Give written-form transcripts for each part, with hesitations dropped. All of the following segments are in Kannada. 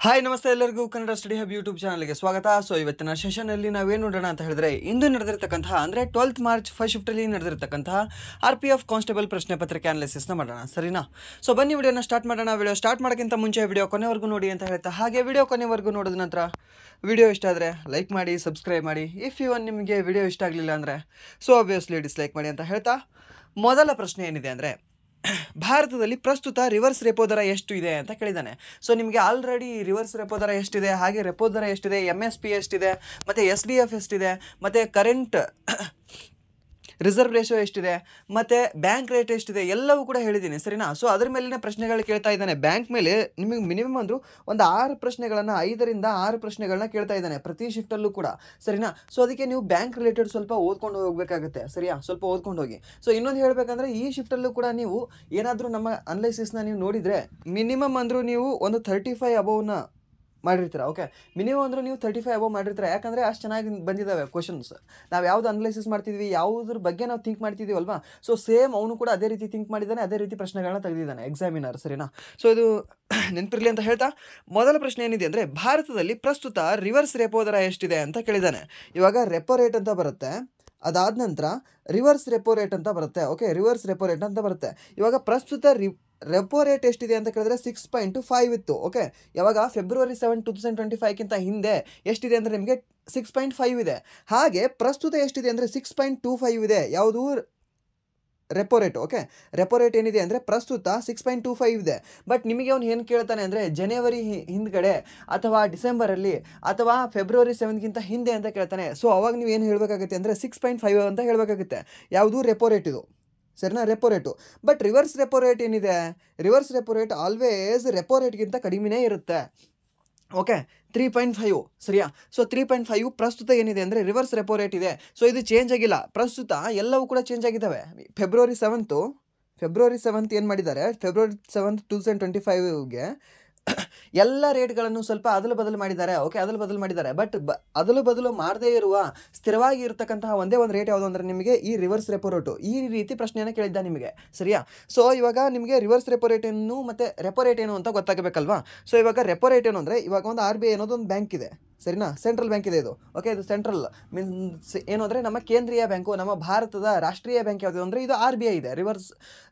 ಹಾಯ್ ನಮಸ್ತೆ ಎಲ್ಲರಿಗೂ ಕನ್ನಡ ಸ್ಟಡಿ ಹಬ್ ಯೂಟ್ಯೂಬ್ ಚಾನಲ್ಗೆ ಸ್ವಾಗತ. ಸೊ ಇವತ್ತಿನ ಸೆಷನಲ್ಲಿ ನಾವೇನು ನೋಡೋಣ ಅಂತ ಹೇಳಿದ್ರೆ, ಇಂದು ನಡೆದಿರ್ತಕ್ಕಂತಹ ಅಂದರೆ 12th ಮಾರ್ಚ್ ಫಸ್ಟ್ ಶಿಫ್ಟಲ್ಲಿ ನಡೆದಿರ್ತಕ್ಕಂತಹ RPF ಕಾನ್ಸ್ಟೇಬಲ್ ಪ್ರಶ್ನೆ ಪತ್ರಿಕೆ ಅನಾಲಿಸಿಸ್ನ ಮಾಡೋಣ, ಸರಿನಾ? ಸೊ ಬನ್ನಿ ವಿಡಿಯೋನ ಸ್ಟಾರ್ಟ್ ಮಾಡೋಣ. ವಿಡಿಯೋ ಸ್ಟಾರ್ಟ್ ಮಾಡೋಕ್ಕಿಂತ ಮುಂಚೆ ವಿಡಿಯೋ ಕೊನೆವರೆಗೂ ನೋಡಿ ಅಂತ ಹೇಳ್ತಾ, ಹಾಗೆ ವಿಡಿಯೋ ಕೊನೆವರೆಗೂ ನೋಡಿದ ನಂತರ ವಿಡಿಯೋ ಇಷ್ಟ ಆದರೆ ಲೈಕ್ ಮಾಡಿ, ಸಬ್ಸ್ಕ್ರೈಬ್ ಮಾಡಿ. ಇಫ್ ಇವನ್ ನಿಮಗೆ ವಿಡಿಯೋ ಇಷ್ಟ ಆಗಲಿಲ್ಲ ಅಂದರೆ ಸೊ ಆಬ್ವಿಯಸ್ಲಿ ಡಿಸ್ಲೈಕ್ ಮಾಡಿ ಅಂತ ಹೇಳ್ತಾ, ಮೊದಲ ಪ್ರಶ್ನೆ ಏನಿದೆ ಅಂದರೆ, ಭಾರತದಲ್ಲಿ ಪ್ರಸ್ತುತ ರಿವರ್ಸ್ ರೆಪೋ ದರ ಎಷ್ಟು ಇದೆ ಅಂತ ಕೇಳಿದ್ದಾನೆ. ಸೊ ನಿಮಗೆ ಆಲ್ರೆಡಿ ರಿವರ್ಸ್ ರೆಪೋ ದರ ಎಷ್ಟಿದೆ, ಹಾಗೆ ರೆಪೋ ದರ ಎಷ್ಟಿದೆ, MSP ಎಷ್ಟಿದೆ, ಮತ್ತು SDF ಎಷ್ಟಿದೆ, ಮತ್ತು ಕರೆಂಟ್ ರಿಸರ್ವ್ ರೇಷೋ ಎಷ್ಟಿದೆ, ಮತ್ತು ಬ್ಯಾಂಕ್ ರೇಟ್ ಎಷ್ಟಿದೆ ಎಲ್ಲವೂ ಕೂಡ ಹೇಳಿದ್ದೀನಿ, ಸರಿನಾ? ಸೊ ಅದ್ರ ಮೇಲಿನ ಪ್ರಶ್ನೆಗಳು ಕೇಳ್ತಾ ಇದ್ದಾನೆ. ಬ್ಯಾಂಕ್ ಮೇಲೆ ನಿಮಗೆ ಮಿನಿಮಮ್ ಅಂದರೂ ಒಂದು 6 ಪ್ರಶ್ನೆಗಳನ್ನು, 5ರಿಂದ 6 ಪ್ರಶ್ನೆಗಳನ್ನ ಕೇಳ್ತಾ ಇದ್ದಾನೆ ಪ್ರತಿ ಶಿಫ್ಟಲ್ಲೂ ಕೂಡ, ಸರಿನಾ? ಸೊ ಅದಕ್ಕೆ ನೀವು ಬ್ಯಾಂಕ್ ರಿಲೇಟೆಡ್ ಸ್ವಲ್ಪ ಓದ್ಕೊಂಡು ಹೋಗಬೇಕಾಗುತ್ತೆ, ಸರಿಯಾ? ಸ್ವಲ್ಪ ಓದ್ಕೊಂಡು ಹೋಗಿ. ಸೊ ಇನ್ನೊಂದು ಹೇಳಬೇಕಂದ್ರೆ, ಈ ಶಿಫ್ಟಲ್ಲೂ ಕೂಡ ನೀವು ಏನಾದರೂ ನಮ್ಮ ಅನಲೈಸಿಸ್ನ ನೀವು ನೋಡಿದರೆ ಮಿನಿಮಮ್ ಅಂದರೂ ನೀವು ಒಂದು 35 ಅಬೌವ್ನ ಮಾಡಿರ್ತೀರ. ಓಕೆ, ಮಿನಿಮಮ್ ಅಂದರೂ ನೀವು 35 ಅಬೌವ್ ಮಾಡಿರ್ತೀರ. ಯಾಕಂದರೆ ಅಷ್ಟು ಚೆನ್ನಾಗಿ ಬಂದಿದ್ದಾವೆ ಕ್ವಶನ್ಸ್. ನಾವು ಯಾವುದು ಅನಲೈಸಿಸ್ ಮಾಡ್ತಿದ್ವಿ, ಯಾವುದ್ರ ಬಗ್ಗೆ ನಾವು ಥಿಂಕ್ ಮಾಡ್ತಿದ್ದೀವಲ್ವಾ, ಸೊ ಸೇಮ್ ಅವನು ಕೂಡ ಅದೇ ರೀತಿ ಥಿಂಕ್ ಮಾಡಿದ್ದಾನೆ, ಅದೇ ರೀತಿ ಪ್ರಶ್ನೆಗಳನ್ನ ತೆಗೆದಿದ್ದಾನೆ ಎಕ್ಸಾಮಿನರ್, ಸರಿನಾ? ಸೊ ಇದು ನೆನಪಿರಲಿ ಅಂತ ಹೇಳ್ತಾ, ಮೊದಲ ಪ್ರಶ್ನೆ ಏನಿದೆ ಅಂದರೆ, ಭಾರತದಲ್ಲಿ ಪ್ರಸ್ತುತ ರಿವರ್ಸ್ ರೆಪೋ ದರ ಎಷ್ಟಿದೆ ಅಂತ ಕೇಳಿದ್ದಾನೆ. ಇವಾಗ ರೆಪೋ ರೇಟ್ ಅಂತ ಬರುತ್ತೆ, ಅದಾದ ನಂತರ ರಿವರ್ಸ್ ರೆಪೋ ರೇಟ್ ಅಂತ ಬರುತ್ತೆ. ಓಕೆ, ರಿವರ್ಸ್ ರೆಪೋ ರೇಟ್ ಅಂತ ಬರುತ್ತೆ. ಇವಾಗ ಪ್ರಸ್ತುತ ರೆಪೋ ರೇಟ್ ಎಷ್ಟಿದೆ ಅಂತ ಕೇಳಿದ್ರೆ 6.5 ಇತ್ತು. ಓಕೆ, ಯಾವಾಗ ಫೆಬ್ರವರಿ 7, 2025ಗಿಂತ ಹಿಂದೆ ಎಷ್ಟಿದೆ ಅಂದರೆ ನಿಮಗೆ 6.5 ಇದೆ. ಹಾಗೆ ಪ್ರಸ್ತುತ ಎಷ್ಟಿದೆ ಅಂದರೆ 6.25 ಇದೆ. ಯಾವುದು repo rate. Okay, repo rate ಏನಿದೆ ಅಂದರೆ ಪ್ರಸ್ತುತ 6.25 ಇದೆ. ಬಟ್ ನಿಮಗೆ ಅವ್ನು ಏನು ಕೇಳ್ತಾನೆ ಅಂದರೆ, ಜನವರಿ ಹಿಂದ್ಗಡೆ ಅಥವಾ ಡಿಸೆಂಬರಲ್ಲಿ ಅಥವಾ ಫೆಬ್ರವರಿ 7ಗಿಂತ ಹಿಂದೆ ಅಂತ ಕೇಳ್ತಾನೆ. ಸೊ ಅವಾಗ ನೀವು ಏನು ಹೇಳಬೇಕಾಗುತ್ತೆ ಅಂದರೆ 6.5 ಅಂತ ಹೇಳಬೇಕಾಗುತ್ತೆ. ಯಾವುದು ರೆಪೋ ರೇಟ್ ಇದು, ಸರಿನಾ? Repo rate. But reverse repo rate ಏನಿದೆ, reverse repo rate always repo ರೇಟ್ಗಿಂತ ಕಡಿಮೆನೇ ಇರುತ್ತೆ. ಓಕೆ, 3.5, ಸರಿಯಾ? ಸೊ 3.5 ಪ್ರಸ್ತುತ ಏನಿದೆ ಅಂದರೆ ರಿವರ್ಸ್ ರೆಪೋ ರೇಟ್ ಇದೆ. ಸೊ ಇದು ಚೇಂಜ್ ಆಗಿಲ್ಲ, ಪ್ರಸ್ತುತ ಎಲ್ಲವೂ ಕೂಡ ಚೇಂಜ್ ಆಗಿದ್ದಾವೆ. ಫೆಬ್ರವರಿ 7 ಏನು ಮಾಡಿದ್ದಾರೆ, ಫೆಬ್ರವರಿ 7, 2025ಗೆ ಎಲ್ಲ ರೇಟ್ಗಳನ್ನು ಸ್ವಲ್ಪ ಅದಲು ಬದಲು ಮಾಡಿದ್ದಾರೆ. ಓಕೆ, ಅದಲು ಬದಲು ಮಾಡಿದ್ದಾರೆ. ಬಟ್ ಅದಲು ಬದಲು ಮಾಡದೇ ಇರುವ ಸ್ಥಿರವಾಗಿ ಇರತಕ್ಕಂತಹ ಒಂದೇ ಒಂದು ರೇಟ್ ಯಾವುದು ಅಂದರೆ ನಿಮಗೆ ಈ ರಿವರ್ಸ್ ರೆಪೋ ರೇಟು. ಈ ರೀತಿ ಪ್ರಶ್ನೆಯನ್ನು ಕೇಳಿದ್ದ ನಿಮಗೆ, ಸರಿಯಾ? ಸೊ ಇವಾಗ ನಿಮಗೆ ರಿವರ್ಸ್ ರೆಪೋ ರೇಟ್ ಏನು ಮತ್ತು ರೆಪೋ ರೇಟ್ ಏನು ಅಂತ ಗೊತ್ತಾಗಬೇಕಲ್ವಾ? ಸೊ ಇವಾಗ ರೆಪೋ ರೇಟ್ ಏನು ಅಂದರೆ, ಇವಾಗ ಒಂದು RBI ಅನ್ನೋದು ಒಂದು ಬ್ಯಾಂಕ್ ಇದೆ, ಸರಿನಾ? ಸೆಂಟ್ರಲ್ ಬ್ಯಾಂಕ್ ಇದೆ ಇದು. ಓಕೆ, ಇದು ಸೆಂಟ್ರಲ್ ಮೀನ್ಸ್ ಏನು ಅಂದರೆ ನಮ್ಮ ಕೇಂದ್ರೀಯ ಬ್ಯಾಂಕು, ನಮ್ಮ ಭಾರತದ ರಾಷ್ಟ್ರೀಯ ಬ್ಯಾಂಕ್ ಯಾವುದು ಅಂದರೆ ಇದು RBI ಇದೆ,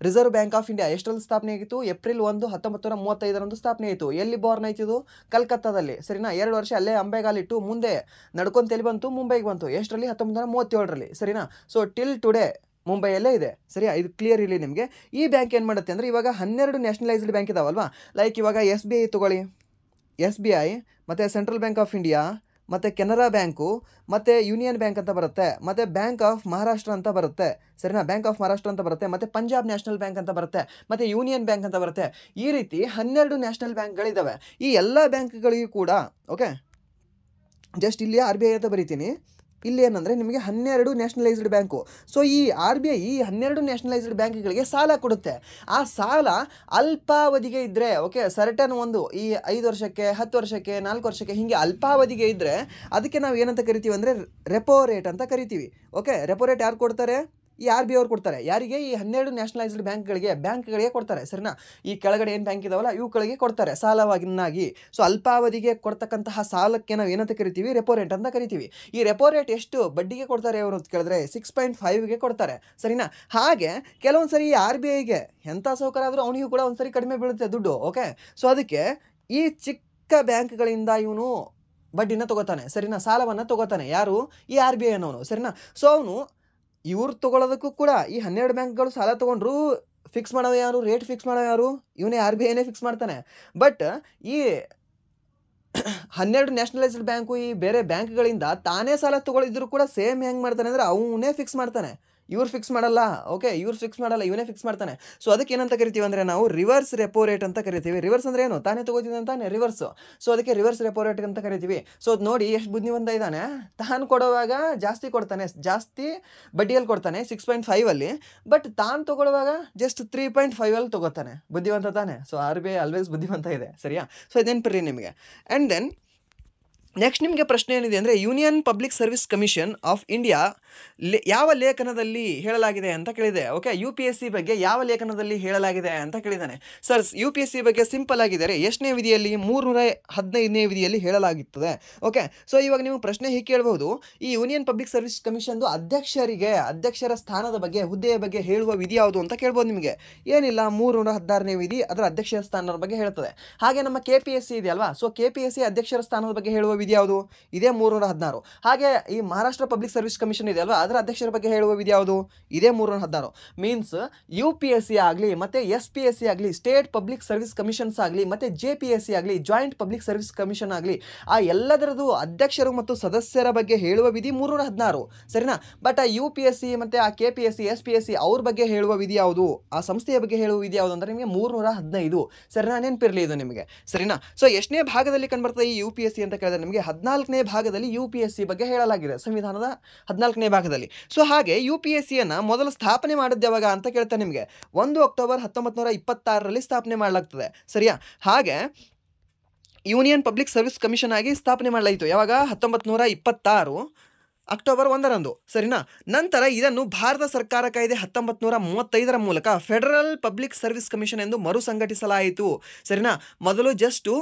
ರಿಸರ್ವ್ ಬ್ಯಾಂಕ್ ಆಫ್ ಇಂಡಿಯಾ. ಎಷ್ಟರಲ್ಲಿ ಸ್ಥಾಪನೆ ಆಗಿತ್ತು? ಏಪ್ರಿಲ್ 1, 1935 ಸ್ಥಾಪನೆ ಆಯಿತು. ಎಲ್ಲಿ ಬಾರ್ನ್ ಆಯ್ತಿದು? ಕಲ್ಕತ್ತಾದಲ್ಲಿ, ಸರಿನಾ? 2 ವರ್ಷ ಅಲ್ಲೇ ಅಂಬೆಗಾಲಿಟ್ಟು ಮುಂದೆ ನಡ್ಕೊಂಡು ತಲೆ ಬಂತು, ಮುಂಬೈಗೆ ಬಂತು. ಎಷ್ಟರಲ್ಲಿ? 1937ರಲ್ಲಿ, ಸರಿನಾ? ಸೊ ಟಿಲ್ ಟುಡೇ ಮುಂಬೈಯಲ್ಲೇ ಇದೆ, ಸರಿಯಾ? ಇದು ಕ್ಲಿಯರ್ ಇಲ್ಲಿ ನಿಮಗೆ. ಈ ಬ್ಯಾಂಕ್ ಏನು ಮಾಡುತ್ತೆ ಅಂದರೆ, ಇವಾಗ 12 ನ್ಯಾಷನಲೈಸ್ಡ್ ಬ್ಯಾಂಕ್ ಇದಾವಲ್ವಾ, ಲೈಕ್ ಇವಾಗ SBI ತಗೊಳ್ಳಿ, SBI ಮತ್ತು ಸೆಂಟ್ರಲ್ ಬ್ಯಾಂಕ್ ಆಫ್ ಇಂಡಿಯಾ ಮತ್ತು ಕೆನರಾ ಬ್ಯಾಂಕು ಮತ್ತು ಯೂನಿಯನ್ ಬ್ಯಾಂಕ್ ಅಂತ ಬರುತ್ತೆ, ಮತ್ತು ಬ್ಯಾಂಕ್ ಆಫ್ ಮಹಾರಾಷ್ಟ್ರ ಅಂತ ಬರುತ್ತೆ, ಸರಿನಾ? ಬ್ಯಾಂಕ್ ಆಫ್ ಮಹಾರಾಷ್ಟ್ರ ಅಂತ ಬರುತ್ತೆ, ಮತ್ತು ಪಂಜಾಬ್ ನ್ಯಾಷನಲ್ ಬ್ಯಾಂಕ್ ಅಂತ ಬರುತ್ತೆ, ಮತ್ತು ಯೂನಿಯನ್ ಬ್ಯಾಂಕ್ ಅಂತ ಬರುತ್ತೆ. ಈ ರೀತಿ 12 ನ್ಯಾಷನಲ್ ಬ್ಯಾಂಕ್ಗಳಿದ್ದಾವೆ. ಈ ಎಲ್ಲ ಬ್ಯಾಂಕ್ಗಳಿಗೂ ಕೂಡ, ಓಕೆ, ಜಸ್ಟ್ ಇಲ್ಲಿ RBI ಅಂತ ಬರೀತೀನಿ. ಇಲ್ಲಿ ಏನಂದರೆ ನಿಮಗೆ 12 ನ್ಯಾಷನಲೈಸ್ಡ್ ಬ್ಯಾಂಕು. ಸೊ ಈ RBI ಈ 12 ನ್ಯಾಷನಲೈಸ್ಡ್ ಬ್ಯಾಂಕ್ಗಳಿಗೆ ಸಾಲ ಕೊಡುತ್ತೆ. ಆ ಸಾಲ ಅಲ್ಪಾವಧಿಗೆ ಇದ್ದರೆ, ಓಕೆ, ಸರ್ಟನ್ ಒಂದು ಈ 5 ವರ್ಷಕ್ಕೆ, 10 ವರ್ಷಕ್ಕೆ, 4 ವರ್ಷಕ್ಕೆ ಹೀಗೆ ಅಲ್ಪಾವಧಿಗೆ ಇದ್ದರೆ ಅದಕ್ಕೆ ನಾವು ಏನಂತ ಕರಿತೀವಿ ಅಂದರೆ ರೆಪೋ ರೇಟ್ ಅಂತ ಕರಿತೀವಿ. ಓಕೆ, ರೆಪೋ ರೇಟ್ ಯಾರು ಕೊಡ್ತಾರೆ? ಈ RBI ಅವ್ರು ಕೊಡ್ತಾರೆ. ಯಾರಿಗೆ? ಈ 12 ನ್ಯಾಷನಲೈಸ್ಡ್ ಬ್ಯಾಂಕ್ಗಳಿಗೆ ಕೊಡ್ತಾರೆ, ಸರಿನಾ? ಈ ಕೆಳಗಡೆ ಏನು ಬ್ಯಾಂಕ್ ಇದಾವಲ್ಲ ಇವುಗಳಿಗೆ ಕೊಡ್ತಾರೆ ಸಾಲವಾಗಿನಾಗಿ. ಸೊ ಅಲ್ಪಾವಧಿಗೆ ಕೊಡ್ತಕ್ಕಂತಹ ಸಾಲಕ್ಕೆ ನಾವು ಏನಂತ ಕರಿತೀವಿ? ರೆಪೋ ರೇಟ್ ಅಂತ ಕರಿತೀವಿ. ಈ ರೆಪೋ ರೇಟ್ ಎಷ್ಟು ಬಡ್ಡಿಗೆ ಕೊಡ್ತಾರೆ ಅವರು ಅಂತ ಕೇಳಿದ್ರೆ 6.5ಗೆ ಕೊಡ್ತಾರೆ, ಸರಿನಾ? ಹಾಗೆ ಕೆಲವೊಂದು ಸರಿ RBIಗೆ ಎಂಥ ಸೌಕರ್ಯ ಆದರೂ ಅವನಿಗೂ ಕೂಡ ಒಂದು ಸರಿ ಕಡಿಮೆ ಬೀಳುತ್ತೆ ದುಡ್ಡು. ಓಕೆ, ಸೊ ಅದಕ್ಕೆ ಈ ಚಿಕ್ಕ ಬ್ಯಾಂಕ್ಗಳಿಂದ ಇವನು ಬಡ್ಡಿನ ತಗೋತಾನೆ, ಸರಿನಾ? ಸಾಲವನ್ನು ತಗೋತಾನೆ. ಯಾರು? ಈ RBI ಅನ್ನೋನು, ಸರಿನಾ? ಸೊ ಅವನು ಇವ್ರು ತೊಗೊಳೋದಕ್ಕೂ ಕೂಡ ಈ 12 ಬ್ಯಾಂಕ್ಗಳು ಸಾಲ ತೊಗೊಂಡ್ರು ಫಿಕ್ಸ್ ಮಾಡೋ ಯಾರು? ರೇಟ್ ಫಿಕ್ಸ್ ಮಾಡೋ ಯಾರು? ಇವನೇ RBIನೇ ಫಿಕ್ಸ್ ಮಾಡ್ತಾನೆ. ಬಟ್ ಈ 12 ನ್ಯಾಷನಲೈಸ್ಡ್ ಬ್ಯಾಂಕು ಈ ಬೇರೆ ಬ್ಯಾಂಕ್ಗಳಿಂದ ತಾನೇ ಸಾಲ ತೊಗೊಳಿದ್ರು ಕೂಡ ಸೇಮ್ ಹೆಂಗೆ ಮಾಡ್ತಾನೆ ಅಂದರೆ ಅವನೇ ಫಿಕ್ಸ್ ಮಾಡ್ತಾನೆ, ಇವ್ರು ಫಿಕ್ಸ್ ಮಾಡಲ್ಲ. ಓಕೆ, ಇವ್ರು ಫಿಕ್ಸ್ ಮಾಡಲ್ಲ, ಇವನೇ ಫಿಕ್ಸ್ ಮಾಡ್ತಾನೆ. ಸೊ ಅದಕ್ಕೆ ಏನಂತ ಕರಿತೀವಿ ಅಂದರೆ ನಾವು ರಿವರ್ಸ್ ರೆಪೋ ರೇಟ್ ಅಂತ ಕರಿತೀವಿ. ರಿವರ್ಸ್ ಅಂದರೆ ಏನು? ತಾನೇ ತೊಗೋತಿದ್ದಾನೆ ತಾನೇ ರಿವರ್ಸು. ಸೊ ಅದಕ್ಕೆ ರಿವರ್ಸ್ ರೆಪೋ ರೇಟ್ ಅಂತ ಕರಿತೀವಿ. ಸೊ ಅದು ನೋಡಿ ಎಷ್ಟು ಬುದ್ಧಿವಂತ ಇದ್ದಾನೆ. ತಾನು ಕೊಡುವಾಗ ಜಾಸ್ತಿ ಕೊಡ್ತಾನೆ, ಜಾಸ್ತಿ ಬಡ್ಡಿಯಲ್ಲಿ ಕೊಡ್ತಾನೆ 6.5ಅಲ್ಲಿ. ಬಟ್ ತಾನು ತೊಗೊಳ್ಳುವಾಗ ಜಸ್ಟ್ 3.5ಅಲ್ಲಿ ತೊಗೋತಾನೆ. ಬುದ್ಧಿವಂತ ತಾನೆ? ಸೊ RBI ಆಲ್ವೇಸ್ ಬುದ್ಧಿವಂತ ಇದೆ, ಸರಿಯಾ? ಸೊ ಇದೇನು ಪ್ರಿ ನಿಮಗೆ. ಆ್ಯಂಡ್ ದೆನ್ ನೆಕ್ಸ್ಟ್ ನಿಮಗೆ ಪ್ರಶ್ನೆ ಏನಿದೆ ಅಂದರೆ union public service commission of India ಯಾವ ಲೇಖನದಲ್ಲಿ ಹೇಳಲಾಗಿದೆ ಅಂತ ಕೇಳಿದೆ. ಓಕೆ, UPSC ಬಗ್ಗೆ ಯಾವ ಲೇಖನದಲ್ಲಿ ಹೇಳಲಾಗಿದೆ ಅಂತ ಕೇಳಿದ್ದಾನೆ. ಸರ್ UPSC ಬಗ್ಗೆ ಸಿಂಪಲ್ ಆಗಿದ್ದಾರೆ. ಎಷ್ಟನೇ ವಿಧಿಯಲ್ಲಿ? 315ನೇ ವಿಧಿಯಲ್ಲಿ ಹೇಳಲಾಗುತ್ತದೆ. ಓಕೆ, ಸೊ ಇವಾಗ ನೀವು ಪ್ರಶ್ನೆ ಹೀಗೆ ಕೇಳಬಹುದು, ಈ ಯೂನಿಯನ್ ಪಬ್ಲಿಕ್ ಸರ್ವಿಸ್ ಕಮಿಷನ್ದು ಅಧ್ಯಕ್ಷರ ಸ್ಥಾನದ ಬಗ್ಗೆ, ಹುದ್ದೆಯ ಬಗ್ಗೆ ಹೇಳುವ ವಿಧಿ ಯಾವುದು ಅಂತ ಕೇಳ್ಬೋದು ನಿಮಗೆ. ಏನಿಲ್ಲ, 316ನೇ ವಿಧಿ ಅದರ ಅಧ್ಯಕ್ಷರ ಸ್ಥಾನದ ಬಗ್ಗೆ ಹೇಳ್ತದೆ. ಹಾಗೆ ನಮ್ಮ KPSC ಇದೆಯಲ್ವಾ, ಸೊ KPSC ಅಧ್ಯಕ್ಷರ ಸ್ಥಾನದ ಬಗ್ಗೆ ಹೇಳುವ ವಿಧಿ ಯಾವುದು? ಇದೇ 316. ಹಾಗೆ ಈ ಮಹಾರಾಷ್ಟ್ರ ಪಬ್ಲಿಕ್ ಸರ್ವಿಸ್ ಕಮಿಷನ್ ಇದೆ ಅಲ್ವಾ, ಅದರ ಅಧ್ಯಕ್ಷರ ಬಗ್ಗೆ ಹೇಳುವ ವಿಧಿ ಯಾವುದು? ಇದೇ 316. ಮೀನ್ಸ್ UPSC ಆಗಲಿ ಮತ್ತು SPSC ಆಗಲಿ, ಸ್ಟೇಟ್ ಪಬ್ಲಿಕ್ ಸರ್ವಿಸ್ ಕಮಿಷನ್ಸ್ ಆಗಲಿ, ಮತ್ತು JPSC ಆಗಲಿ, ಜಾಯಿಂಟ್ ಪಬ್ಲಿಕ್ ಸರ್ವಿಸ್ ಕಮಿಷನ್ ಆಗಲಿ, ಆ ಎಲ್ಲದರದ್ದು ಅಧ್ಯಕ್ಷರು ಮತ್ತು ಸದಸ್ಯರ ಬಗ್ಗೆ ಹೇಳುವ ವಿಧಿ 316, ಸರಿನಾ? ಬಟ್ ಆ UPSC ಮತ್ತು ಆ KPSC SPSC ಅವ್ರ ಬಗ್ಗೆ ಹೇಳುವ ವಿಧಿ ಯಾವುದು? ಆ ಸಂಸ್ಥೆಯ ಬಗ್ಗೆ ಹೇಳುವ ವಿಧಿ ಯಾವುದು ಅಂದರೆ ನಿಮಗೆ 315, ಸರಿನಾ? ನೆನಪಿರಲಿ ಇದು ನಿಮಗೆ, ಸರಿನಾ? ಸೊ ಎಷ್ಟನೇ ಭಾಗದಲ್ಲಿ ಕಂಡುಬರ್ತದೆ ಈ UPSC ಅಂತ ಕೇಳಿದ್ರೆ ನಿಮಗೆ 14ನೇ ಭಾಗದಲ್ಲಿ UPSC ಬಗ್ಗೆ ಹೇಳಲಾಗಿದೆ, ಸಂವಿಧಾನದ 14ನೇ ಭಾಗದಲ್ಲಿ. ಸೊ ಹಾಗೆ UPSCಯನ್ನು ಮೊದಲು ಸ್ಥಾಪನೆ ಮಾಡಿದ್ದು ಯಾವಾಗ ಅಂತ ಕೇಳ್ತಾರೆ ನಿಮಗೆ. 1 ಅಕ್ಟೋಬರ್ 1926ರಲ್ಲಿ ಸ್ಥಾಪನೆ ಮಾಡಲಾಗ್ತದೆ, ಸರಿಯಾ? ಹಾಗೆ ಯೂನಿಯನ್ ಪಬ್ಲಿಕ್ ಸರ್ವಿಸ್ ಕಮಿಷನ್ ಆಗಿ ಸ್ಥಾಪನೆ ಮಾಡಲಾಯಿತು ಯಾವಾಗ? 1926 ಅಕ್ಟೋಬರ್ 1ರಂದು, ಸರಿನಾ? ನಂತರ ಇದನ್ನು ಭಾರತ ಸರ್ಕಾರ ಕಾಯ್ದೆ 1935 ಮೂಲಕ ಫೆಡರಲ್ ಪಬ್ಲಿಕ್ ಸರ್ವಿಸ್ ಕಮಿಷನ್ ಎಂದು ಮರು ಸಂಘಟಿಸಲಾಯಿತು, ಸರಿನಾ? ಮೊದಲು ಜಸ್ಟು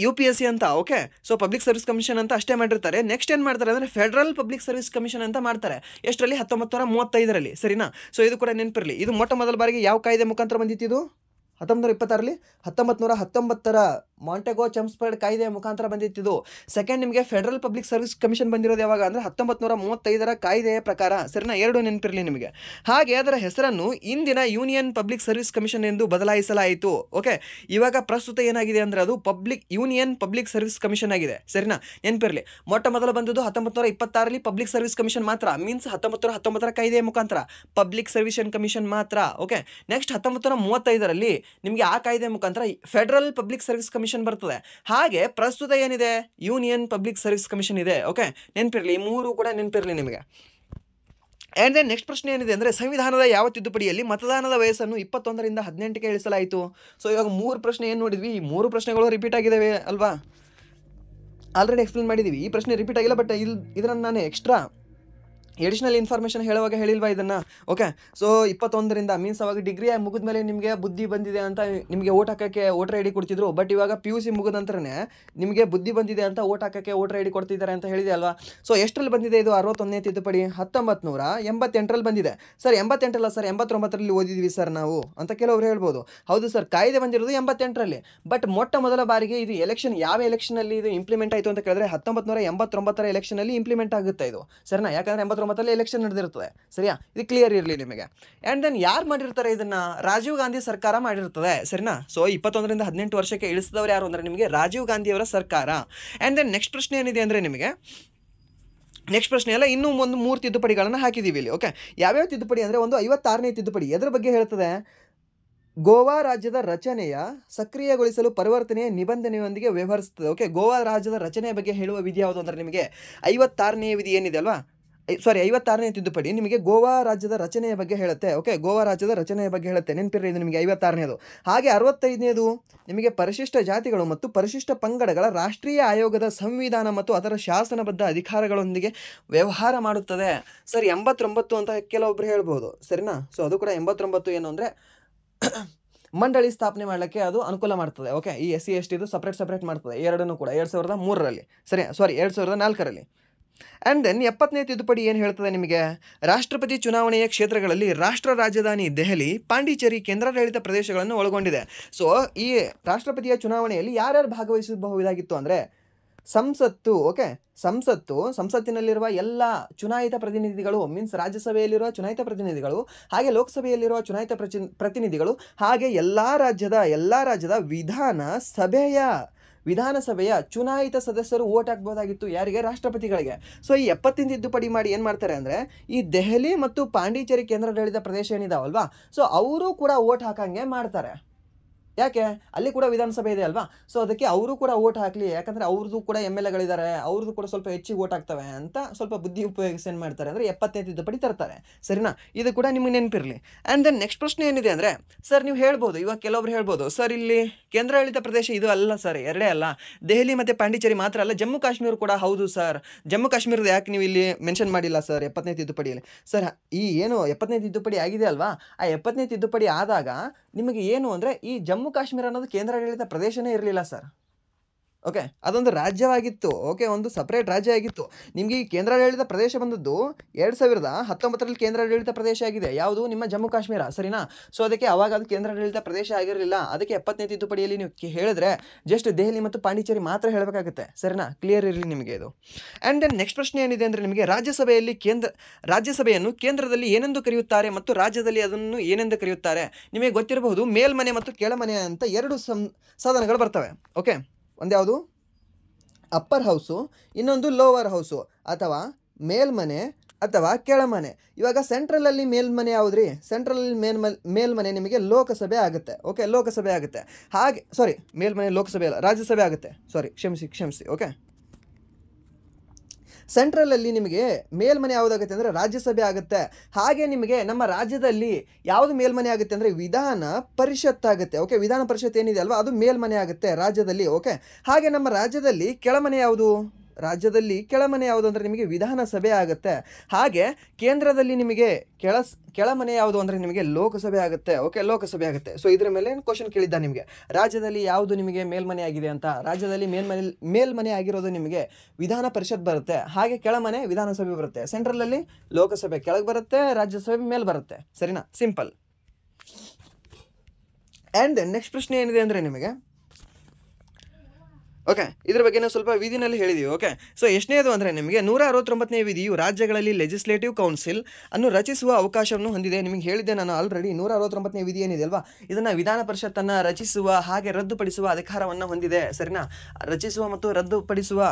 UPSC ಅಂತ, okay, so public service commission ಅಂತ ಅಷ್ಟೇ ಮಾಡಿರ್ತಾರೆ. ನೆಕ್ಸ್ಟ್ ಏನು ಮಾಡ್ತಾರೆ ಅಂದರೆ ಫೆಡರಲ್ ಪಬ್ಲಿಕ್ ಸರ್ವಿಸ್ ಕಮಿಷನ್ ಅಂತ ಮಾಡ್ತಾರೆ. ಎಷ್ಟರಲ್ಲಿ? 1935ರಲ್ಲಿ, ಸರಿನಾ? ಸೊ ಇದು ಕೂಡ ನೆನಪಿರಲಿ. ಇದು ಮೊಟ್ಟ ಮೊದಲ ಬಾರಿಗೆ ಯಾವ ಕಾಯ್ದೆ ಮುಖಾಂತರ ಬಂದಿತ್ತು? ಇದು 1926ರಲ್ಲಿ 1919ರ ಮಾಂಟೆಗೋ ಚೆಮ್ಸ್ಫರ್ಡ್ ಕಾಯ್ದೆಯ ಮುಖಾಂತರ ಬಂದಿತ್ತು. ಸೆಕೆಂಡ್ ನಿಮಗೆ ಫೆಡರಲ್ ಪಬ್ಲಿಕ್ ಸರ್ವಿಸ್ ಕಮಿಷನ್ ಬಂದಿರೋದು ಯಾವಾಗ ಅಂದರೆ 1935ರ ಕಾಯ್ದೆಯ ಪ್ರಕಾರ, ಸರಿನಾ? ಎರಡು ನೆನಪಿರಲಿ ನಿಮಗೆ. ಹಾಗೆ ಅದರ ಹೆಸರನ್ನು ಇಂದಿನ ಯೂನಿಯನ್ ಪಬ್ಲಿಕ್ ಸರ್ವಿಸ್ ಕಮಿಷನ್ ಎಂದು ಬದಲಾಯಿಸಲಾಯಿತು. ಓಕೆ, ಇವಾಗ ಪ್ರಸ್ತುತ ಏನಾಗಿದೆ ಅಂದರೆ ಅದು ಯೂನಿಯನ್ ಪಬ್ಲಿಕ್ ಸರ್ವಿಸ್ ಕಮಿಷನ್ ಆಗಿದೆ, ಸರಿನಾ? ನೆನಪಿರಲಿ. ಮೊಟ್ಟ ಮೊದಲು ಬಂದದ್ದು 1926ರಲ್ಲಿ ಪಬ್ಲಿಕ್ ಸರ್ವಿಸ್ ಕಮಿಷನ್ ಮಾತ್ರ, ಮೀನ್ಸ್ 1919ರ ಕಾಯ್ದೆಯ ಮುಖಾಂತರ ಪಬ್ಲಿಕ್ ಸರ್ವಿಸ್ ಕಮಿಷನ್ ಮಾತ್ರ. ಓಕೆ, ನೆಕ್ಸ್ಟ್ 1935ರಲ್ಲಿ ನಿಮಗೆ ಆ ಕಾಯ್ದೆ ಮುಖಾಂತರ ಫೆಡರಲ್ ಪಬ್ಲಿಕ್ ಸರ್ವಿಸ್ ಕಮಿಷನ್ ಬರ್ತದೆ. ಹಾಗೆ ಪ್ರಸ್ತುತ ಏನಿದೆ? ಯೂನಿಯನ್ ಪಬ್ಲಿಕ್ ಸರ್ವಿಸ್ ಕಮಿಷನ್ ಇದೆ. ಓಕೆ, ನೆನಪಿರಲಿ, 3 ಕೂಡ ನೆನಪಿರಲಿ ನಿಮಗೆ. ಆ್ಯಂಡ್ ದೆನ್ ನೆಕ್ಸ್ಟ್ ಪ್ರಶ್ನೆ ಏನಿದೆ ಅಂದರೆ ಸಂವಿಧಾನದ ಯಾವ ತಿದ್ದುಪಡಿಯಲ್ಲಿ ಮತದಾನದ ವಯಸ್ಸನ್ನು 21ರಿಂದ 18ಕ್ಕೆ ಇಳಿಸಲಾಯಿತು? ಸೊ ಇವಾಗ 3 ಪ್ರಶ್ನೆ ಏನು ನೋಡಿದ್ವಿ, ಈ 3 ಪ್ರಶ್ನೆಗಳು ರಿಪೀಟ್ ಆಗಿದ್ದಾವೆ ಅಲ್ವಾ? ಆಲ್ರೆಡಿ ಎಕ್ಸ್ಪ್ಲೇನ್ ಮಾಡಿದ್ದೀವಿ. ಈ ಪ್ರಶ್ನೆ ರಿಪೀಟ್ ಆಗಿಲ್ಲ, ಬಟ್ ಇದನ್ನು ನಾನು ಎಕ್ಸ್ಟ್ರಾ ಎಡಿಷನಲ್ ಇನ್ಫಾರ್ಮೇಷನ್ ಹೇಳುವಾಗ ಹೇಳಿಲ್ವಾ ಇದನ್ನು? ಓಕೆ, ಸೊ 21ರಿಂದ ಮೀನ್ಸ್ ಅವಾಗ ಡಿಗ್ರಿ ಮುಗಿದ ಮೇಲೆ ನಿಮಗೆ ಬುದ್ಧಿ ಬಂದಿದೆ ಅಂತ ನಿಮಗೆ ಓಟ್ ಹಾಕೋಕ್ಕೆ ವೋಟರ್ ID ಕೊಡ್ತಿದ್ರು. ಬಟ್ ಇವಾಗ PUC ಮುಗಿದ ನಂತರನೇ ನಿಮಗೆ ಬುದ್ಧಿ ಬಂದಿದೆ ಅಂತ ಓಟ್ ಹಾಕೋಕ್ಕೆ ವೋಟರ್ ID ಕೊಡ್ತಿದ್ದಾರೆ ಅಂತ ಹೇಳಿದೆ ಅಲ್ವಾ? ಸೊ ಎಷ್ಟರಲ್ಲಿ ಬಂದಿದೆ ಇದು? 61ನೇ ತಿದ್ದುಪಡಿ 1988ರಲ್ಲಿ ಬಂದಿದೆ. ಸರ್ 88 ಸರ್ 89ರಲ್ಲಿ ಓದಿದ್ವಿ ಸರ್ ನಾವು ಅಂತ ಕೆಲವರು ಹೇಳ್ಬೋದು. ಹೌದು ಸರ್, ಕಾಯ್ದೆ ಬಂದಿರೋದು 88ರಲ್ಲಿ. ಬಟ್ ಮೊಟ್ಟ ಮೊದಲ ಬಾರಿಗೆ ಇದು ಎಲೆಕ್ಷನ್, ಯಾವ ಎಲೆಕ್ಷನಲ್ಲಿ ಇದು ಇಂಪ್ಲಿಮೆಂಟ್ ಆಯಿತು ಅಂತ ಕೇಳಿದ್ರೆ 1989ರ ಎಲೆಕ್ಷನಲ್ಲಿ ಇಂಪ್ಲಿಮೆಂಟ್ ಆಗುತ್ತೆ ಇದು, ಸರಿನಾ? ಯಾಕಂದರೆ 89ರಲ್ಲಿ ಎಲೆಕ್ಷನ್ ನಡೆದಿರ್ತದೆ, ಸರಿಯಾ? ಇದು ಕ್ಲಿಯರ್ ಇರಲಿ ನಿಮಗೆ. ಆ್ಯಂಡ್ ದೆನ್ ಯಾರು ಮಾಡಿರ್ತಾರೆ ಇದನ್ನು? ರಾಜೀವ್ ಗಾಂಧಿ ಸರ್ಕಾರ ಮಾಡಿರ್ತದೆ, ಸರಿನಾ? ಸೊ 21ರಿಂದ 18 ವರ್ಷಕ್ಕೆ ಇಳಿಸಿದವರು ಯಾರು ಅಂದರೆ ನಿಮಗೆ ರಾಜೀವ್ ಗಾಂಧಿಯವರ ಸರ್ಕಾರ. ಆ್ಯಂಡ್ ದೆನ್ ನೆಕ್ಸ್ಟ್ ಪ್ರಶ್ನೆ ಏನಿದೆ ಅಂದರೆ ನಿಮಗೆ, ನೆಕ್ಸ್ಟ್ ಪ್ರಶ್ನೆ ಎಲ್ಲ ಇನ್ನೂ 3 ತಿದ್ದುಪಡಿಗಳನ್ನು ಹಾಕಿದ್ದೀವಿ ಇಲ್ಲಿ. ಓಕೆ, ಯಾವ್ಯಾವ ತಿದ್ದುಪಡಿ ಅಂದರೆ ಒಂದು 56ನೇ ತಿದ್ದುಪಡಿ ಎದ್ರ ಬಗ್ಗೆ ಹೇಳ್ತದೆ? ಗೋವಾ ರಾಜ್ಯದ ರಚನೆಯ ಸಕ್ರಿಯಗೊಳಿಸಲು ಪರಿವರ್ತನೆಯ ನಿಬಂಧನೆಯೊಂದಿಗೆ ವ್ಯವಹರಿಸುತ್ತದೆ. ಓಕೆ, ಗೋವಾ ರಾಜ್ಯದ ರಚನೆಯ ಬಗ್ಗೆ ಹೇಳುವ ವಿಧಿ ಯಾವುದು ಅಂದರೆ ನಿಮಗೆ 56ನೇ ವಿಧಿ ಏನಿದೆ ಅಲ್ವಾ, 56ನೇ ತಿದ್ದುಪಡಿ ನಿಮಗೆ ಗೋವಾ ರಾಜ್ಯದ ರಚನೆಯ ಬಗ್ಗೆ ಹೇಳುತ್ತೆ. ಓಕೆ, ಗೋವಾ ರಾಜ್ಯದ ರಚನೆಯ ಬಗ್ಗೆ ಹೇಳುತ್ತೆ, ನೆನಪಿರ್ರಿ ಇದು ನಿಮಗೆ 56ನೇದು. ಹಾಗೆ 65ನೇದು ನಿಮಗೆ ಪರಿಶಿಷ್ಟ ಜಾತಿಗಳು ಮತ್ತು ಪರಿಶಿಷ್ಟ ಪಂಗಡಗಳ ರಾಷ್ಟ್ರೀಯ ಆಯೋಗದ ಸಂವಿಧಾನ ಮತ್ತು ಅದರ ಶಾಸನಬದ್ಧ ಅಧಿಕಾರಗಳೊಂದಿಗೆ ವ್ಯವಹಾರ ಮಾಡುತ್ತದೆ. ಸರ್ 89 ಅಂತ ಕೆಲವೊಬ್ಬರು ಹೇಳ್ಬೋದು, ಸರಿನಾ? ಸೊ ಅದು ಕೂಡ 89 ಏನು ಅಂದರೆ ಮಂಡಳಿ ಸ್ಥಾಪನೆ ಮಾಡಲಿಕ್ಕೆ ಅದು ಅನುಕೂಲ ಮಾಡ್ತದೆ. ಓಕೆ, ಈ SC STದು ಸಪ್ರೇಟ್ ಮಾಡ್ತದೆ, ಎರಡನ್ನೂ ಕೂಡ 2003ರಲ್ಲಿ, ಸರಿ, 2004ರಲ್ಲಿ. ಆ್ಯಂಡ್ ದೆನ್ 70ನೇ ತಿದ್ದುಪಡಿ ಏನು ಹೇಳ್ತದೆ ನಿಮಗೆ? ರಾಷ್ಟ್ರಪತಿ ಚುನಾವಣೆಯ ಕ್ಷೇತ್ರಗಳಲ್ಲಿ ರಾಷ್ಟ್ರ ರಾಜಧಾನಿ ದೆಹಲಿ, ಪಾಂಡಿಚೇರಿ ಕೇಂದ್ರಾಡಳಿತ ಪ್ರದೇಶಗಳನ್ನು ಒಳಗೊಂಡಿದೆ. ಸೊ ಈ ರಾಷ್ಟ್ರಪತಿಯ ಚುನಾವಣೆಯಲ್ಲಿ ಯಾರ್ಯಾರು ಭಾಗವಹಿಸಬಹುದಾಗಿತ್ತು ಅಂದರೆ ಸಂಸತ್ತು. ಓಕೆ, ಸಂಸತ್ತಿನಲ್ಲಿರುವ ಎಲ್ಲ ಚುನಾಯಿತ ಪ್ರತಿನಿಧಿಗಳು, ಮೀನ್ಸ್ ರಾಜ್ಯಸಭೆಯಲ್ಲಿರುವ ಚುನಾಯಿತ ಪ್ರತಿನಿಧಿಗಳು, ಹಾಗೆ ಲೋಕಸಭೆಯಲ್ಲಿರುವ ಚುನಾಯಿತ ಪ್ರತಿನಿಧಿಗಳು, ಹಾಗೆ ಎಲ್ಲ ರಾಜ್ಯದ ವಿಧಾನಸಭೆಯ ಚುನಾಯಿತ ಸದಸ್ಯರು ಓಟ್ ಹಾಕ್ಬೋದಾಗಿತ್ತು. ಯಾರಿಗೆ? ರಾಷ್ಟ್ರಪತಿಗಳಿಗೆ. ಸೊ ಈ 70ನೇ ತಿದ್ದುಪಡಿ ಮಾಡಿ ಏನು ಮಾಡ್ತಾರೆ ಅಂದರೆ ಈ ದೆಹಲಿ ಮತ್ತು ಪಾಂಡಿಚೇರಿ ಕೇಂದ್ರಾಡಳಿತ ಪ್ರದೇಶ ಏನಿದಾವಲ್ವಾ, ಸೊ ಅವರು ಕೂಡ ಓಟ್ ಹಾಕಂಗೆ ಮಾಡ್ತಾರೆ. ಯಾಕೆ ಅಲ್ಲಿ ಕೂಡ ವಿಧಾನಸಭೆ ಇದೆ ಅಲ್ವಾ, ಸೊ ಅದಕ್ಕೆ ಅವರು ಕೂಡ ಓಟ್ ಹಾಕಲಿ, ಯಾಕಂದರೆ ಅವ್ರದ್ದು ಕೂಡ MLAಗಳಿದ್ದಾರೆ, ಅವ್ರದ್ದು ಕೂಡ ಸ್ವಲ್ಪ ಹೆಚ್ಚಿಗೆ ಓಟ್ ಆಗ್ತವೆ ಅಂತ ಸ್ವಲ್ಪ ಬುದ್ಧಿ ಉಪಯೋಗಿಸಿ ಏನು ಮಾಡ್ತಾರೆ ಅಂದರೆ 70ನೇ ತಿದ್ದುಪಡಿ ತರ್ತಾರೆ. ಸರಿನಾ, ಇದು ಕೂಡ ನಿಮಗೆ ನೆನಪಿರಲಿ. ಆ್ಯಂಡ್ ದೆನ್ ನೆಕ್ಸ್ಟ್ ಪ್ರಶ್ನೆ ಏನಿದೆ ಅಂದರೆ, ಸರ್ ನೀವು ಹೇಳ್ಬೋದು, ಇವಾಗ ಕೆಲವೊಬ್ರು ಹೇಳ್ಬೋದು, ಸರ್ ಇಲ್ಲಿ ಕೇಂದ್ರಾಡಳಿತ ಪ್ರದೇಶ ಇದು ಅಲ್ಲ ಸರ್, ಎರಡೇ ಅಲ್ಲ, ದೆಹಲಿ ಮತ್ತು ಪಾಂಡಿಚೇರಿ ಮಾತ್ರ ಅಲ್ಲ, ಜಮ್ಮು ಕಾಶ್ಮೀರ ಕೂಡ ಹೌದು ಸರ್. ಜಮ್ಮು ಕಾಶ್ಮೀರದ ಯಾಕೆ ನೀವು ಇಲ್ಲಿ ಮೆನ್ಷನ್ ಮಾಡಿಲ್ಲ ಸರ್ 70ನೇ ತಿದ್ದುಪಡಿಯಲ್ಲಿ? ಸರ್ ಈ ಏನು 70ನೇ ತಿದ್ದುಪಡಿ ಆಗಿದೆ ಅಲ್ವಾ, ಆ 70ನೇ ತಿದ್ದುಪಡಿ ಆದಾಗ ನಿಮಗೆ ಏನು ಅಂದರೆ ಈ ಜಮ್ಮು ಕಾಶ್ಮೀರ ಅನ್ನೋದು ಕೇಂದ್ರಾಡಳಿತ ಪ್ರದೇಶನೇ ಇರಲಿಲ್ಲ ಸರ್. ಓಕೆ, ಅದೊಂದು ರಾಜ್ಯವಾಗಿತ್ತು. ಓಕೆ, ಒಂದು ಸಪ್ರೇಟ್ ರಾಜ್ಯ ಆಗಿತ್ತು. ನಿಮಗೆ ಈ ಕೇಂದ್ರಾಡಳಿತ ಪ್ರದೇಶ ಬಂದದ್ದು 2019ರಲ್ಲಿ ಕೇಂದ್ರಾಡಳಿತ ಪ್ರದೇಶ ಆಗಿದೆ. ಯಾವುದು? ನಿಮ್ಮ ಜಮ್ಮು ಕಾಶ್ಮೀರ. ಸರಿನಾ, ಸೊ ಅದಕ್ಕೆ ಅವಾಗ ಅದು ಕೇಂದ್ರಾಡಳಿತ ಪ್ರದೇಶ ಆಗಿರಲಿಲ್ಲ. ಅದಕ್ಕೆ 70ನೇ ತಿದ್ದುಪಡಿಯಲ್ಲಿ ನೀವು ಹೇಳಿದ್ರೆ ಜಸ್ಟ್ ದೆಹಲಿ ಮತ್ತು ಪಾಂಡಿಚೇರಿ ಮಾತ್ರ ಹೇಳಬೇಕಾಗುತ್ತೆ. ಸರಿನಾ, ಕ್ಲಿಯರ್ ಇರಲಿ ನಿಮಗೆ ಇದು. ಆ್ಯಂಡ್ ದೆನ್ ನೆಕ್ಸ್ಟ್ ಪ್ರಶ್ನೆ ಏನಿದೆ ಅಂದರೆ ನಿಮಗೆ ರಾಜ್ಯಸಭೆಯನ್ನು ಕೇಂದ್ರದಲ್ಲಿ ಏನೆಂದು ಕರೆಯುತ್ತಾರೆ ಮತ್ತು ರಾಜ್ಯದಲ್ಲಿ ಅದನ್ನು ಏನೆಂದು ಕರೆಯುತ್ತಾರೆ? ನಿಮಗೆ ಗೊತ್ತಿರಬಹುದು, ಮೇಲ್ಮನೆ ಮತ್ತು ಕೆಳಮನೆ ಅಂತ ಎರಡು ಸಾಧನಗಳು ಬರ್ತವೆ. ಓಕೆ, ಒಂದು ಯಾವುದು ಅಪ್ಪರ್ ಹೌಸು, ಇನ್ನೊಂದು ಲೋವರ್ ಹೌಸು, ಅಥವಾ ಮೇಲ್ಮನೆ ಅಥವಾ ಕೆಳಮನೆ. ಇವಾಗ ಸೆಂಟ್ರಲಲ್ಲಿ ಮೇಲ್ಮನೆ ಯಾವುದ್ರಿ? ಸೆಂಟ್ರಲಲ್ಲಿ ಮೇಲ್ಮನೆ ನಿಮಗೆ ಲೋಕಸಭೆ ಆಗುತ್ತೆ. ಓಕೆ, ಲೋಕಸಭೆ ಆಗುತ್ತೆ. ಹಾಗೆ ಮೇಲ್ಮನೆ ಲೋಕಸಭೆ ಅಲ್ಲ, ರಾಜ್ಯಸಭೆ ಆಗುತ್ತೆ. ಕ್ಷಮಿಸಿ. ಓಕೆ, ಸೆಂಟ್ರಲಲ್ಲಿ ನಿಮಗೆ ಮೇಲ್ಮನೆ ಯಾವುದಾಗುತ್ತೆ ಅಂದರೆ ರಾಜ್ಯಸಭೆ ಆಗುತ್ತೆ. ಹಾಗೆ ನಿಮಗೆ ನಮ್ಮ ರಾಜ್ಯದಲ್ಲಿ ಯಾವುದು ಮೇಲ್ಮನೆ ಆಗುತ್ತೆ ಅಂದರೆ ವಿಧಾನ ಪರಿಷತ್ ಆಗುತ್ತೆ. ಓಕೆ, ವಿಧಾನ ಪರಿಷತ್ ಏನಿದೆ ಅಲ್ವಾ, ಅದು ಮೇಲ್ಮನೆ ಆಗುತ್ತೆ ರಾಜ್ಯದಲ್ಲಿ. ಓಕೆ, ಹಾಗೆ ನಮ್ಮ ರಾಜ್ಯದಲ್ಲಿ ಕೆಳಮನೆ ಯಾವುದು? ರಾಜ್ಯದಲ್ಲಿ ಕೆಳಮನೆ ಯಾವುದು ಅಂದರೆ ನಿಮಗೆ ವಿಧಾನಸಭೆ ಆಗುತ್ತೆ. ಹಾಗೆ ಕೇಂದ್ರದಲ್ಲಿ ನಿಮಗೆ ಕೆಳಮನೆ ಯಾವುದು ಅಂದರೆ ನಿಮಗೆ ಲೋಕಸಭೆ ಆಗುತ್ತೆ. ಓಕೆ, ಲೋಕಸಭೆ ಆಗುತ್ತೆ. ಸೊ ಇದರ ಮೇಲೆ ಕ್ವಶನ್ ಕೇಳಿದ್ದ ನಿಮಗೆ, ರಾಜ್ಯದಲ್ಲಿ ಯಾವುದು ನಿಮಗೆ ಮೇಲ್ಮನೆ ಆಗಿದೆ ಅಂತ. ರಾಜ್ಯದಲ್ಲಿ ಮೇಲ್ಮನೆ ಆಗಿರೋದು ನಿಮಗೆ ವಿಧಾನ ಪರಿಷತ್ ಬರುತ್ತೆ. ಹಾಗೆ ಕೆಳಮನೆ ವಿಧಾನಸಭೆ ಬರುತ್ತೆ. ಸೆಂಟ್ರಲಲ್ಲಿ ಲೋಕಸಭೆ ಕೆಳಗೆ ಬರುತ್ತೆ, ರಾಜ್ಯಸಭೆ ಮೇಲೆ ಬರುತ್ತೆ. ಸರಿನಾ, ಸಿಂಪಲ್. ಆ್ಯಂಡ್ ನೆಕ್ಸ್ಟ್ ಪ್ರಶ್ನೆ ಏನಿದೆ ಅಂದರೆ ನಿಮಗೆ, ಓಕೆ, ಇದ್ರ ಬಗ್ಗೆ ನಾವು ಸ್ವಲ್ಪ ವಿಧಿನಲ್ಲಿ ಹೇಳಿದ್ದೀವಿ. ಓಕೆ, ಸೊ ಎಷ್ಟನೇದು ಅಂದರೆ ನಿಮಗೆ 169ನೇ ವಿಧಿಯು ರಾಜ್ಯಗಳಲ್ಲಿ ಲೆಜಿಸ್ಲೇಟಿವ್ ಕೌನ್ಸಿಲ್ ಅನ್ನು ರಚಿಸುವ ಅವಕಾಶವನ್ನು ಹೊಂದಿದೆ. ನಿಮಗೆ ಹೇಳಿದ್ದೆ ನಾನು ಆಲ್ರೆಡಿ. 169ನೇ ವಿಧಿ ಏನಿದೆ ಅಲ್ವಾ, ಇದನ್ನು ವಿಧಾನ ಪರಿಷತ್ತನ್ನು ರಚಿಸುವ ಹಾಗೆ ರದ್ದುಪಡಿಸುವ ಅಧಿಕಾರವನ್ನು ಹೊಂದಿದೆ. ಸರಿನಾ, ರಚಿಸುವ ಮತ್ತು ರದ್ದುಪಡಿಸುವ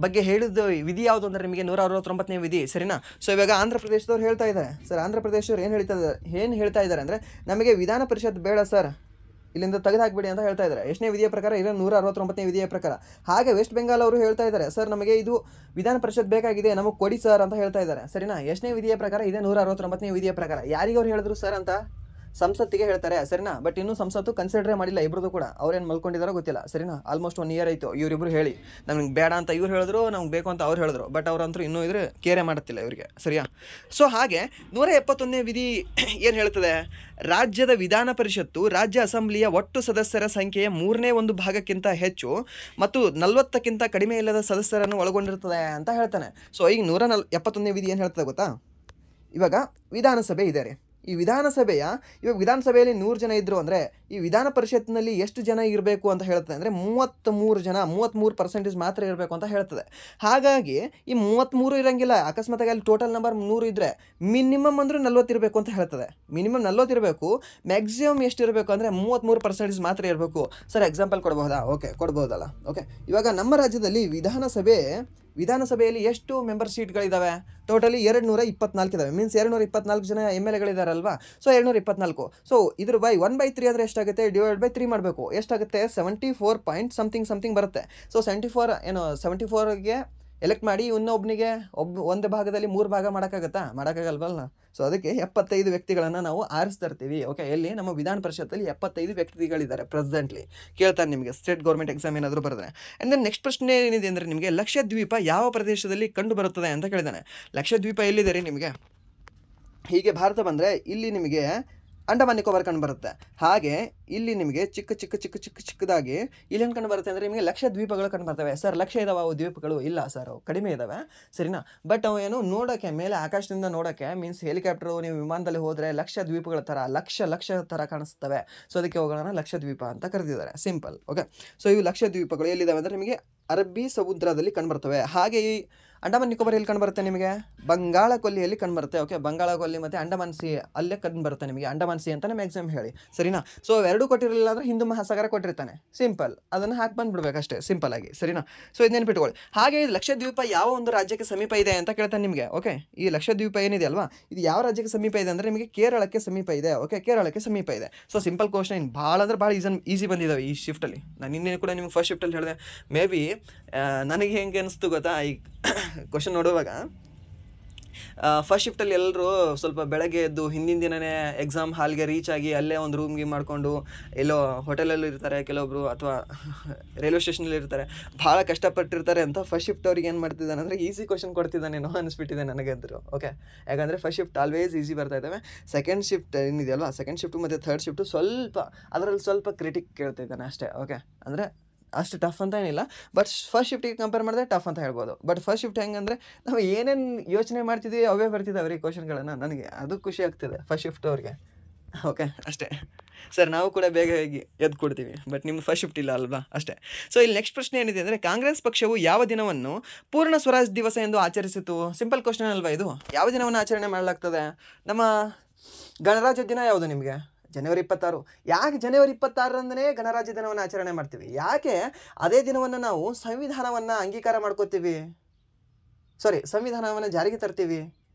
ಬಗ್ಗೆ ಹೇಳಿದ್ದು ವಿಧಿ ಯಾವುದು ಅಂದರೆ ನಿಮಗೆ 169ನೇ ವಿಧಿ. ಸರಿನಾ, ಸೊ ಇವಾಗ ಆಂಧ್ರ ಪ್ರದೇಶದವ್ರು ಹೇಳ್ತಾ ಇದ್ದಾರೆ, ಸರ್ ಆಂಧ್ರ ಪ್ರದೇಶದವ್ರು ಏನು ಹೇಳ್ತಾ ಇದ್ದಾರೆ ಅಂದರೆ ನಮಗೆ ವಿಧಾನ ಪರಿಷತ್ ಬೇಡ ಸರ್, ಇಲ್ಲಿಂದ ತೆಗೆದು ಹಾಕ್ಬಿಡಿ ಅಂತ ಹೇಳ್ತಾ ಇದ್ದಾರೆ. ಎಷ್ಟನೇ ವಿಧಿಯ ಪ್ರಕಾರ? ಇಲ್ಲ 169ನೇ ವಿಧಿಯ ಪ್ರಕಾರ. ಹಾಗೆ ವೆಸ್ಟ್ ಬೆಂಗಾಲ್ ಅವರು ಹೇಳ್ತಾ ಇದ್ದಾರೆ, ಸರ್ ನಮಗೆ ಇದು ವಿಧಾನ ಪರಿಷತ್ ಬೇಕಾಗಿದೆ, ನಮಗೆ ಕೊಡಿ ಸರ್ ಅಂತ ಹೇಳ್ತಾ ಇದ್ದಾರೆ. ಸರಿನಾ, ಎಷ್ಟನೇ ವಿಧಿಯ ಪ್ರಕಾರ? ಇದೆ 169ನೇ ವಿಧಿಯ ಪ್ರಕಾರ. ಯಾರಿಗೆ ಅವ್ರು ಹೇಳಿದ್ರು ಸರ್ ಅಂತ? ಸಂಸತ್ತಿಗೆ ಹೇಳ್ತಾರೆ. ಸರಿನಾ, ಬಟ್ ಇನ್ನೂ ಸಂಸತ್ತು ಕನ್ಸಿಡರೇ ಮಾಡಿಲ್ಲ ಇಬ್ಬರದು ಕೂಡ. ಅವ್ರೇನು ಮಲ್ಕೊಂಡಿದ್ದಾರೋ ಗೊತ್ತಿಲ್ಲ. ಸರಿನಾ, ಆಲ್ಮೋಸ್ಟ್ 1 ಇಯರ್ ಆಯಿತು ಇವರಿಬ್ಬರು ಹೇಳಿ. ನಮ್ಗೆ ಬೇಡ ಅಂತ ಇವ್ರು ಹೇಳಿದ್ರು, ನಮ್ಗೆ ಬೇಕು ಅಂತ ಅವ್ರು ಹೇಳಿದ್ರು. ಬಟ್ ಅವ್ರಂತೂ ಇನ್ನೂ ಇದ್ರೆ ಕೇರೆ ಮಾಡುತ್ತಿಲ್ಲ ಇವರಿಗೆ. ಸರಿಯಾ, ಸೊ ಹಾಗೆ 171ನೇ ವಿಧಿ ಏನು ಹೇಳ್ತದೆ? ರಾಜ್ಯದ ವಿಧಾನ ಪರಿಷತ್ತು ರಾಜ್ಯ ಅಸೆಂಬ್ಲಿಯ ಒಟ್ಟು ಸದಸ್ಯರ ಸಂಖ್ಯೆಯ 1/3 ಭಾಗಕ್ಕಿಂತ ಹೆಚ್ಚು ಮತ್ತು 40ಕ್ಕಿಂತ ಕಡಿಮೆ ಇಲ್ಲದ ಸದಸ್ಯರನ್ನು ಒಳಗೊಂಡಿರ್ತದೆ ಅಂತ ಹೇಳ್ತಾನೆ. ಸೊ ಈಗ 171ನೇ ವಿಧಿ ಏನು ಹೇಳ್ತದೆ ಗೊತ್ತಾ? ಇವಾಗ ವಿಧಾನಸಭೆ ಇದೆ ರೀ. ಈ ಇವಾಗ ವಿಧಾನಸಭೆಯಲ್ಲಿ 100 ಜನ ಇದ್ದರು ಅಂದರೆ ಈ ವಿಧಾನ ಪರಿಷತ್ನಲ್ಲಿ ಎಷ್ಟು ಜನ ಇರಬೇಕು ಅಂತ ಹೇಳ್ತದೆ ಅಂದರೆ 33 ಜನ, 33% ಮಾತ್ರ ಇರಬೇಕು ಅಂತ ಹೇಳ್ತದೆ. ಹಾಗಾಗಿ ಈ 33 ಇರೋಂಗಿಲ್ಲ. ಅಕಸ್ಮಾತಾಗಿ ಅಲ್ಲಿ ಟೋಟಲ್ ನಂಬರ್ 100 ಇದ್ದರೆ ಮಿನಿಮಮ್ ಅಂದರೂ 40 ಇರಬೇಕು ಅಂತ ಹೇಳ್ತದೆ. ಮಿನಿಮಮ್ 40 ಇರಬೇಕು. ಮ್ಯಾಕ್ಸಿಮಮ್ ಎಷ್ಟು ಇರಬೇಕು ಅಂದರೆ 33% ಮಾತ್ರ ಇರಬೇಕು. ಸರ್ ಎಕ್ಸಾಂಪಲ್ ಕೊಡ್ಬೋದಾ? ಓಕೆ, ಕೊಡ್ಬೋದಲ್ಲ. ಓಕೆ, ಇವಾಗ ನಮ್ಮ ರಾಜ್ಯದಲ್ಲಿ ವಿಧಾನಸಭೆಯಲ್ಲಿ ಎಷ್ಟು ಮೆಂಬರ್ ಸೀಟ್ಗಳಿದ್ದಾವೆ? ಟೋಟಲಿ 224 ಇದ್ದಾವೆ. ಮೀನ್ಸ್ 224 ಜನ MLAಗಳಿದ್ದಾರಲ್ವಾ, ಸೊ 224. ಸೊ ಇದ್ರ ಬೈ 1/3 ಆದರೆ ಎಷ್ಟಾಗುತ್ತೆ? /3 ಮಾಡಬೇಕು. ಎಷ್ಟಾಗುತ್ತೆ? 74 ಪಾಯಿಂಟ್ ಸಮಥಿಂಗ್ ಬರುತ್ತೆ. ಸೊ 74ಗೆ ಎಲೆಕ್ಟ್ ಮಾಡಿ ಇನ್ನೊಬ್ಬನಿಗೆ ಒಂದು ಭಾಗದಲ್ಲಿ 3 ಭಾಗ ಮಾಡೋಕ್ಕಾಗಲ್ವಲ್ಲ. ಸೊ ಅದಕ್ಕೆ 75 ವ್ಯಕ್ತಿಗಳನ್ನು ನಾವು ಆರಿಸ್ತಿರ್ತೀವಿ. ಓಕೆ, ಎಲ್ಲಿ? ನಮ್ಮ ವಿಧಾನ ಪರಿಷತ್ತಲ್ಲಿ 75 ವ್ಯಕ್ತಿಗಳಿದ್ದಾರೆ ಪ್ರೆಸೆಂಟ್ಲಿ. ಕೇಳ್ತಾರೆ ನಿಮಗೆ ಸ್ಟೇಟ್ ಗೌರ್ಮೆಂಟ್ ಎಕ್ಸಾಮ್ ಏನಾದರೂ ಬರೆದ್ರೆ. ಆ್ಯಂಡ್ ದೆನ್ ನೆಕ್ಸ್ಟ್ ಪ್ರಶ್ನೆ ಏನಿದೆ ಅಂದರೆ ನಿಮಗೆ ಲಕ್ಷದ್ವೀಪ ಯಾವ ಪ್ರದೇಶದಲ್ಲಿ ಕಂಡು ಬರುತ್ತದೆ ಅಂತ ಕೇಳಿದ್ದಾನೆ. ಲಕ್ಷದ್ವೀಪ ಎಲ್ಲಿದೆ ರೀ ನಿಮಗೆ? ಹೀಗೆ ಭಾರತ ಬಂದರೆ ಇಲ್ಲಿ ನಿಮಗೆ ಅಂಡಮಾನ್ ನಿಕೋಬಾರ್ ಕಂಡು ಬರುತ್ತೆ. ಹಾಗೆ ಇಲ್ಲಿ ನಿಮಗೆ ಚಿಕ್ಕದಾಗಿ ಇಲ್ಲೇನು ಕಂಡು ಬರುತ್ತೆ ಅಂದರೆ ನಿಮಗೆ ಲಕ್ಷದ್ವೀಪಗಳು ಕಂಡು ಬರ್ತವೆ. ಸರ್ ಲಕ್ಷ ಇದಾವೆ ಅವು ದ್ವೀಪಗಳು? ಇಲ್ಲ ಸರ್, ಅವು ಕಡಿಮೆ ಇದ್ದಾವೆ. ಸರಿನಾ, ಬಟ್ ಅವು ಏನು ನೋಡೋಕ್ಕೆ ಮೇಲೆ ಆಕಾಶದಿಂದ ನೋಡೋಕ್ಕೆ ಮೀನ್ಸ್ ಹೆಲಿಕಾಪ್ಟರು ನೀವು ವಿಮಾನದಲ್ಲಿ ಹೋದರೆ ಲಕ್ಷ ದ್ವೀಪಗಳ ಥರ ಲಕ್ಷ ಥರ ಕಾಣಿಸ್ತವೆ. ಸೊ ಅದಕ್ಕೆ ಅವುಗಳನ್ನು ಲಕ್ಷದ್ವೀಪ ಅಂತ ಕರೆದಿದ್ದಾರೆ. ಸಿಂಪಲ್. ಓಕೆ, ಸೊ ಇವು ಲಕ್ಷದ್ವೀಪಗಳು ಎಲ್ಲಿದ್ದಾವೆ ಅಂದರೆ ನಿಮಗೆ ಅರಬ್ಬಿ ಸಮುದ್ರದಲ್ಲಿ ಕಂಡುಬರ್ತವೆ. ಹಾಗೆ ಈ ಅಂಡಮಾನ್ ನಿಕೋಬಾರ್ ಎಲ್ಲಿ ಕಂಡುಬರುತ್ತೆ ನಿಮಗೆ? ಬಂಗಾಳ ಕೊಲ್ಲಿಯಲ್ಲಿ ಕಂಡುಬರುತ್ತೆ. ಓಕೆ, ಬಂಗಾಳ ಕೊಲ್ಲಿ ಮತ್ತು ಅಂಡಮಾನ್ ಸಿ ಅಲ್ಲೇ ಕಂಡುಬರುತ್ತೆ ನಿಮಗೆ. ಅಂಡಮಾನ್ ಸಿ ಅಂತಲೇ ಮ್ಯಾಕ್ಸಿಮಮ್ ಹೇಳಿ, ಸರಿನಾ? ಸೊ ಎರಡೂ ಕೊಟ್ಟಿರಲಿಲ್ಲ ಅಂದರೆ ಹಿಂದೂ ಮಹಾಸಾಗರ ಕೊಟ್ಟಿರ್ತಾನೆ, ಸಿಂಪಲ್, ಅದನ್ನು ಹಾಕಿ ಬಂದುಬಿಡ್ಬೇಕು ಅಷ್ಟೇ, ಸಿಂಪಲ್ ಆಗಿ, ಸರಿನಾ? ಸೊ ಇದು ನೆನ್ಪಿಟ್ಕೊಳ್ಳಿ. ಹಾಗೆ ಇದು ಲಕ್ಷದ್ವೀಪ ಯಾವ ಒಂದು ರಾಜ್ಯಕ್ಕೆ ಸಮೀಪ ಇದೆ ಅಂತ ಕೇಳ್ತಾನೆ ನಿಮಗೆ. ಓಕೆ, ಈ ಲಕ್ಷದ್ವೀಪ ಏನಿದೆ ಅಲ್ವಾ, ಇದು ಯಾವ ರಾಜ್ಯಕ್ಕೆ ಸಮೀಪ ಇದೆ ಅಂದರೆ ನಿಮಗೆ ಕೇರಳಕ್ಕೆ ಸಮೀಪ ಇದೆ. ಓಕೆ, ಕೇರಳಕ್ಕೆ ಸಮೀಪ ಇದೆ. ಸೊ ಸಿಂಪಲ್ ಕ್ವಶನ್, ಭಾಳ ಅಂದ್ರೆ ಭಾಳ ಈಸಿ ಬಂದಿದ್ದಾವೆ ಈ ಶಿಫ್ಟಲ್ಲಿ. ನಾನು ನಿನ್ನೆ ಕೂಡ ನಿಮ್ಗೆ ಫಸ್ಟ್ ಶಿಫ್ಟಲ್ಲಿ ಹೇಳಿದೆ. ಮೇ ಬಿ ನನಗೆ ಹೆಂಗೆ ಅನಿಸ್ತು ಗೊತ್ತಾ, ಈ ಕ್ವಶನ್ ನೋಡುವಾಗ ಫಸ್ಟ್ ಶಿಫ್ಟಲ್ಲಿ ಎಲ್ಲರೂ ಸ್ವಲ್ಪ ಬೆಳಗ್ಗೆ ಎದ್ದು ಹಿಂದಿನ ದಿನವೇ ಎಕ್ಸಾಮ್ ಹಾಲ್ಗೆ ರೀಚ್ ಆಗಿ ಅಲ್ಲೇ ಒಂದು ರೂಮ್ಗೆ ಮಾಡಿಕೊಂಡು ಎಲ್ಲೋ ಹೋಟೆಲಲ್ಲಿ ಇರ್ತಾರೆ ಕೆಲವೊಬ್ಬರು, ಅಥವಾ ರೈಲ್ವೆ ಸ್ಟೇಷನಲ್ಲಿ ಇರ್ತಾರೆ, ಭಾಳ ಕಷ್ಟಪಟ್ಟಿರ್ತಾರೆ ಅಂತ ಫಸ್ಟ್ ಶಿಫ್ಟ್ ಅವ್ರಿಗೆ ಏನು ಮಾಡ್ತಿದ್ದಾನೆ ಅಂದರೆ ಈಸಿ ಕ್ವಶನ್ ಕೊಡ್ತಿದ್ದಾನೇನೋ ಅನಿಸ್ಬಿಟ್ಟಿದೆ ನನಗಂತರೂ. ಓಕೆ, ಯಾಕಂದರೆ ಫಸ್ಟ್ ಶಿಫ್ಟ್ ಆಲ್ವೇಸ್ ಈಸಿ ಬರ್ತಾ ಇದ್ದಾವೆ. ಸೆಕೆಂಡ್ ಶಿಫ್ಟ್ ಏನಿದೆಯಲ್ವಾ, ಸೆಕೆಂಡ್ ಶಿಫ್ಟು ಮತ್ತು ಥರ್ಡ್ ಶಿಫ್ಟು ಸ್ವಲ್ಪ ಅದರಲ್ಲಿ ಸ್ವಲ್ಪ ಕ್ರಿಟಿಕ್ ಕೇಳ್ತಿದ್ದಾನೆ ಅಷ್ಟೇ. ಓಕೆ, ಅಂದರೆ ಅಷ್ಟು ಟಫ್ ಅಂತ ಏನಿಲ್ಲ, ಬಟ್ ಫಸ್ಟ್ ಶಿಫ್ಟಿಗೆ ಕಂಪೇರ್ ಮಾಡಿದ್ರೆ ಟಫ್ ಅಂತ ಹೇಳ್ಬೋದು. ಬಟ್ ಫಸ್ಟ್ ಶಿಫ್ಟ್ ಹೆಂಗಂದರೆ ನಾವು ಏನೇನು ಯೋಚನೆ ಮಾಡ್ತಿದ್ವಿ ಅವೇ ಬರ್ತಿದ್ದಾವೆ ರೀ ಕ್ವಶನ್ಗಳನ್ನು. ನನಗೆ ಅದು ಖುಷಿ ಆಗ್ತಿದೆ ಫಸ್ಟ್ ಶಿಫ್ಟ್ ಅವ್ರಿಗೆ. ಓಕೆ, ಅಷ್ಟೇ ಸರ್, ನಾವು ಕೂಡ ಬೇಗ ಹೋಗಿ ಎದ್ದು ಕೊಡ್ತೀವಿ, ಬಟ್ ನಿಮ್ಮ ಫಸ್ಟ್ ಶಿಫ್ಟ್ ಇಲ್ಲ ಅಲ್ವಾ, ಅಷ್ಟೇ. ಸೊ ಇಲ್ಲಿ ನೆಕ್ಸ್ಟ್ ಪ್ರಶ್ನೆ ಏನಿದೆ ಅಂದರೆ, ಕಾಂಗ್ರೆಸ್ ಪಕ್ಷವು ಯಾವ ದಿನವನ್ನು ಪೂರ್ಣ ಸ್ವರಾಜ್ ದಿವಸ ಎಂದು ಆಚರಿಸಿತು? ಸಿಂಪಲ್ ಕ್ವಶನ್ ಅಲ್ವಾ ಇದು. ಯಾವ ದಿನವನ್ನು ಆಚರಣೆ ಮಾಡಲಾಗ್ತದೆ? ನಮ್ಮ ಗಣರಾಜ್ಯ ದಿನ ಯಾವುದು ನಿಮಗೆ? ಜನವರಿ 26. ಯಾಕೆ ಜನವರಿ 26ರಂದೇ ಗಣರಾಜ್ಯ ದಿನವನ್ನು ಆಚರಣೆ ಮಾಡ್ತೀವಿ? ಯಾಕೆ ಅದೇ ದಿನವನ್ನು ನಾವು ಸಂವಿಧಾನವನ್ನು ಅಂಗೀಕಾರ ಮಾಡ್ಕೋತೀವಿ, ಸಂವಿಧಾನವನ್ನು ಜಾರಿಗೆ ತರ್ತೀವಿ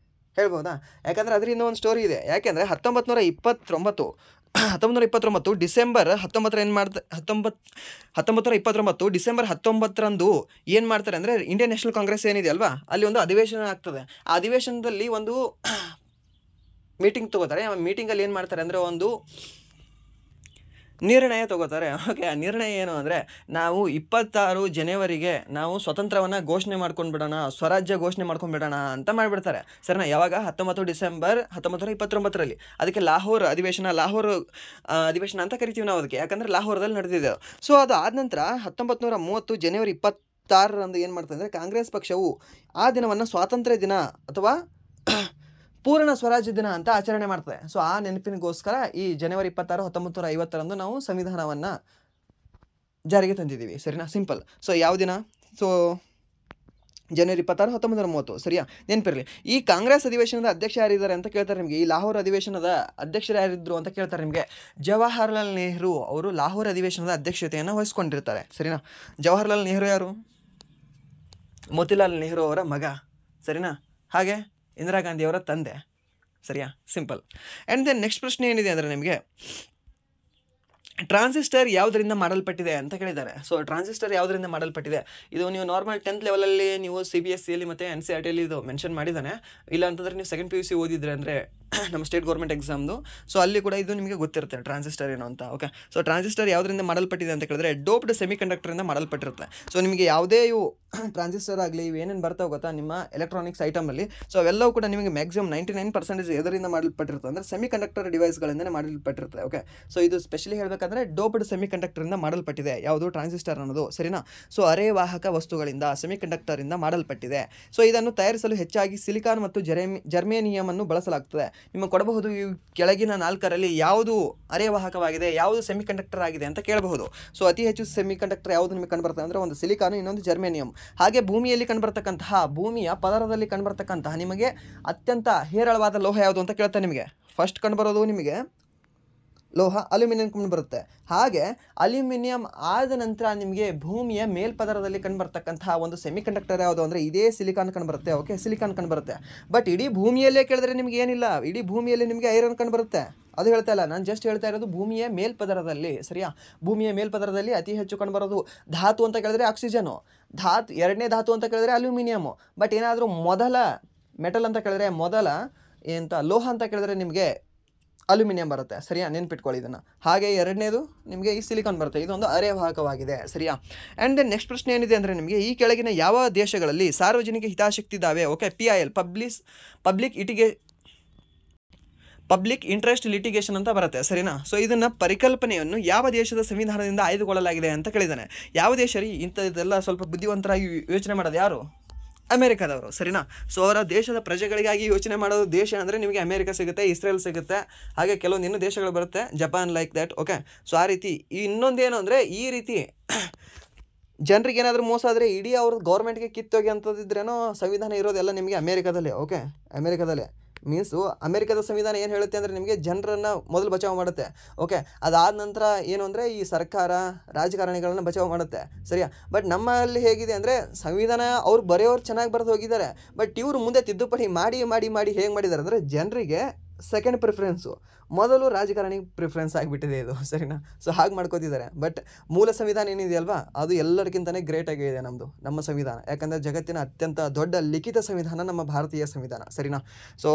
ಹೇಳ್ಬೋದಾ? ಯಾಕಂದರೆ ಅದರಿಂದ ಒಂದು ಸ್ಟೋರಿ ಇದೆ. ಯಾಕೆಂದರೆ 1929 ಡಿಸೆಂಬರ್ 1929 ಡಿಸೆಂಬರ್ 19ರಂದು ಏನು ಮಾಡ್ತಾರೆ ಅಂದರೆ, ಇಂಡಿಯನ್ ನ್ಯಾಷನಲ್ ಕಾಂಗ್ರೆಸ್ ಏನಿದೆ ಅಲ್ವಾ, ಅಲ್ಲಿ ಒಂದು ಅಧಿವೇಶನ ಆಗ್ತದೆ. ಆ ಅಧಿವೇಶನದಲ್ಲಿ ಒಂದು ಮೀಟಿಂಗ್ ತೊಗೋತಾರೆ. ಆ ಮೀಟಿಂಗಲ್ಲಿ ಏನು ಮಾಡ್ತಾರೆ ಅಂದರೆ ಒಂದು ನಿರ್ಣಯ ತೊಗೋತಾರೆ. ಓಕೆ, ಆ ನಿರ್ಣಯ ಏನು ಅಂದರೆ, ನಾವು 26 ಜನವರಿಗೆ ನಾವು ಸ್ವತಂತ್ರವನ್ನು ಘೋಷಣೆ ಮಾಡ್ಕೊಂಡ್ಬಿಡೋಣ, ಸ್ವರಾಜ್ಯ ಘೋಷಣೆ ಮಾಡ್ಕೊಂಡ್ಬಿಡೋಣ ಅಂತ ಮಾಡಿಬಿಡ್ತಾರೆ. ಸರಿನಾ? ಯಾವಾಗ? 19 ಡಿಸೆಂಬರ್ 1929ರಲ್ಲಿ. ಅದಕ್ಕೆ ಲಾಹೋರ್ ಅಧಿವೇಶನ ಅಂತ ಕರಿತೀವಿ ನಾವು ಅದಕ್ಕೆ, ಯಾಕಂದರೆ ಲಾಹೋರದಲ್ಲಿ ನಡೆದಿದೆ. ಸೊ ಅದು ಆದ ನಂತರ 1930 ಜನವರಿ 26ರಂದು ಏನು ಮಾಡ್ತಾರೆ ಅಂದರೆ, ಕಾಂಗ್ರೆಸ್ ಪಕ್ಷವು ಆ ದಿನವನ್ನು ಸ್ವಾತಂತ್ರ್ಯ ದಿನ ಅಥವಾ ಪೂರ್ಣ ಸ್ವರಾಜ್ಯ ದಿನ ಅಂತ ಆಚರಣೆ ಮಾಡ್ತದೆ. ಸೊ ಆ ನೆನಪಿನಗೋಸ್ಕರ ಈ ಜನವರಿ 26, 1950ರಂದು ನಾವು ಸಂವಿಧಾನವನ್ನು ಜಾರಿಗೆ ತಂದಿದ್ದೀವಿ, ಸರಿನಾ? ಸಿಂಪಲ್. ಸೊ ಯಾವ ದಿನ? ಸೊ ಜನವರಿ 26, 1930, ಸರಿಯಾ? ನೆನಪಿರಲಿ. ಈ ಕಾಂಗ್ರೆಸ್ ಅಧಿವೇಶನದ ಅಧ್ಯಕ್ಷ ಯಾರಿದ್ದಾರೆ ಅಂತ ಕೇಳ್ತಾರೆ ನಿಮಗೆ. ಈ ಲಾಹೋರ್ ಅಧಿವೇಶನದ ಅಧ್ಯಕ್ಷರು ಯಾರಿದ್ರು ಅಂತ ಕೇಳ್ತಾರೆ ನಿಮಗೆ. ಜವಾಹರ್ಲಾಲ್ ನೆಹರು ಅವರು ಲಾಹೋರ್ ಅಧಿವೇಶನದ ಅಧ್ಯಕ್ಷತೆಯನ್ನು ವಹಿಸ್ಕೊಂಡಿರ್ತಾರೆ, ಸರಿನಾ? ಜವಾಹರ್ಲಾಲ್ ನೆಹರು ಯಾರು? ಮೋತಿಲಾಲ್ ನೆಹರು ಅವರ ಮಗ, ಸರಿನಾ? ಹಾಗೆ ಇಂದಿರಾ ಗಾಂಧಿಯವರ ತಂದೆ, ಸರಿಯಾ? ಸಿಂಪಲ್. ಆ್ಯಂಡ್ ದೆನ್ ನೆಕ್ಸ್ಟ್ ಪ್ರಶ್ನೆ ಏನಿದೆ ಅಂದರೆ ನಿಮಗೆ, ಟ್ರಾನ್ಸಿಸ್ಟರ್ ಯಾವುದರಿಂದ ಮಾಡಲ್ಪಟ್ಟಿದೆ ಅಂತ ಕೇಳಿದ್ದಾರೆ. ಸೊ ಟ್ರಾನ್ಸಿಸ್ಟರ್ ಯಾವುದರಿಂದ ಮಾಡಲ್ಪಟ್ಟಿದೆ? ಇದು ನೀವು ನಾರ್ಮಲ್ 10th ಲೆವೆಲಲ್ಲಿ ನೀವು CBSEಯಲ್ಲಿ ಮತ್ತು NCERTಯಲ್ಲಿ ಇದು ಮೆನ್ಷನ್ ಮಾಡಿದ್ದಾನೆ. ಇಲ್ಲ ಅಂತಂದರೆ ನೀವು ಸೆಕೆಂಡ್ PUC ಓದಿದ್ರೆ ಅಂದರೆ ನಮ್ಮ ಸ್ಟೇಟ್ ಗೌರ್ಮೆಂಟ್ ಎಕ್ಸಾಮ್ದು, ಸೊ ಅಲ್ಲಿ ಕೂಡ ಇದು ನಿಮಗೆ ಗೊತ್ತಿರುತ್ತೆ ಟ್ರಾನ್ಸಿಸ್ಟರ್ ಏನು ಅಂತ. ಓಕೆ, ಸೊ ಟ್ರಾನ್ಸಿಸ್ಟರ್ ಯಾವುದರಿಂದ ಮಾಡಲ್ಪಟ್ಟಿದೆ ಅಂತ ಕೇಳಿದ್ರೆ ಡೋಪ್ಡ್ ಸೆಮಿಕಂಡಕ್ಟರಿಂದ ಮಾಡಲ್ಪಟ್ಟಿರುತ್ತೆ. ಸೊ ನಿಮಗೆ ಯಾವುದೇ ಇವು ಟ್ರಾನ್ಸಿಸ್ಟರ್ ಆಗಲಿ ಇವೇನೇನು ಬರ್ತಾವೆ ಗೊತ್ತಾ ನಿಮ್ಮ ಎಲೆಕ್ಟ್ರಾನಿಕ್ಸ್ ಐಟಮಲ್ಲಿ, ಸೊ ಅವೆಲ್ಲವೂ ಕೂಡ ನಿಮಗೆ ಮ್ಯಾಕ್ಸಿಮಮ್ 99% ಎದರಿಂದ ಮಾಡಲ್ಪಟ್ಟಿರುತ್ತೆ ಅಂದರೆ ಸೆಮಿಕಂಡಕ್ಟರ್ ಡಿವೈಸ್ಗಳಿಂದಲೇ ಮಾಡಲ್ಪಟ್ಟಿರುತ್ತೆ. ಓಕೆ, ಸೊ ಇದು ಸ್ಪೆಷಲಿ ಹೇಳಬೇಕಂದ್ರೆ ಡೋಪ್ಡ್ ಸೆಮಿಕಂಡಕ್ಟರಿಂದ ಮಾಡಲ್ಪಟ್ಟಿದೆ ಯಾವುದು ಟ್ರಾನ್ಸಿಸ್ಟರ್ ಅನ್ನೋದು, ಸರಿನಾ? ಸೊ ಅರೆವಾಹಕ ವಸ್ತುಗಳಿಂದ ಸೆಮಿಕಂಡಕ್ಟರಿಂದ ಮಾಡಲ್ಪಟ್ಟಿದೆ. ಸೊ ಇದನ್ನು ತಯಾರಿಸಲು ಹೆಚ್ಚಾಗಿ ಸಿಲಿಕಾನ್ ಮತ್ತು ಜರ್ಮೇನಿಯಮ್ ಅನ್ನು ಬಳಸಲಾಗ್ತದೆ. ನಿಮಗೆ ಕೊಡಬಹುದು ಈ ಕೆಳಗಿನ 4ರಲ್ಲಿ ಯಾವುದು ಅರೆವಾಹಕವಾಗಿದೆ, ಯಾವುದು ಸೆಮಿಕಂಡಕ್ಟರ್ ಆಗಿದೆ ಅಂತ ಕೇಳಬಹುದು. ಸೊ ಅತಿ ಹೆಚ್ಚು ಸೆಮಿಕಂಡಕ್ಟರ್ ಯಾವುದು ನಿಮಗೆ ಕಂಡುಬರ್ತದೆ ಅಂದರೆ ಒಂದು ಸಿಲಿಕಾನ್, ಇನ್ನೊಂದು ಜರ್ಮೇನಿಯಂ. ಹಾಗೆ ಭೂಮಿಯಲ್ಲಿ ಕಂಡುಬರ್ತಕ್ಕಂತಹ, ಭೂಮಿಯ ಪದರದಲ್ಲಿ ಕಂಡುಬರ್ತಕ್ಕಂತಹ ನಿಮಗೆ ಅತ್ಯಂತ ಹೇರಳವಾದ ಲೋಹ ಯಾವುದು ಅಂತ ಕೇಳ್ತಾರೆ ನಿಮಗೆ. ಫಸ್ಟ್ ಕಂಡುಬರೋದು ನಿಮಗೆ ಲೋಹ ಅಲ್ಯೂಮಿನಿಯಂ ಕಂಡುಬರುತ್ತೆ. ಹಾಗೆ ಅಲ್ಯೂಮಿನಿಯಂ ಆದ ನಂತರ ನಿಮಗೆ ಭೂಮಿಯ ಮೇಲ್ಪದರದಲ್ಲಿ ಕಂಡುಬರ್ತಕ್ಕಂತಹ ಒಂದು ಸೆಮಿಕಂಡಕ್ಟರ್ ಯಾವುದು ಅಂದರೆ ಇದೇ ಸಿಲಿಕಾನ್ ಕಂಡುಬರುತ್ತೆ. ಓಕೆ, ಸಿಲಿಕಾನ್ ಕಂಡುಬರುತ್ತೆ. ಬಟ್ ಇಡೀ ಭೂಮಿಯಲ್ಲೇ ಕೇಳಿದ್ರೆ ನಿಮಗೆ ಏನಿಲ್ಲ, ಇಡೀ ಭೂಮಿಯಲ್ಲಿ ನಿಮಗೆ ಐರನ್ ಕಂಡುಬರುತ್ತೆ. ಅದು ಹೇಳ್ತಾ ಇಲ್ಲ, ನಾನು ಜಸ್ಟ್ ಹೇಳ್ತಾ ಇರೋದು ಭೂಮಿಯ ಮೇಲ್ಪದರದಲ್ಲಿ, ಸರಿಯಾ? ಭೂಮಿಯ ಮೇಲ್ಪದರದಲ್ಲಿ ಅತಿ ಹೆಚ್ಚು ಕಂಡುಬರೋದು ಧಾತು ಅಂತ ಕೇಳಿದ್ರೆ ಆಕ್ಸಿಜನು, ಎರಡನೇ ಧಾತು ಅಂತ ಕೇಳಿದ್ರೆ ಅಲ್ಯೂಮಿನಿಯಮು. ಬಟ್ ಏನಾದರೂ ಮೊದಲ ಮೆಟಲ್ ಅಂತ ಕೇಳಿದ್ರೆ, ಮೊದಲ ಎಂತ ಲೋಹ ಅಂತ ಕೇಳಿದ್ರೆ ನಿಮಗೆ ಅಲ್ಯೂಮಿನಿಯಂ ಬರುತ್ತೆ, ಸರಿಯಾ? ನೆನ್ಪಿಟ್ಕೊಳ್ಳಿ ಇದನ್ನು. ಹಾಗೆ ಎರಡನೇದು ನಿಮಗೆ ಈ ಸಿಲಿಕಾನ್ ಬರುತ್ತೆ, ಇದೊಂದು ಅರೆವಾಹಕವಾಗಿದೆ, ಸರಿಯಾ? ಆ್ಯಂಡ್ ದೆನ್ ನೆಕ್ಸ್ಟ್ ಪ್ರಶ್ನೆ ಏನಿದೆ ಅಂದರೆ ನಿಮಗೆ, ಈ ಕೆಳಗಿನ ಯಾವ ದೇಶಗಳಲ್ಲಿ ಸಾರ್ವಜನಿಕ ಹಿತಾಸಕ್ತಿ ಇದ್ದಾವೆ? Okay, PIL public interest litigation ಅಂತ ಬರುತ್ತೆ, ಸರಿನಾ? ಸೊ ಇದನ್ನು ಪರಿಕಲ್ಪನೆಯನ್ನು ಯಾವ ದೇಶದ ಸಂವಿಧಾನದಿಂದ ಆಯ್ದುಕೊಳ್ಳಲಾಗಿದೆ ಅಂತ ಕೇಳಿದ್ದಾನೆ. ಯಾವ ದೇಶ ರೀ? ಇಂಥದ್ದೆಲ್ಲ ಸ್ವಲ್ಪ ಬುದ್ಧಿವಂತರಾಗಿ ಯೋಚನೆ ಮಾಡೋದು ಯಾರು? ಅಮೇರಿಕಾದವರು, ಸರಿನಾ? ಸೊ ಅವರ ದೇಶದ ಪ್ರಜೆಗಳಿಗಾಗಿ ಯೋಚನೆ ಮಾಡೋದು ದೇಶ ಅಂದರೆ ನಿಮಗೆ ಅಮೇರಿಕಾ ಸಿಗುತ್ತೆ, ಇಸ್ರೇಲ್ ಸಿಗುತ್ತೆ, ಹಾಗೆ ಕೆಲವೊಂದು ಇನ್ನೂ ದೇಶಗಳು ಬರುತ್ತೆ, Japan like that. Okay, so ಆ ರೀತಿ ಇನ್ನೊಂದೇನು ಅಂದರೆ ಈ ರೀತಿ ಜನರಿಗೆ ಏನಾದರೂ ಮೋಸ ಆದರೆ ಇಡೀ ಅವ್ರ ಗೌರ್ಮೆಂಟ್ಗೆ ಕಿತ್ತೋಗಿ ಅಂಥದ್ದಿದ್ರೇನೋ ಸಂವಿಧಾನ ಇರೋದೆಲ್ಲ ನಿಮಗೆ ಅಮೇರಿಕಾದಲ್ಲೇ. ಓಕೆ, ಅಮೇರಿಕಾದಲ್ಲೇ ಮೀನ್ಸು ಅಮೇರಿಕದ ಸಂವಿಧಾನ ಏನು ಹೇಳುತ್ತೆ ಅಂದರೆ ನಿಮಗೆ ಜನರನ್ನು ಮೊದಲು ಬಚಾವ್ ಮಾಡುತ್ತೆ. ಓಕೆ, ಅದಾದ ನಂತರ ಏನು ಅಂದರೆ ಈ ಸರ್ಕಾರ ರಾಜಕಾರಣಿಗಳನ್ನ ಬಚಾವ್ ಮಾಡುತ್ತೆ. ಸರಿಯಾ? ಬಟ್ ನಮ್ಮಲ್ಲಿ ಹೇಗಿದೆ ಅಂದರೆ ಸಂವಿಧಾನ ಅವ್ರು ಬರೆಯೋರು ಚೆನ್ನಾಗಿ ಬರೆದು ಹೋಗಿದ್ದಾರೆ, ಬಟ್ ಇವರು ಮುಂದೆ ತಿದ್ದುಪಡಿ ಮಾಡಿ ಮಾಡಿ ಮಾಡಿ ಹೇಗೆ ಮಾಡಿದ್ದಾರೆ ಅಂದರೆ ಜನರಿಗೆ ಸೆಕೆಂಡ್ ಪ್ರಿಫರೆನ್ಸು, ಮೊದಲು ರಾಜಕಾರಣಿಗೆ ಪ್ರಿಫರೆನ್ಸ್ ಆಗಿಬಿಟ್ಟಿದೆ ಇದು. ಸರಿನಾ? ಸೊ ಹಾಗೆ ಮಾಡ್ಕೋತಿದ್ದಾರೆ. ಬಟ್ ಮೂಲ ಸಂವಿಧಾನ ಏನಿದೆಯಲ್ವಾ ಅದು ಎಲ್ಲರಿಗಿಂತಲೇ ಗ್ರೇಟಾಗಿದೆ ನಮ್ಮ ಸಂವಿಧಾನ. ಯಾಕಂದರೆ ಜಗತ್ತಿನ ಅತ್ಯಂತ ದೊಡ್ಡ ಲಿಖಿತ ಸಂವಿಧಾನ ನಮ್ಮ ಭಾರತೀಯ ಸಂವಿಧಾನ. ಸರಿನಾ? ಸೊ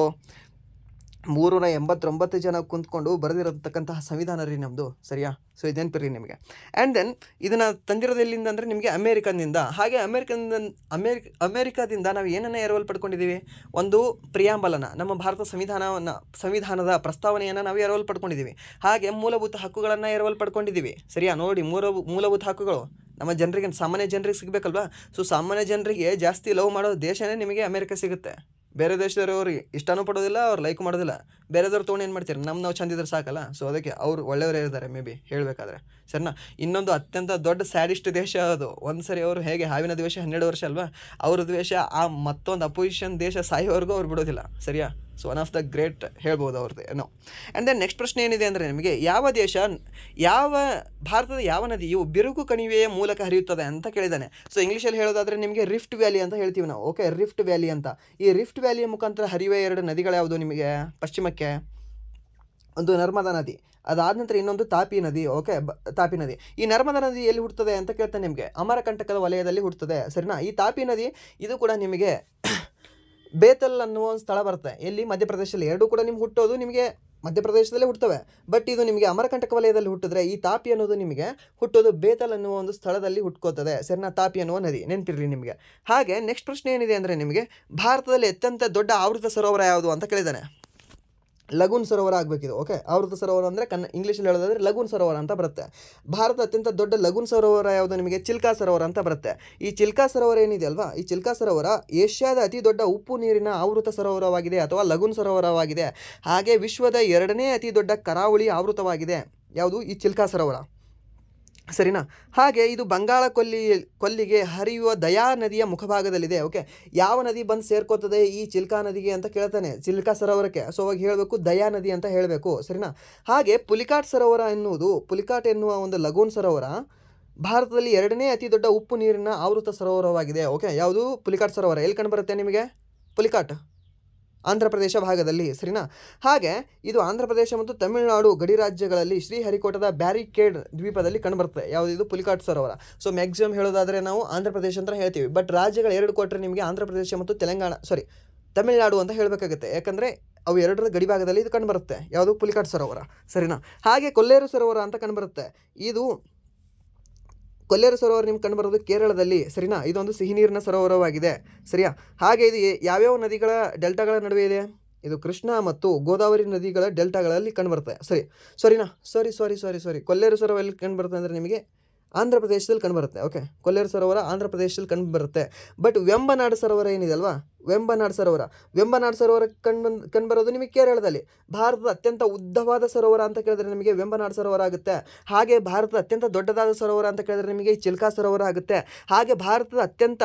389 ಜನ ಕುಂತ್ಕೊಂಡು ಬರೆದಿರತಕ್ಕಂತಹ ಸಂವಿಧಾನ ರೀ ನಮ್ಮದು. ಸರಿಯಾ? ಸೊ ಇದು ನೆನಪಿರಿ ನಿಮಗೆ. ಆ್ಯಂಡ್ ದೆನ್ ಇದನ್ನು ತಂದಿರೋದು ಎಲ್ಲಿಂದ ಅಂದರೆ ನಿಮಗೆ ಅಮೇರಿಕದಿಂದ. ಹಾಗೆ ಅಮೇರಿಕಾದಿಂದ ನಾವು ಏನನ್ನು ಎರವಲು ಪಡ್ಕೊಂಡಿದ್ದೀವಿ? ಒಂದು ಪ್ರಿಯಾಂಬಲನ, ನಮ್ಮ ಭಾರತ ಸಂವಿಧಾನದ ಪ್ರಸ್ತಾವನೆಯನ್ನು ನಾವು ಎರವಲು ಪಡ್ಕೊಂಡಿದ್ದೀವಿ. ಹಾಗೆ ಮೂಲಭೂತ ಹಕ್ಕುಗಳನ್ನು ಎರವಲು ಪಡ್ಕೊಂಡಿದ್ದೀವಿ. ಸರಿಯಾ? ನೋಡಿ, ಮೂಲಭೂತ ಹಕ್ಕುಗಳು ನಮ್ಮ ಜನರಿಗೆ, ಸಾಮಾನ್ಯ ಜನರಿಗೆ ಸಿಗಬೇಕಲ್ವಾ? ಸೊ ಸಾಮಾನ್ಯ ಜನರಿಗೆ ಜಾಸ್ತಿ ಲವ್ ಮಾಡೋ ದೇಶನೇ ನಿಮಗೆ ಅಮೇರಿಕ ಸಿಗುತ್ತೆ. ಬೇರೆ ದೇಶದವ್ರಿಗೆ ಇಷ್ಟನೂ ಪಡೋದಿಲ್ಲ, ಅವ್ರು ಲೈಕ್ ಮಾಡೋದಿಲ್ಲ. ಬೇರೆದವ್ರು ತೊಗೊಂಡು ಏನು ಮಾಡ್ತಾರೆ, ನಾವು ಚಂದಿದ್ರೆ ಸಾಕಲ್ಲ. ಸೊ ಅದಕ್ಕೆ ಅವ್ರು ಒಳ್ಳೆಯವರೇ ಇದ್ದಾರೆ ಮೇ ಬಿ ಹೇಳಬೇಕಾದ್ರೆ. ಸರಿನಾ? ಇನ್ನೊಂದು ಅತ್ಯಂತ ದೊಡ್ಡ ಸ್ಯಾಡಿಸ್ಟ್ ದೇಶ ಅದು. ಒಂದು ಸರಿ ಅವರು ಹೇಗೆ ಹಾವಿನ ದ್ವೇಷ 12 ವರ್ಷ ಅಲ್ವಾ, ಅವ್ರ ದ್ವೇಷ ಆ ಮತ್ತೊಂದು ಅಪೋಸಿಷನ್ ದೇಶ ಸಾಯೋವರೆಗೂ ಅವ್ರು ಬಿಡೋದಿಲ್ಲ. ಸರಿಯಾ? So one of the great ಹೇಳ್ಬೋದು ಅವ್ರದ್ದು ಏನೋ. ಆ್ಯಂಡ್ ದೆನ್ ನೆಕ್ಸ್ಟ್ ಪ್ರಶ್ನೆ ಏನಿದೆ ಅಂದರೆ ನಿಮಗೆ, ಭಾರತದ ಯಾವ ನದಿಯು ಬಿರುಕು ಕಣಿವೆಯ ಮೂಲಕ ಹರಿಯುತ್ತದೆ ಅಂತ ಕೇಳಿದ್ದಾನೆ. ಸೊ ಇಂಗ್ಲೀಷಲ್ಲಿ ಹೇಳೋದಾದರೆ ನಿಮಗೆ ರಿಫ್ಟ್ ವ್ಯಾಲಿ ಅಂತ ಹೇಳ್ತೀವಿ ನಾವು. ಓಕೆ, ರಿಫ್ಟ್ ವ್ಯಾಲಿ ಅಂತ. ಈ ರಿಫ್ಟ್ ವ್ಯಾಲಿಯ ಮುಖಾಂತರ ಹರಿಯುವ 2 ನದಿಗಳು ಯಾವುದು ನಿಮಗೆ ಪಶ್ಚಿಮಕ್ಕೆ? ಒಂದು ನರ್ಮದಾ ನದಿ, ಅದಾದ ನಂತರ ಇನ್ನೊಂದು ತಾಪಿ ನದಿ. ಓಕೆ, ತಾಪಿ ನದಿ. ಈ ನರ್ಮದಾ ನದಿ ಎಲ್ಲಿ ಹುಟ್ಟುತ್ತದೆ ಅಂತ ಕೇಳ್ತಾನೆ ನಿಮಗೆ, ಅಮರಕಂಟಕದ ವಲಯದಲ್ಲಿ ಹುಟ್ಟುತ್ತದೆ. ಸರಿನಾ? ಈ ತಾಪಿ ನದಿ ಇದು ಕೂಡ ನಿಮಗೆ ಬೇತಲ್ ಅನ್ನುವ ಒಂದು ಸ್ಥಳ ಬರುತ್ತೆ. ಎಲ್ಲಿ? ಮಧ್ಯಪ್ರದೇಶದಲ್ಲಿ. ಎರಡೂ ಕೂಡ ನಿಮ್ಗೆ ಹುಟ್ಟೋದು ನಿಮಗೆ ಮಧ್ಯಪ್ರದೇಶದಲ್ಲೇ ಹುಟ್ಟುತ್ತವೆ. ಬಟ್ ಇದು ನಿಮಗೆ ಅಮರಕಂಟಕ ವಲಯದಲ್ಲಿ ಹುಟ್ಟಿದ್ರೆ, ಈ ತಾಪಿ ಅನ್ನೋದು ನಿಮಗೆ ಹುಟ್ಟೋದು ಬೇತಲ್ ಅನ್ನುವ ಒಂದು ಸ್ಥಳದಲ್ಲಿ ಹುಟ್ಕೋತದೆ. ಸರಿನಾ? ತಾಪಿ ಅನ್ನುವ ನದಿ ನೆನಪಿರಲಿ ನಿಮಗೆ. ಹಾಗೆ ನೆಕ್ಸ್ಟ್ ಪ್ರಶ್ನೆ ಏನಿದೆ ಅಂದರೆ ನಿಮಗೆ, ಭಾರತದಲ್ಲಿ ಅತ್ಯಂತ ದೊಡ್ಡ ಆವೃತ ಸರೋವರ ಯಾವುದು ಅಂತ ಕೇಳಿದ್ದಾನೆ. ಲಗೂನ್ ಸರೋವರ ಆಗಬೇಕಿದು. ಓಕೆ, ಆವೃತ ಸರೋವರ ಅಂದರೆ ಇಂಗ್ಲೀಷಲ್ಲಿ ಹೇಳೋದಾದರೆ ಲಗೂನ್ ಸರೋವರ ಅಂತ ಬರುತ್ತೆ. ಭಾರತ ಅತ್ಯಂತ ದೊಡ್ಡ ಲಗೂನ್ ಸರೋವರ ಯಾವುದು ನಿಮಗೆ? ಚಿಲ್ಕಾ ಸರೋವರ ಅಂತ ಬರುತ್ತೆ. ಈ ಚಿಲ್ಕಾ ಸರೋವರ ಏನಿದೆ ಅಲ್ವಾ, ಈ ಚಿಲ್ಕಾ ಸರೋವರ ಏಷ್ಯಾದ ಅತಿ ದೊಡ್ಡ ಉಪ್ಪು ನೀರಿನ ಆವೃತ ಸರೋವರವಾಗಿದೆ ಅಥವಾ ಲಗೂನ್ ಸರೋವರವಾಗಿದೆ. ಹಾಗೆ ವಿಶ್ವದ 2ನೇ ಅತಿ ದೊಡ್ಡ ಕರಾವಳಿ ಆವೃತವಾಗಿದೆ. ಯಾವುದು? ಈ ಚಿಲ್ಕಾ ಸರೋವರ. ಸರಿನಾ? ಹಾಗೆ ಇದು ಬಂಗಾಳ ಕೊಲ್ಲಿಗೆ ಹರಿಯುವ ದಯಾ ನದಿಯ ಮುಖಭಾಗದಲ್ಲಿದೆ. ಓಕೆ, ಯಾವ ನದಿ ಬಂದು ಸೇರ್ಕೋತದೆ ಈ ಚಿಲ್ಕಾ ನದಿಗೆ ಅಂತ ಕೇಳ್ತಾನೆ, ಚಿಲ್ಕಾ ಸರೋವರಕ್ಕೆ. ಸೊ ಅವಾಗ ಹೇಳಬೇಕು ದಯಾ ನದಿ ಅಂತ ಹೇಳಬೇಕು. ಸರಿನಾ? ಹಾಗೆ ಪುಲಿಕಾಟ್ ಎನ್ನುವ ಒಂದು ಲಗೂನ್ ಸರೋವರ ಭಾರತದಲ್ಲಿ 2ನೇ ಅತಿ ದೊಡ್ಡ ಉಪ್ಪು ನೀರಿನ ಆವೃತ ಸರೋವರವಾಗಿದೆ. ಓಕೆ, ಯಾವುದು? ಪುಲಿಕಾಟ್ ಸರೋವರ. ಎಲ್ಲಿ ಕಂಡು ಬರುತ್ತೆ ನಿಮಗೆ? ಪುಲಿಕಾಟ್ ಆಂಧ್ರ ಪ್ರದೇಶ ಭಾಗದಲ್ಲಿ. ಸರಿನಾ? ಹಾಗೆ ಇದು ಆಂಧ್ರ ಪ್ರದೇಶ ಮತ್ತು ತಮಿಳುನಾಡು ಗಡಿ ರಾಜ್ಯಗಳಲ್ಲಿ ಶ್ರೀಹರಿಕೋಟದ ಬ್ಯಾರಿಕೇಡ್ ದ್ವೀಪದಲ್ಲಿ ಕಂಡುಬರ್ತದೆ. ಯಾವುದು? ಇದು ಪುಲಿಕಾಟ್ ಸರೋವರ. ಸೊ ಮ್ಯಾಕ್ಸಿಮಮ್ ಹೇಳೋದಾದರೆ ನಾವು ಆಂಧ್ರ ಪ್ರದೇಶ ಅಂತ ಹೇಳ್ತೀವಿ. ಬಟ್ ರಾಜ್ಯಗಳು 2 ಕೊಟ್ಟರೆ ನಿಮಗೆ ಆಂಧ್ರ ಪ್ರದೇಶ ಮತ್ತು ತಮಿಳುನಾಡು ಅಂತ ಹೇಳಬೇಕಾಗುತ್ತೆ. ಯಾಕಂದರೆ ಅವು 2ರ ಗಡಿ ಭಾಗದಲ್ಲಿ ಇದು ಕಂಡುಬರುತ್ತೆ. ಯಾವುದು? ಪುಲಿಕಾಟ್ ಸರೋವರ. ಸರಿನಾ? ಹಾಗೆ ಕೊಲ್ಲೇರು ಸರೋವರ ಅಂತ ಕಂಡುಬರುತ್ತೆ. ಇದು ಕೊಲ್ಲೇರು ಸರೋವರ ನಿಮ್ಗೆ ಕಂಡುಬರೋದು ಕೇರಳದಲ್ಲಿ. ಸರಿನಾ? ಇದೊಂದು ಸಿಹಿ ನೀರಿನ ಸರೋವರವಾಗಿದೆ. ಸರಿಯಾ? ಹಾಗೆ ಇದು ಯಾವ್ಯಾವ ನದಿಗಳ ಡೆಲ್ಟಾಗಳ ನಡುವೆ ಇದೆ? ಇದು ಕೃಷ್ಣ ಮತ್ತು ಗೋದಾವರಿ ನದಿಗಳ ಡೆಲ್ಟಾಗಳಲ್ಲಿ ಕಂಡುಬರುತ್ತೆ. ಸಾರಿ ಕೊಲ್ಲೇರು ಸರೋವರ ಎಲ್ಲಿ ಕಂಡುಬರುತ್ತೆ ಅಂದರೆ ನಿಮಗೆ ಆಂಧ್ರ ಪ್ರದೇಶದಲ್ಲಿ ಕಂಡುಬರುತ್ತೆ. ಓಕೆ, ಕೊಲ್ಲೇರು ಸರೋವರ ಆಂಧ್ರ ಪ್ರದೇಶದಲ್ಲಿ ಕಂಡುಬರುತ್ತೆ. ಬಟ್ ವೆಂಬನಾಡ್ ಸರೋವರ ಏನಿದೆ ಅಲ್ವಾ, ವೆಂಬನಾಡ್ ಸರೋವರ ಕಂಡುಬರೋದು ನಿಮಗೆ ಕೇರಳದಲ್ಲಿ. ಭಾರತದ ಅತ್ಯಂತ ಉದ್ದವಾದ ಸರೋವರ ಅಂತ ಕೇಳಿದ್ರೆ ನಿಮಗೆ ವೆಂಬನಾಡ್ ಸರೋವರ ಆಗುತ್ತೆ. ಹಾಗೆ ಭಾರತದ ಅತ್ಯಂತ ದೊಡ್ಡದಾದ ಸರೋವರ ಅಂತ ಕೇಳಿದ್ರೆ ನಿಮಗೆ ಚಿಲ್ಕಾ ಸರೋವರ ಆಗುತ್ತೆ. ಹಾಗೆ ಭಾರತದ ಅತ್ಯಂತ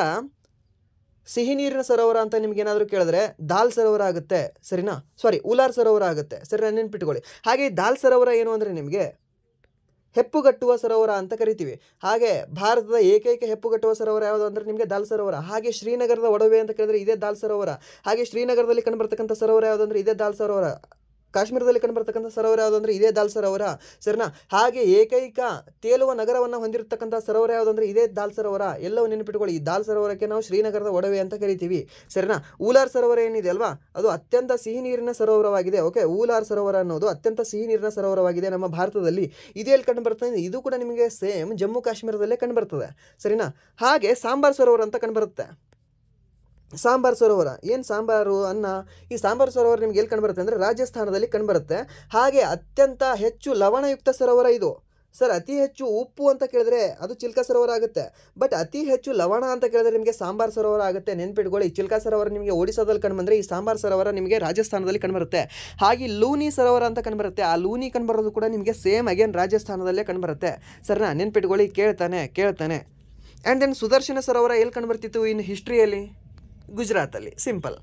ಸಿಹಿ ನೀರಿನ ಸರೋವರ ಅಂತ ನಿಮ್ಗೆ ಏನಾದರೂ ಕೇಳಿದ್ರೆ ದಾಲ್ ಸರೋವರ ಆಗುತ್ತೆ. ಸರಿನಾ? ಉಲಾರ್ ಸರೋವರ ಆಗುತ್ತೆ. ಸರಿ, ನೆನ್ಪಿಟ್ಕೊಳ್ಳಿ. ಹಾಗೆ ದಾಲ್ ಸರೋವರ ಏನು ಅಂದರೆ ನಿಮಗೆ ಹೆಪ್ಪುಗಟ್ಟುವ ಸರೋವರ ಅಂತ ಕರಿತೀವಿ. ಹಾಗೆ ಭಾರತದ ಏಕೈಕ ಹೆಪ್ಪುಗಟ್ಟುವ ಸರೋವರ ಯಾವುದು ಅಂದರೆ ನಿಮಗೆ ದಾಲ್ ಸರೋವರ. ಹಾಗೆ ಶ್ರೀನಗರದ ಒಡವೆ ಅಂತ ಕೇಳಿದ್ರೆ ಇದೇ ದಾಲ್ ಸರೋವರ. ಹಾಗೆ ಶ್ರೀನಗರದಲ್ಲಿ ಕಂಡುಬರ್ತಕ್ಕಂಥ ಸರೋವರ ಯಾವುದು ಅಂದರೆ ಇದೇ ದಾಲ್ ಸರೋವರ. ಕಾಶ್ಮೀರದಲ್ಲಿ ಕಂಡುಬರ್ತಕ್ಕಂಥ ಸರೋವರ ಯಾವುದು ಅಂದರೆ ಇದೇ ದಾಲ್ ಸರೋವರ. ಸರಿನಾ? ಹಾಗೆ ಏಕೈಕ ತೇಲುವ ನಗರವನ್ನು ಹೊಂದಿರತಕ್ಕಂಥ ಸರೋವರ ಯಾವುದು ಅಂದರೆ ಇದೇ ದಾಲ್ ಸರೋವರ. ಎಲ್ಲವೂ ನೆನಪಿಟ್ಕೊಳ್ಳಿ. ಈ ದಾಲ್ ಸರೋವರಕ್ಕೆ ನಾವು ಶ್ರೀನಗರದ ಒಡವೆ ಅಂತ ಕರಿತೀವಿ. ಸರಿನಾ? ಊಲಾರ್ ಸರೋವರ ಏನಿದೆ ಅಲ್ವಾ, ಅದು ಅತ್ಯಂತ ಸಿಹಿ ನೀರಿನ ಸರೋವರವಾಗಿದೆ. ಓಕೆ, ಊಲಾರ್ ಸರೋವರ ಅನ್ನೋದು ಅತ್ಯಂತ ಸಿಹಿ ನೀರಿನ ಸರೋವರವಾಗಿದೆ ನಮ್ಮ ಭಾರತದಲ್ಲಿ. ಇದು ಎಲ್ಲಿ ಕಂಡುಬರ್ತದೆ? ಇದು ಕೂಡ ನಿಮಗೆ ಸೇಮ್ ಜಮ್ಮು ಕಾಶ್ಮೀರದಲ್ಲೇ ಕಂಡುಬರ್ತದೆ. ಸರಿನಾ? ಹಾಗೆ ಸಾಂಬಾರ್ ಸರೋವರ ಅಂತ ಕಂಡುಬರುತ್ತೆ. ಸಾಂಬಾರ್ ಸರೋವರ ಏನು? ಸಾಂಬಾರು ಅನ್ನ. ಈ ಸಾಂಬಾರು ಸರೋವರ ನಿಮ್ಗೆ ಎಲ್ಲಿ ಕಂಡುಬರುತ್ತೆ ಅಂದರೆ ರಾಜಸ್ಥಾನದಲ್ಲಿ ಕಂಡುಬರುತ್ತೆ. ಹಾಗೆ ಅತ್ಯಂತ ಹೆಚ್ಚು ಲವಣಯುಕ್ತ ಸರೋವರ ಇದು. ಸರ್, ಅತಿ ಹೆಚ್ಚು ಉಪ್ಪು ಅಂತ ಕೇಳಿದ್ರೆ ಅದು ಚಿಲ್ಕಾ ಸರೋವರ ಆಗುತ್ತೆ. ಬಟ್ ಅತಿ ಹೆಚ್ಚು ಲವಣ ಅಂತ ಕೇಳಿದ್ರೆ ನಿಮಗೆ ಸಾಂಬಾರ್ ಸರೋವರ ಆಗುತ್ತೆ. ನೆನ್ಪಿಟ್ಕೊಳ್ಳಿ. ಚಿಲ್ಕಾ ಸರೋವರ ನಿಮಗೆ ಒಡಿಸಾದಲ್ಲಿ ಕಂಡುಬಂದರೆ ಈ ಸಾಂಬಾರ್ ಸರೋವರ ನಿಮಗೆ ರಾಜಸ್ಥಾನದಲ್ಲಿ ಕಂಡುಬರುತ್ತೆ. ಹಾಗೆ ಲೂನಿ ಸರೋವರ ಅಂತ ಕಂಡುಬರುತ್ತೆ. ಆ ಲೂನಿ ಕಂಡುಬರೋದು ಕೂಡ ನಿಮಗೆ ಸೇಮ್ ಅಗೇನ್ ರಾಜಸ್ಥಾನದಲ್ಲೇ ಕಂಡುಬರುತ್ತೆ. ಸರಿನಾ? ನೆನ್ಪಿಟ್ಕೊಳ್ಳಿ. ಕೇಳ್ತಾನೆ. ಆ್ಯಂಡ್ ದೆನ್ ಸುದರ್ಶನ ಸರೋವರ ಎಲ್ಲಿ ಕಂಡುಬರ್ತಿತ್ತು ಇನ್ ಹಿಸ್ಟ್ರಿಯಲ್ಲಿ? ಗುಜರಾತಲ್ಲಿ. ಸಿಂಪಲ್.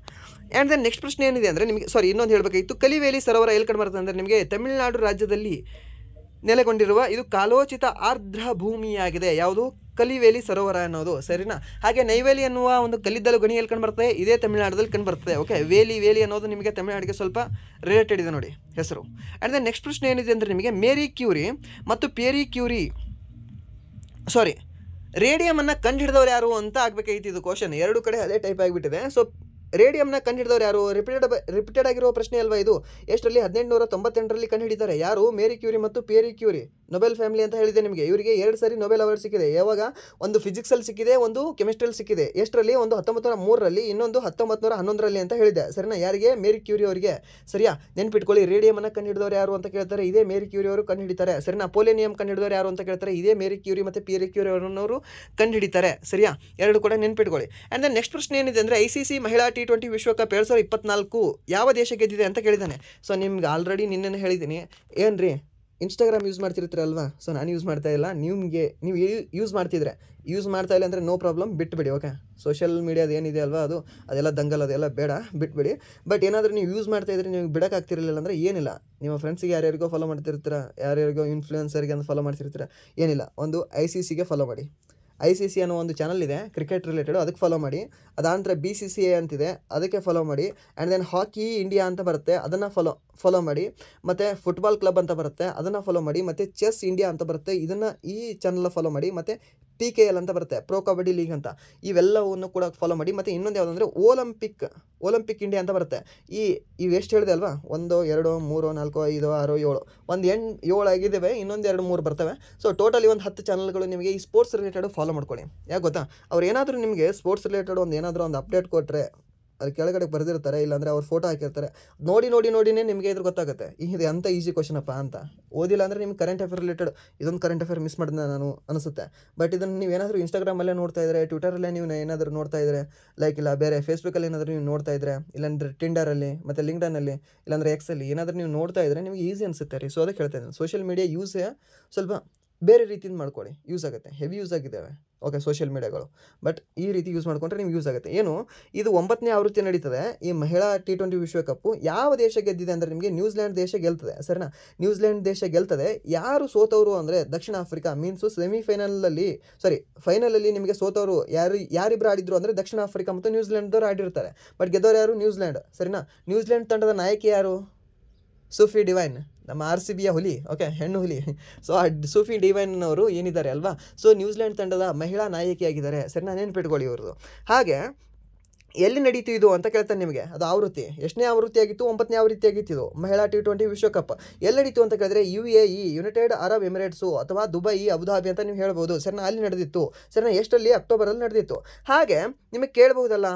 ಆ್ಯಂಡ್ ದೆನ್ ನೆಕ್ಸ್ಟ್ ಪ್ರಶ್ನೆ ಏನಿದೆ ಅಂದರೆ ನಿಮಗೆ ಇನ್ನೊಂದು ಹೇಳಬೇಕಾಗಿತ್ತು. ಕಲಿವೇಲಿ ಸರೋವರ ಎಲ್ಲಿ ಕಂಡುಬರ್ತದೆ ಅಂದರೆ ನಿಮಗೆ ತಮಿಳುನಾಡು ರಾಜ್ಯದಲ್ಲಿ ನೆಲೆಗೊಂಡಿರುವ ಇದು ಕಾಲೋಚಿತ ಆರ್ದ್ರ ಭೂಮಿಯಾಗಿದೆ. ಯಾವುದು? ಕಲಿವೇಲಿ ಸರೋವರ ಅನ್ನೋದು, ಸರಿನಾ? ಹಾಗೆ ನೈವೇಲಿ ಅನ್ನುವ ಒಂದು ಕಲ್ಲಿದ್ದಲು ಗಣಿ ಎಲ್ಲಿ ಕಂಡುಬರ್ತದೆ? ಇದೇ ತಮಿಳುನಾಡಲ್ಲಿ ಕಂಡುಬರ್ತದೆ. ಓಕೆ, ವೇಲಿ ಅನ್ನೋದು ನಿಮಗೆ ತಮಿಳುನಾಡಿಗೆ ಸ್ವಲ್ಪ ರಿಲೇಟೆಡ್ ಇದೆ ನೋಡಿ ಹೆಸರು. ಆ್ಯಂಡ್ ದೆನ್ ನೆಕ್ಸ್ಟ್ ಪ್ರಶ್ನೆ ಏನಿದೆ ಅಂದರೆ ನಿಮಗೆ ಮೇರಿ ಕ್ಯೂರಿ ಮತ್ತು ಪೇರಿ ಕ್ಯೂರಿ ರೇಡಿಯಮನ್ನು ಕಂಡುಹಿಡಿದವ್ರು ಯಾರು ಅಂತ ಆಗಬೇಕಾಗಿತ್ತು ಇದು ಕ್ವಶನ್. ಎರಡು ಕಡೆ ಅದೇ ಟೈಪ್ ಆಗಿಬಿಟ್ಟಿದೆ. ಸೊ ರೇಡಿಯಮ್ನ ಕಂಡುಹಿಡಿದವ್ರು ಯಾರು? ರಿಪೀಟೆಡ್ ಆಗಿರುವ ಪ್ರಶ್ನೆ ಅಲ್ವಾ ಇದು? ಎಷ್ಟರಲ್ಲಿ? 1898ರಲ್ಲಿ ಕಂಡುಹಿಡಿತಾರೆ. ಯಾರು? ಮೇರಿ ಕ್ಯೂರಿ ಮತ್ತು ಪೇರಿ ಕ್ಯೂರಿ. ನೊಬೆಲ್ ಫ್ಯಾಮಿಲಿ ಅಂತ ಹೇಳಿದೆ ನಿಮಗೆ. ಇವರಿಗೆ 2 ಸಾರಿ ನೊಬೆಲ್ ಅವಾರ್ಡ್ ಸಿಕ್ಕಿದೆ. ಯಾವಾಗ? ಒಂದು ಫಿಸಿಕ್ಸಲ್ಲಿ ಸಿಕ್ಕಿದೆ, ಒಂದು ಕೆಮಿಸ್ಟ್ರಿಯಲ್ಲಿ ಸಿಕ್ಕಿದೆ. ಎಷ್ಟರಲ್ಲಿ? ಒಂದು 1903ರಲ್ಲಿ, ಇನ್ನೊಂದು 1911ರಲ್ಲಿ ಅಂತ ಹೇಳಿದೆ, ಸರಿನಾ? ಯಾರಿಗೆ? ಮೇರಿ ಕ್ಯೂರಿ ಅವರಿಗೆ. ಸರಿಯಾ? ನೆನ್ಪಿಟ್ಕೊಳ್ಳಿ. ರೇಡಿಯಮನ್ನು ಕಂಡುಹಿಡಿದವ್ರು ಯಾರು ಅಂತ ಕೇಳ್ತಾರೆ, ಇದೇ ಮೇರಿ ಕ್ಯೂರಿ ಅವರು ಕಂಡುಹಿಡಿತಾರೆ. ಸರಿನಾ? ಪೋಲೇನಿಯಂ ಕಂಡುಹಿಡಿದವ್ರು ಯಾರು ಅಂತ ಕೇಳ್ತಾರೆ, ಇದೇ ಮೇರಿ ಕ್ಯೂರಿ ಮತ್ತು ಪೇರಿ ಕ್ಯೂರಿ ಅವರನ್ನವರು ಕಂಡುಹಿಡಿತಾರೆ. ಸರಿಯಾ? ಎರಡು ಕೂಡ ನೆನ್ಪಿಟ್ಕೊಳ್ಳಿ. ಆ್ಯಂಡ್ ದೆನ್ ನೆಕ್ಸ್ಟ್ ಪ್ರಶ್ನೆ ಏನಿದೆ ಅಂದರೆ ICC ಮಹಿಳಾ T20 ವಿಶ್ವಕಪ್ 2024 ಯಾವ ದೇಶ ಗೆದ್ದಿದೆ ಅಂತ ಕೇಳಿದ್ದಾನೆ. ಸೊ ನಿಮ್ಗೆ ಆಲ್ರೆಡಿ ನಿನ್ನೆ ಹೇಳಿದ್ದೀನಿ. ಏನ್ರಿ, ಇನ್ಸ್ಟಾಗ್ರಾಮ್ ಯೂಸ್ ಮಾಡ್ತಿರ್ತೀರಲ್ವಾ? ಸೊ ನಾನು ಯೂಸ್ ಮಾಡ್ತಾ ಇಲ್ಲ. ನೀವು ಯೂಸ್ ಮಾಡ್ತಾ ಇಲ್ಲ ಅಂದರೆ ನೋ ಪ್ರಾಬ್ಲಮ್, ಬಿಟ್ಬಿಡಿ. ಓಕೆ, ಸೋಷಿಯಲ್ ಮೀಡಿಯಾದ ಏನಿದೆ ಅಲ್ವಾ ಅದೆಲ್ಲ ದಂಗಲ್, ಅದೆಲ್ಲ ಬೇಡ, ಬಿಟ್ಬಿಡಿ. ಬಟ್ ಏನಾದರೂ ನೀವು ಯೂಸ್ ಮಾಡ್ತಾ ಇದ್ರೆ ನೀವು ಬಿಡೋಕ್ಕಾಗ್ತಿರಲಿಲ್ಲ ಅಂದರೆ ಏನಿಲ್ಲ, ನಿಮ್ಮ ಫ್ರೆಂಡ್ಸಿಗೆ ಯಾರ್ಯಾರಿಗೋ ಫಾಲೋ ಮಾಡ್ತಿರ್ತೀರ, ಯಾರ್ಯಾರಿಗೋ ಇನ್ಫ್ಲೂಯೆನ್ಸರ್ಗೆ ಅಂತ ಫಾಲೋ ಮಾಡ್ತಿರ್ತೀರ, ಏನಿಲ್ಲ, ಒಂದು ICCಗೆ ಫಾಲೋ ಮಾಡಿ. ICC ಅನ್ನೋ ಒಂದು ಚಾನಲ್ ಇದೆ ಕ್ರಿಕೆಟ್ ರಿಲೇಟೆಡು, ಅದಕ್ಕೆ ಫಾಲೋ ಮಾಡಿ. ಅದಾನಂತರ BCCI ಅಂತಿದೆ, ಅದಕ್ಕೆ ಫಾಲೋ ಮಾಡಿ. ಆ್ಯಂಡ್ ದೆನ್ ಹಾಕಿ ಇಂಡಿಯಾ ಅಂತ ಬರುತ್ತೆ, ಅದನ್ನು ಫಾಲೋ ಮಾಡಿ. ಮತ್ತು ಫುಟ್ಬಾಲ್ ಕ್ಲಬ್ ಅಂತ ಬರುತ್ತೆ, ಅದನ್ನು ಫಾಲೋ ಮಾಡಿ. ಮತ್ತು ಚೆಸ್ ಇಂಡಿಯಾ ಅಂತ ಬರುತ್ತೆ, ಈ ಚಾನಲ್ನ ಫಾಲೋ ಮಾಡಿ. ಮತ್ತು PKL ಅಂತ ಬರುತ್ತೆ, ಪ್ರೋ ಕಬಡ್ಡಿ ಲೀಗ್ ಅಂತ, ಇವೆಲ್ಲವನ್ನು ಕೂಡ ಫಾಲೋ ಮಾಡಿ. ಮತ್ತು ಇನ್ನೊಂದು ಯಾವುದಂದರೆ ಒಲಿಂಪಿಕ್ ಇಂಡಿಯಾ ಅಂತ ಬರುತ್ತೆ. ಇವು ಎಷ್ಟು ಹೇಳಿದೆ ಅಲ್ವಾ? 1 2 3 4 5 6 7 7 ಆಗಿದ್ದಾವೆ, ಇನ್ನೊಂದು 2 3 ಬರ್ತವೆ. ಸೊ ಟೋಟಲಿ ಒಂದು 10 ಚಾನಲ್ಗಳು ನಿಮಗೆ ಈ ಸ್ಪೋರ್ಟ್ಸ್ ರಿಲೇಟೆಡ್ ಫಾಲೋ ಮಾಡ್ಕೊಳ್ಳಿ. ಯಾಕೆ ಗೊತ್ತಾ? ಅವ್ರು ಏನಾದರೂ ನಿಮಗೆ ಸ್ಪೋರ್ಟ್ಸ್ ರಿಲೇಟೆಡ್ ಏನಾದರೂ ಒಂದು ಅಪ್ಡೇಟ್ ಕೊಟ್ಟರೆ ಅದು ಕೆಳಗಡೆ ಬರೆದಿರ್ತಾರೆ, ಇಲ್ಲಾಂದರೆ ಅವ್ರು ಫೋಟೋ ಹಾಕಿರ್ತಾರೆ. ನೋಡಿನೇ ನಿಮಗೆ ಇದ್ರ ಗೊತ್ತಾಗುತ್ತೆ ಇದು ಅಂಥ ಈಸಿ ಕ್ವಶನಪ್ಪ ಅಂತ. ಓದಿಲ್ಲ ಅಂದರೆ ನಿಮ್ಗೆ ಕರೆಂಟ್ ಅಫೇರ್ ರಿಲೇಟೆಡ್ ಇದೊಂದು ಕರೆಂಟ್ ಅಫೇರ್ ಮಿಸ್ ಮಾಡಿದೆ ನಾನು ಅನಿಸುತ್ತೆ. ಬಟ್ ಇದನ್ನು ನೀವು ಏನಾದರೂ ಇನ್ಸ್ಟಾಗ್ರಾಮಲ್ಲೇ ನೋಡ್ತಾ ಇದ್ದರೆ, ಟ್ವಿಟರಲ್ಲೇ ನೀವು ಏನಾದರೂ ನೋಡ್ತಾ ಇದ್ದರೆ, ಲೈಕ್ ಇಲ್ಲ ಬೇರೆ ಫೇಸ್ಬುಕ್ಕಲ್ಲಿ ಏನಾದರೂ ನೀವು ನೋಡ್ತಾ ಇದ್ದರೆ, ಇಲ್ಲಾಂದರೆ ಟಿಂಡರಲ್ಲಿ ಮತ್ತು ಲಿಂಕ್ಡನಲ್ಲಿ, ಇಲ್ಲಾಂದರೆ ಎಕ್ಸಲ್ಲಿ ಏನಾದರೂ ನೀವು ನೋಡ್ತಾ ಇದ್ದರೆ ನಿಮಗೆ ಈಸಿ ಅನಿಸುತ್ತೆ ರೀ. ಸೊ ಅದಕ್ಕೆ ಹೇಳ್ತಾ ಇದ್ದೀನಿ, ಸೋಷಿಯಲ್ ಮೀಡಿಯಾ ಯೂಸೇ ಸ್ವಲ್ಪ ಬೇರೆ ರೀತಿಯಿಂದ ಮಾಡ್ಕೊಳ್ಳಿ, ಯೂಸ್ ಆಗುತ್ತೆ. ಹೆವಿ ಯೂಸ್ ಆಗಿದ್ದಾವೆ ಓಕೆ ಸೋಷಿಯಲ್ ಮೀಡಿಯಾಗಳು, ಬಟ್ ಈ ರೀತಿ ಯೂಸ್ ಮಾಡಿಕೊಂಡ್ರೆ ನಿಮ್ಗೆ ಯೂಸ್ ಆಗುತ್ತೆ. ಏನು ಇದು 9ನೇ ಆವೃತ್ತಿ ನಡೀತದೆ ಈ ಮಹಿಳಾ T20 ವಿಶ್ವಕಪ್ಪು. ಯಾವ ದೇಶ ಗೆದ್ದಿದೆ ಅಂದರೆ ನಿಮಗೆ ನ್ಯೂಜಿಲ್ಯಾಂಡ್ ದೇಶ ಗೆಲ್ತದೆ, ಸರಿನಾ? ನ್ಯೂಜಿಲ್ಯಾಂಡ್ ದೇಶ ಗೆಲ್ತದೆ. ಯಾರು ಸೋತವರು ಅಂದರೆ ದಕ್ಷಿಣ ಆಫ್ರಿಕಾ. ಮೀನ್ಸು ಫೈನಲಲ್ಲಿ ನಿಮಗೆ ಸೋತವರು ಯಾರಿಬ್ಬರು ಆಡಿದ್ರು ಅಂದರೆ ದಕ್ಷಿಣ ಆಫ್ರಿಕಾ ಮತ್ತು ನ್ಯೂಜಿಲ್ಯಾಂಡ್ದವ್ರು ಆಡಿರ್ತಾರೆ. ಬಟ್ ಗೆದ್ದವರು ಯಾರು? ನ್ಯೂಜಿಲ್ಯಾಂಡ್, ಸರಿನಾ? ನ್ಯೂಜಿಲ್ಯಾಂಡ್ ತಂಡದ ನಾಯಕಿ ಯಾರು? ಸೂಫಿ ಡಿವೈನ್, ನಮ್ಮ RCBಯ ಹುಲಿ, ಓಕೆ, ಹೆಣ್ಣು ಹುಲಿ. ಸೊ ಆ ಸೂಫಿ ಡಿವೈನ್ ಅವರು ಏನಿದ್ದಾರೆ ಅಲ್ವಾ, ಸೊ ನ್ಯೂಜಿಲ್ಯಾಂಡ್ ತಂಡದ ಮಹಿಳಾ ನಾಯಕಿಯಾಗಿದ್ದಾರೆ, ಸರಿನಾ? ನೆನ್ಪಿಟ್ಕೊಳ್ಳಿ ಇವ್ರದ್ದು. ಹಾಗೆ ಎಲ್ಲಿ ನಡೀತು ಇದು ಅಂತ ಕೇಳ್ತಾನೆ ನಿಮಗೆ. ಅದು ಆವೃತ್ತಿ ಎಷ್ಟನೇ ಆವೃತ್ತಿ ಆಗಿತ್ತು? 9ನೇ ಆವೃತ್ತಿ ಆಗಿತ್ತು ಇದು ಮಹಿಳಾ T20 ವಿಶ್ವಕಪ್. ಎಲ್ಲಿ ನಡೀತು ಅಂತ ಕೇಳಿದ್ರೆ UAE, ಯುನೈಟೆಡ್ ಅರಬ್ ಎಮಿರೇಟ್ಸು ಅಥವಾ ದುಬೈ, ಅಬುಧಾಬಿ ಅಂತ ನೀವು ಹೇಳ್ಬೋದು, ಸರಿನಾ? ಅಲ್ಲಿ ನಡೆದಿತ್ತು, ಸರಿನಾ? ಎಷ್ಟರಲ್ಲಿ? ಅಕ್ಟೋಬರಲ್ಲಿ ನಡೆದಿತ್ತು. ಹಾಗೆ ನಿಮಗೆ ಕೇಳ್ಬಹುದಲ್ಲ,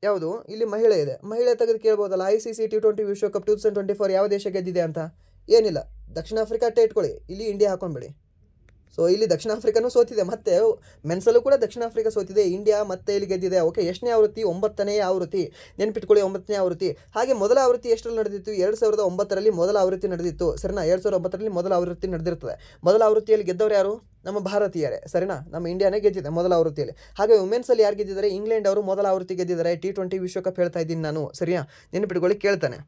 ಯಾವುದು ಇಲ್ಲಿ ಮಹಿಳೆ ಇದೆ, ಮಹಿಳೆ ತೆಗೆದು ಕೇಳ್ಬೋದಲ್ಲ, ICC T20 ವಿಶ್ವಕಪ್ 2024 ಯಾವ ದೇಶ ಗೆದ್ದಿದೆ ಅಂತ? ಏನಿಲ್ಲ, ದಕ್ಷಿಣ ಆಫ್ರಿಕಾ ಅಟ್ಟೆ ಇಟ್ಕೊಳ್ಳಿ, ಇಲ್ಲಿ ಇಂಡಿಯಾ ಹಾಕೊಂಡ್ಬಿಡಿ. ಸೊ ಇಲ್ಲಿ ದಕ್ಷಿಣ ಆಫ್ರಿಕಾನೂ ಸೋತಿದೆ, ಮತ್ತು ಮೆನ್ಸಲ್ಲೂ ಕೂಡ ದಕ್ಷಿಣ ಆಫ್ರಿಕಾ ಸೋತಿದೆ, ಇಂಡಿಯಾ ಮತ್ತೆ ಇಲ್ಲಿ ಗೆದ್ದಿದೆ. ಓಕೆ, ಎಷ್ಟನೇ ಆವೃತ್ತಿ? 9ನೇ ಆವೃತ್ತಿ, ನೆನ್ಪಿಟ್ಕೊಳ್ಳಿ, 9ನೇ ಆವೃತ್ತಿ. ಹಾಗೆ ಮೊದಲ ಆವೃತ್ತಿ ಎಷ್ಟರಲ್ಲಿ ನಡೆದಿತ್ತು? 2009ರಲ್ಲಿ ಮೊದಲ ಆವೃತ್ತಿ ನಡೆದಿತ್ತು, ಸರಿನಾ? 2009ರಲ್ಲಿ ಮೊದಲ ಆವೃತ್ತಿ ನಡೆದಿರ್ತದೆ. ಮೊದಲ ಆವೃತ್ತಿಯಲ್ಲಿ ಗೆದ್ದವರು ಯಾರು? ನಮ್ಮ ಭಾರತೀಯರೇ, ಸರಿನಾ? ನಮ್ಮ ಇಂಡಿಯಾನೇ ಗೆದ್ದಿದೆ ಮೊದಲ ಆವೃತ್ತಿಯಲ್ಲಿ. ಹಾಗೆ ವುಮೆನ್ಸಲ್ಲಿ ಯಾರು ಗೆದ್ದಿದ್ದಾರೆ? ಇಂಗ್ಲೆಂಡ್ ಅವರು ಮೊದಲ ಆವೃತ್ತಿ ಗೆದ್ದಿದ್ದಾರೆ. T20 ವಿಶ್ವಕಪ್ ಹೇಳ್ತಾ ಇದ್ದೀನಿ ನಾನು, ಸರಿಯಾ? ನೆನ್ಪಿಟ್ಕೊಳ್ಳಿ, ಕೇಳ್ತಾನೆ.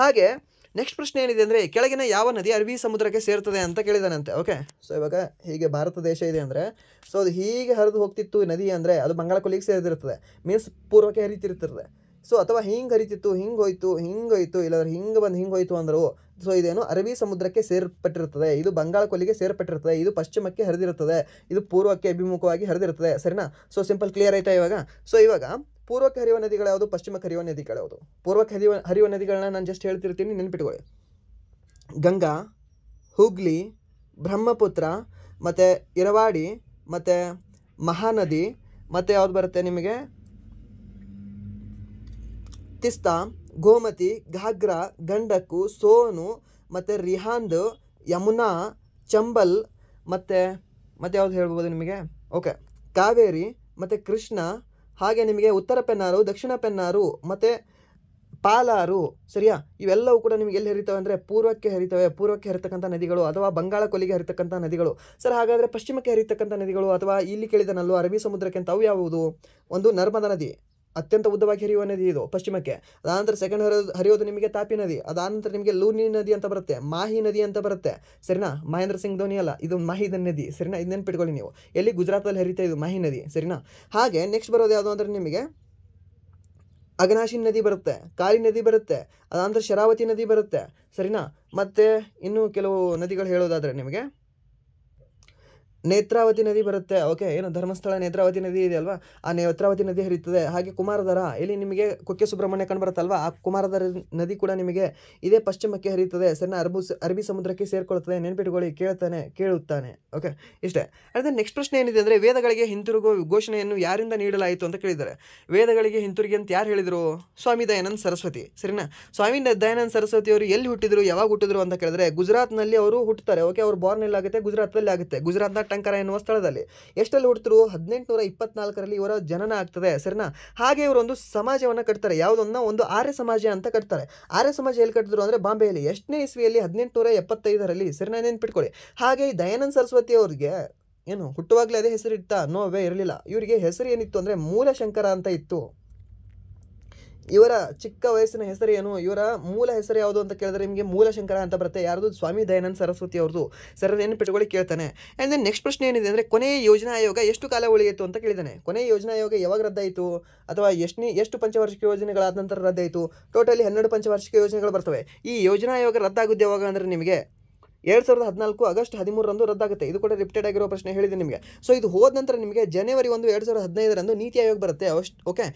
ಹಾಗೆ ನೆಕ್ಸ್ಟ್ ಪ್ರಶ್ನೆ ಏನಿದೆ ಅಂದರೆ ಕೆಳಗಿನ ಯಾವ ನದಿ ಅರಬ್ಬಿ ಸಮುದ್ರಕ್ಕೆ ಸೇರ್ತದೆ ಅಂತ ಕೇಳಿದಾನಂತೆ. ಓಕೆ, ಸೊ ಇವಾಗ ಹೀಗೆ ಭಾರತ ದೇಶ ಇದೆ ಅಂದರೆ, ಸೊ ಅದು ಹೀಗೆ ಹರಿದು ಹೋಗ್ತಿತ್ತು ನದಿ ಅಂದರೆ ಅದು ಬಂಗಾಳ ಕೊಲ್ಲಿಗೆ ಸೇರಿದಿರ್ತದೆ, ಮೀನ್ಸ್ ಪೂರ್ವಕ್ಕೆ ಹರಿತಿರ್ತದೆ. ಸೊ ಅಥವಾ ಹಿಂಗೆ ಹರಿತಿತ್ತು, ಹಿಂಗೆ ಹೋಯ್ತು, ಇಲ್ಲಾಂದ್ರೆ ಹಿಂಗೆ ಹೋಯ್ತು ಅಂದರು. ಸೊ ಇದೇನು ಅರಬ್ಬಿ ಸಮುದ್ರಕ್ಕೆ ಸೇರ್ಪಟ್ಟಿರ್ತದೆ, ಇದು ಬಂಗಾಳ ಕೊಲ್ಲಿಗೆ ಸೇರ್ಪಟ್ಟಿರ್ತದೆ, ಇದು ಪಶ್ಚಿಮಕ್ಕೆ ಹರಿದಿರ್ತದೆ, ಇದು ಪೂರ್ವಕ್ಕೆ ಅಭಿಮುಖವಾಗಿ ಹರಿದಿರ್ತದೆ, ಸರಿನಾ? ಸೊ ಸಿಂಪಲ್, ಕ್ಲಿಯರ್ ಆಯ್ತಾ ಇವಾಗ? ಸೊ ಇವಾಗ ಪೂರ್ವಕ್ಕೆ ಹರಿಯುವ ನದಿಗಳು ಯಾವುದು, ಪಶ್ಚಿಮಕ್ಕೆ ಹರಿಯುವ ನದಿಗಳು ಯಾವುದು? ಪೂರ್ವಕ್ಕೆ ಹರಿಯುವ ನದಿಗಳನ್ನ ನಾನು ಜಸ್ಟ್ ಹೇಳ್ತಿರ್ತೀನಿ, ನೆನ್ಪಿಟ್ಕೊಳ್ಳಿ. ಗಂಗಾ, ಹುಗ್ಲಿ, ಬ್ರಹ್ಮಪುತ್ರ, ಮತ್ತು ಇರವಾಡಿ, ಮತ್ತು ಮಹಾನದಿ, ಮತ್ತು ಯಾವ್ದು ಬರುತ್ತೆ ನಿಮಗೆ? ತಿಸ್ತಾ, ಗೋಮತಿ, ಘಾಗ್ರಾ, ಗಂಡಕ್ಕು, ಸೋನು, ಮತ್ತು ರಿಹಾಂದ್, ಯಮುನಾ, ಚಂಬಲ್, ಮತ್ತು ಯಾವ್ದು ಹೇಳ್ಬೋದು ನಿಮಗೆ? ಓಕೆ, ಕಾವೇರಿ ಮತ್ತು ಕೃಷ್ಣ. ಹಾಗೆ ನಿಮಗೆ ಉತ್ತರ ಪೆನ್ನಾರು, ದಕ್ಷಿಣ ಪೆನ್ನಾರು, ಮತ್ತು ಪಾಲಾರು, ಸರಿಯಾ? ಇವೆಲ್ಲವೂ ಕೂಡ ನಿಮಗೆ ಎಲ್ಲಿ ಹರಿತವೆ ಅಂದರೆ ಪೂರ್ವಕ್ಕೆ ಹರಿತವೆ. ಪೂರ್ವಕ್ಕೆ ಹರಿತಕ್ಕಂಥ ನದಿಗಳು ಅಥವಾ ಬಂಗಾಳ ಕೊಲ್ಲಿಗೆ ಹರಿತಕ್ಕಂಥ ನದಿಗಳು. ಸರ್, ಹಾಗಾದರೆ ಪಶ್ಚಿಮಕ್ಕೆ ಹರಿತಕ್ಕಂಥ ನದಿಗಳು ಅಥವಾ ಇಲ್ಲಿ ಕೇಳಿದನಲ್ಲೋ ಅರಬ್ಬಿ ಸಮುದ್ರಕ್ಕೆ ಅಂತ ಅವು ಯಾವುದು? ಒಂದು ನರ್ಮದಾ ನದಿ, ಅತ್ಯಂತ ಉದ್ದವಾಗಿ ಹರಿಯುವ ನದಿ ಇದು ಪಶ್ಚಿಮಕ್ಕೆ. ಅದಾನಂತರ ಸೆಕೆಂಡ್ ಹರಿಯೋದು ನಿಮಗೆ ತಾಪಿ ನದಿ. ಅದಾನಂತರ ನಿಮಗೆ ಲೂನಿ ನದಿ ಅಂತ ಬರುತ್ತೆ, ಮಾಹಿ ನದಿ ಅಂತ ಬರುತ್ತೆ, ಸರಿನಾ? ಮಹೇಂದ್ರ ಸಿಂಗ್ ಧೋನಿ ಅಲ್ಲ, ಇದು ಮಾಹಿ ನದಿ, ಸರಿನಾ? ಇದು ನೆನ್ಪಿಟ್ಕೊಳ್ಳಿ ನೀವು. ಎಲ್ಲಿ? ಗುಜರಾತಲ್ಲಿ ಹರಿತಾ ಇದು ಮಾಹಿ ನದಿ, ಸರಿನಾ? ಹಾಗೆ ನೆಕ್ಸ್ಟ್ ಬರೋದು ಯಾವುದು ಅಂದರೆ ನಿಮಗೆ ಅಘನಾಶಿನಿ ನದಿ ಬರುತ್ತೆ, ಕಾಳಿ ನದಿ ಬರುತ್ತೆ, ಅದಾನಂತರ ಶರಾವತಿ ನದಿ ಬರುತ್ತೆ, ಸರಿನಾ? ಮತ್ತು ಇನ್ನೂ ಕೆಲವು ನದಿಗಳು ಹೇಳೋದಾದರೆ ನಿಮಗೆ ನೇತ್ರಾವತಿ ನದಿ ಬರುತ್ತೆ. ಓಕೆ, ಏನು ಧರ್ಮಸ್ಥಳ ನೇತ್ರಾವತಿ ನದಿ ಇದೆ ಅಲ್ವಾ, ಆ ನೇತ್ರಾವತಿ ನದಿ ಹರಿಯುತ್ತದೆ. ಹಾಗೆ ಕುಮಾರಧಾರ, ಇಲ್ಲಿ ನಿಮಗೆ ಕುಕ್ಕೆ ಸುಬ್ರಹ್ಮಣ್ಯ ಕಂಡು ಬರುತ್ತಲ್ವಾ, ಆ ಕುಮಾರಧಾರ ನದಿ ಕೂಡ ನಿಮಗೆ ಇದೇ ಪಶ್ಚಿಮಕ್ಕೆ ಹರಿಯುತ್ತದೆ, ಸರಿನಾ? ಅರಬ್ಬಿ ಸಮುದ್ರಕ್ಕೆ ಸೇರ್ಕೊಳ್ತದೆ. ನೆನ್ಪಿಟ್ಕೊಳ್ಳಿ, ಕೇಳುತ್ತಾನೆ. ಓಕೆ, ಇಷ್ಟೇ. ಅದೇ ನೆಕ್ಸ್ಟ್ ಪ್ರಶ್ನೆ ಏನಿದೆ ಅಂದರೆ ವೇದಗಳಿಗೆ ಹಿಂತಿರುಗುವ ಘೋಷಣೆಯನ್ನು ಯಾರಿಂದ ನೀಡಲಾಯಿತು ಅಂತ ಕೇಳಿದ್ದಾರೆ. ವೇದಗಳಿಗೆ ಹಿಂತಿರುಗಿ ಅಂತ ಯಾರು ಹೇಳಿದರು? ಸ್ವಾಮಿ ದಯಾನಂದ ಸರಸ್ವತಿ, ಸರಿನಾ? ಸ್ವಾಮಿ ದಯಾನಂದ ಸರಸ್ವತಿ ಅವರು ಎಲ್ಲಿ ಹುಟ್ಟಿದ್ರು, ಯಾವಾಗ ಹುಟ್ಟಿದ್ರು ಅಂತ ಕೇಳಿದ್ರೆ ಗುಜರಾತ್ನಲ್ಲಿ ಅವರು ಹುಟ್ಟುತ್ತಾರೆ. ಓಕೆ, ಅವ್ರು ಬಾರ್ನ್ ಎಲ್ಲಿ ಆಗುತ್ತೆ? ಗುಜರಾತಲ್ಲಿ ಆಗುತ್ತೆ. ಗುಜರಾತ್ನ ಟಂಕರ ಎನ್ನುವ ಸ್ಥಳದಲ್ಲಿ. ಎಷ್ಟಲ್ಲಿ ಹುಟ್ಟಿದ್ರು? 1824ರಲ್ಲಿ ಇವರ ಜನನ ಆಗ್ತದೆ, ಸರಿನಾ? ಹಾಗೆ ಇವರು ಒಂದು ಸಮಾಜವನ್ನು ಕಟ್ತಾರೆ. ಯಾವುದನ್ನ? ಒಂದು ಆರ್ಯ ಸಮಾಜ ಅಂತ ಕಟ್ತಾರೆ. ಆರ್ಯ ಸಮಾಜ ಎಲ್ಲಿ ಕಟ್ಟಿದ್ರು ಅಂದರೆ ಬಾಂಬೆಯಲ್ಲಿ. ಎಷ್ಟನೇ ಇಸ್ವಿಯಲ್ಲಿ? 1875ರಲ್ಲಿ, ಸರಿನಾ? ನೆನ್ಪಿಟ್ಕೊಳ್ಳಿ. ಹಾಗೆ ದಯಾನಂದ ಸರಸ್ವತಿ ಅವ್ರಿಗೆ ಏನು ಹುಟ್ಟುವಾಗಲೇ ಅದೇ ಹೆಸರು ಇತ್ತಾ? ನೋವೇ ಇರಲಿಲ್ಲ. ಇವರಿಗೆ ಹೆಸರು ಏನಿತ್ತು ಅಂದರೆ ಮೂಲಶಂಕರ ಅಂತ ಇತ್ತು. ಇವರ ಚಿಕ್ಕ ವಯಸ್ಸಿನ ಹೆಸರು ಏನು? ಇವರ ಮೂಲ ಹೆಸರು ಯಾವುದು ಅಂತ ಕೇಳಿದ್ರೆ ನಿಮಗೆ ಮೂಲಶಂಕರ ಅಂತ ಬರುತ್ತೆ. ಯಾರ್ದು? ಸ್ವಾಮಿ ದಯಾನಂದ ಸರಸ್ವತಿ ಅವ್ರದ್ದು. ಸರಿ, ನೆನಪಿಟ್ಕೊಳ್ಳಿ, ಕೇಳ್ತಾನೆ. ಆ್ಯಂಡ್ ದೆನ್ ನೆಕ್ಸ್ಟ್ ಪ್ರಶ್ನೆ ಏನಿದೆ ಅಂದರೆ ಕೊನೆಯ ಯೋಜನಾ ಆಯೋಗ ಎಷ್ಟು ಕಾಲ ಉಳಿಯಿತು ಅಂತ ಕೇಳಿದ್ದಾನೆ. ಕೊನೆಯ ಯೋಜನಾ ಆಯೋಗ ಯಾವಾಗ ರದ್ದಾಯಿತು, ಅಥವಾ ಎಷ್ಟು ಪಂಚವಾರ್ಷಿಕ ಯೋಜನೆಗಳಾದ ನಂತರ ರದ್ದಾಯಿತು? ಟೋಟಲಿ 12 ಪಂಚವಾರ್ಷಿಕ ಯೋಜನೆಗಳು ಬರ್ತವೆ. ಈ ಯೋಜನಾ ಆಯೋಗ ರದ್ದಾಗುತ್ತೆ ಯಾವಾಗ ಅಂದರೆ ನಿಮಗೆ 2014 ಆಗಸ್ಟ್ 13ರಂದು ರದ್ದಾಗುತ್ತೆ. ಇದು ಕೂಡ ರಿಪೀಟೆಡ್ ಆಗಿರೋ ಪ್ರಶ್ನೆ ಹೇಳಿದೆ ನಿಮಗೆ. ಸೊ ಇದು ಹೋದ ನಂತರ ನಿಮಗೆ ಜನವರಿ 1, 2015ರಂದು ನೀತಿ ಆಯೋಗ ಬರುತ್ತೆ. Okay,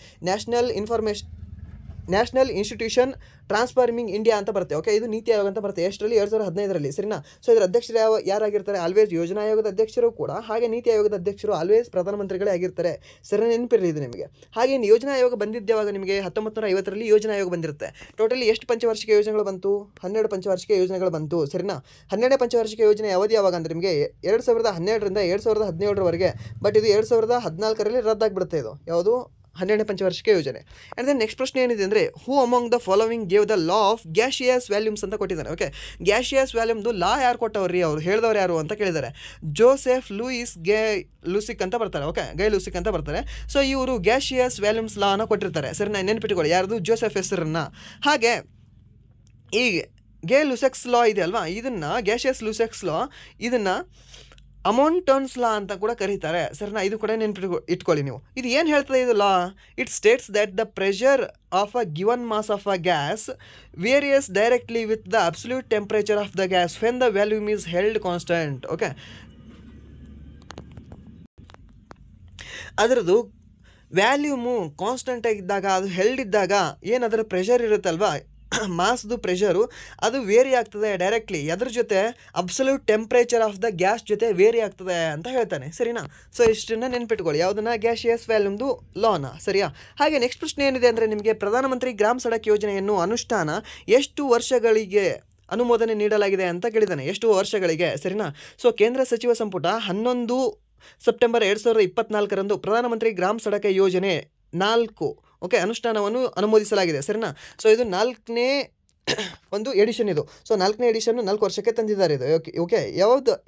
national institution transforming India ಅಂತ ಬರುತ್ತೆ. ಓಕೆ, ಇದು ನೀತಿ ಆಯೋಗ ಅಂತ ಬರುತ್ತೆ. ಎಷ್ಟರಲ್ಲಿ? 2015ರಲ್ಲಿ, ಸರಿನಾ? ಸೊ ಇದರ ಅಧ್ಯಕ್ಷರು ಯಾರಾಗಿರ್ತಾರೆ? ಆಲ್ವೇಸ್ ಯೋಜನಾ ಆಯೋಗದ ಅಧ್ಯಕ್ಷರು ಕೂಡ, ಹಾಗೆ ನೀತಿ ಆಯೋಗದ ಅಧ್ಯಕ್ಷರು ಆಲ್ವೇಸ್ ಪ್ರಧಾನಮಂತ್ರಿಗಳೇ ಆಗಿರ್ತಾರೆ. ಸರಿ, ನೆನಪಿರಲಿ ಇದು ನಿಮಗೆ. ಹಾಗೆ ಯೋಜನಾ ಆಯೋಗ ಬಂದಿದ್ದಾವಾಗ ನಿಮಗೆ 1950ರಲ್ಲಿ ಯೋಜನಾ ಆಯೋಗ ಬಂದಿರುತ್ತೆ. ಟೋಟಲಿ ಎಷ್ಟು ಪಂಚವಾರ್ಷಿಕ ಯೋಜನೆಗಳು ಬಂತು? 12 ಪಂಚವಾರ್ಷಿಕ ಯೋಜನೆಗಳು ಬಂತು, ಸರಿನಾ? 12ನೇ ಪಂಚವಾರ್ಷಿಕ ಯೋಜನೆ ಯಾವುದು ಯಾವಾಗ ಅಂದರೆ ನಿಮಗೆ 2012ರಿಂದ 2017ರವರೆಗೆ. ಬಟ್ ಇದು 2014ರಲ್ಲಿ ರದ್ದಾಗಿಬಿಡುತ್ತೆ. ಇದು ಯಾವುದು? 12ನೇ ಪಂಚವಾರ್ಷಿಕ ಯೋಜನೆ. ಆ್ಯಂಡ್ ದೆನ್ ನೆಕ್ಸ್ಟ್ ಪ್ರಶ್ನೆ ಏನಿದೆ ಅಂದರೆ ಹೂ among the following gave the law of gaseous volumes ಅಂತ ಕೊಟ್ಟಿದ್ದಾರೆ. ಓಕೆ, ಗ್ಯಾಶಿಯಸ್ ವ್ಯಾಲ್ಯೂಮ್ದು ಲಾ ಯಾರು ಕೊಟ್ಟವ್ರಿ? ಅವರು ಹೇಳಿದವ್ರು ಯಾರು ಅಂತ ಕೇಳಿದ್ದಾರೆ. ಜೋಸೆಫ್ ಲೂಯಿಸ್ ಲೂಸಿಕ್ ಅಂತ ಬರ್ತಾರೆ. ಓಕೆ, ಗೈ ಲೂಸಿಕ್ ಅಂತ ಬರ್ತಾರೆ. ಸೊ ಇವರು ಗ್ಯಾಶಿಯಸ್ ವ್ಯಾಲ್ಯೂಮ್ಸ್ ಲಾನ ಕೊಟ್ಟಿರ್ತಾರೆ. ಸರಿ, ನಾನು ನೆನ್ಪಿಟ್ಕೊಳ್ಳಿ ಯಾರ್ದು? ಜೋಸೆಫ್ ಹೆಸರನ್ನು. ಹಾಗೆ ಈ ಲೂಸೆಕ್ಸ್ ಲಾ ಇದೆ ಅಲ್ವಾ, ಇದನ್ನು ಗ್ಯಾಶಿಯಸ್ ಲೂಸೆಕ್ಸ್ ಲಾ ಇದನ್ನು ಅಮೌಂಟನ್ಸ್ ಲಾ ಅಂತ ಕೂಡ ಕರೀತಾರೆ. ಸರಿನಾ? ಇದು ಕೂಡ ಇಟ್ಕೊಳ್ಳಿ ನೀವು. ಇದು ಏನು ಹೇಳ್ತದೆ ಇದು law? It states that the pressure of a given mass of a gas varies directly with the absolute temperature of the gas when the volume is held constant. Okay, ಅದರದ್ದು ವ್ಯಾಲ್ಯೂಮು ಕಾನ್ಸ್ಟೆಂಟ್ ಆಗಿದ್ದಾಗ, ಅದು ಹೆಲ್ಡ್ ಇದ್ದಾಗ ಏನದರ ಪ್ರೆಷರ್ ಇರುತ್ತಲ್ವಾ, ಮಾಸ್ದು ಪ್ರೆಷರು ಅದು ವೇರಿ ಆಗ್ತದೆ ಡೈರೆಕ್ಟ್ಲಿ. ಅದ್ರ ಜೊತೆ absolute temperature of the gas ಜೊತೆ ವೇರಿ ಆಗ್ತದೆ ಅಂತ ಹೇಳ್ತಾನೆ, ಸರಿನಾ? ಸೊ ಇಷ್ಟನ್ನು ನೆನ್ಪಿಟ್ಕೊಳ್ಳಿ. ಯಾವುದನ್ನ? ಗ್ಯಾಶಿಯಸ್ ವ್ಯಾಲ್ಯೂಮ್ದು ಲಾನ, ಸರಿಯಾ? ಹಾಗೆ ನೆಕ್ಸ್ಟ್ ಪ್ರಶ್ನೆ ಏನಿದೆ ಅಂದರೆ ನಿಮಗೆ ಪ್ರಧಾನಮಂತ್ರಿ ಗ್ರಾಮ್ ಸಡಕ್ ಯೋಜನೆಯನ್ನು ಅನುಷ್ಠಾನ ಎಷ್ಟು ವರ್ಷಗಳಿಗೆ ಅನುಮೋದನೆ ನೀಡಲಾಗಿದೆ ಅಂತ ಕೇಳಿದ್ದಾನೆ. ಎಷ್ಟು ವರ್ಷಗಳಿಗೆ, ಸರಿನಾ? ಸೊ ಕೇಂದ್ರ ಸಚಿವ ಸಂಪುಟ 11 ಸೆಪ್ಟೆಂಬರ್ 2024ರಂದು ಪ್ರಧಾನಮಂತ್ರಿ ಗ್ರಾಮ್ ಸಡಕ್ ಯೋಜನೆ 4 ಓಕೆ ಅನುಷ್ಠಾನವನ್ನು ಅನುಮೋದಿಸಲಾಗಿದೆ, ಸರಿನಾ? ಸೊ ಇದು 4ನೇ ಒಂದು ಎಡಿಷನ್ ಇದು. ಸೊ 4ನೇ ಎಡಿಷನ್ 4 ವರ್ಷಕ್ಕೆ ತಂದಿದ್ದಾರೆ ಇದು. ಓಕೆ,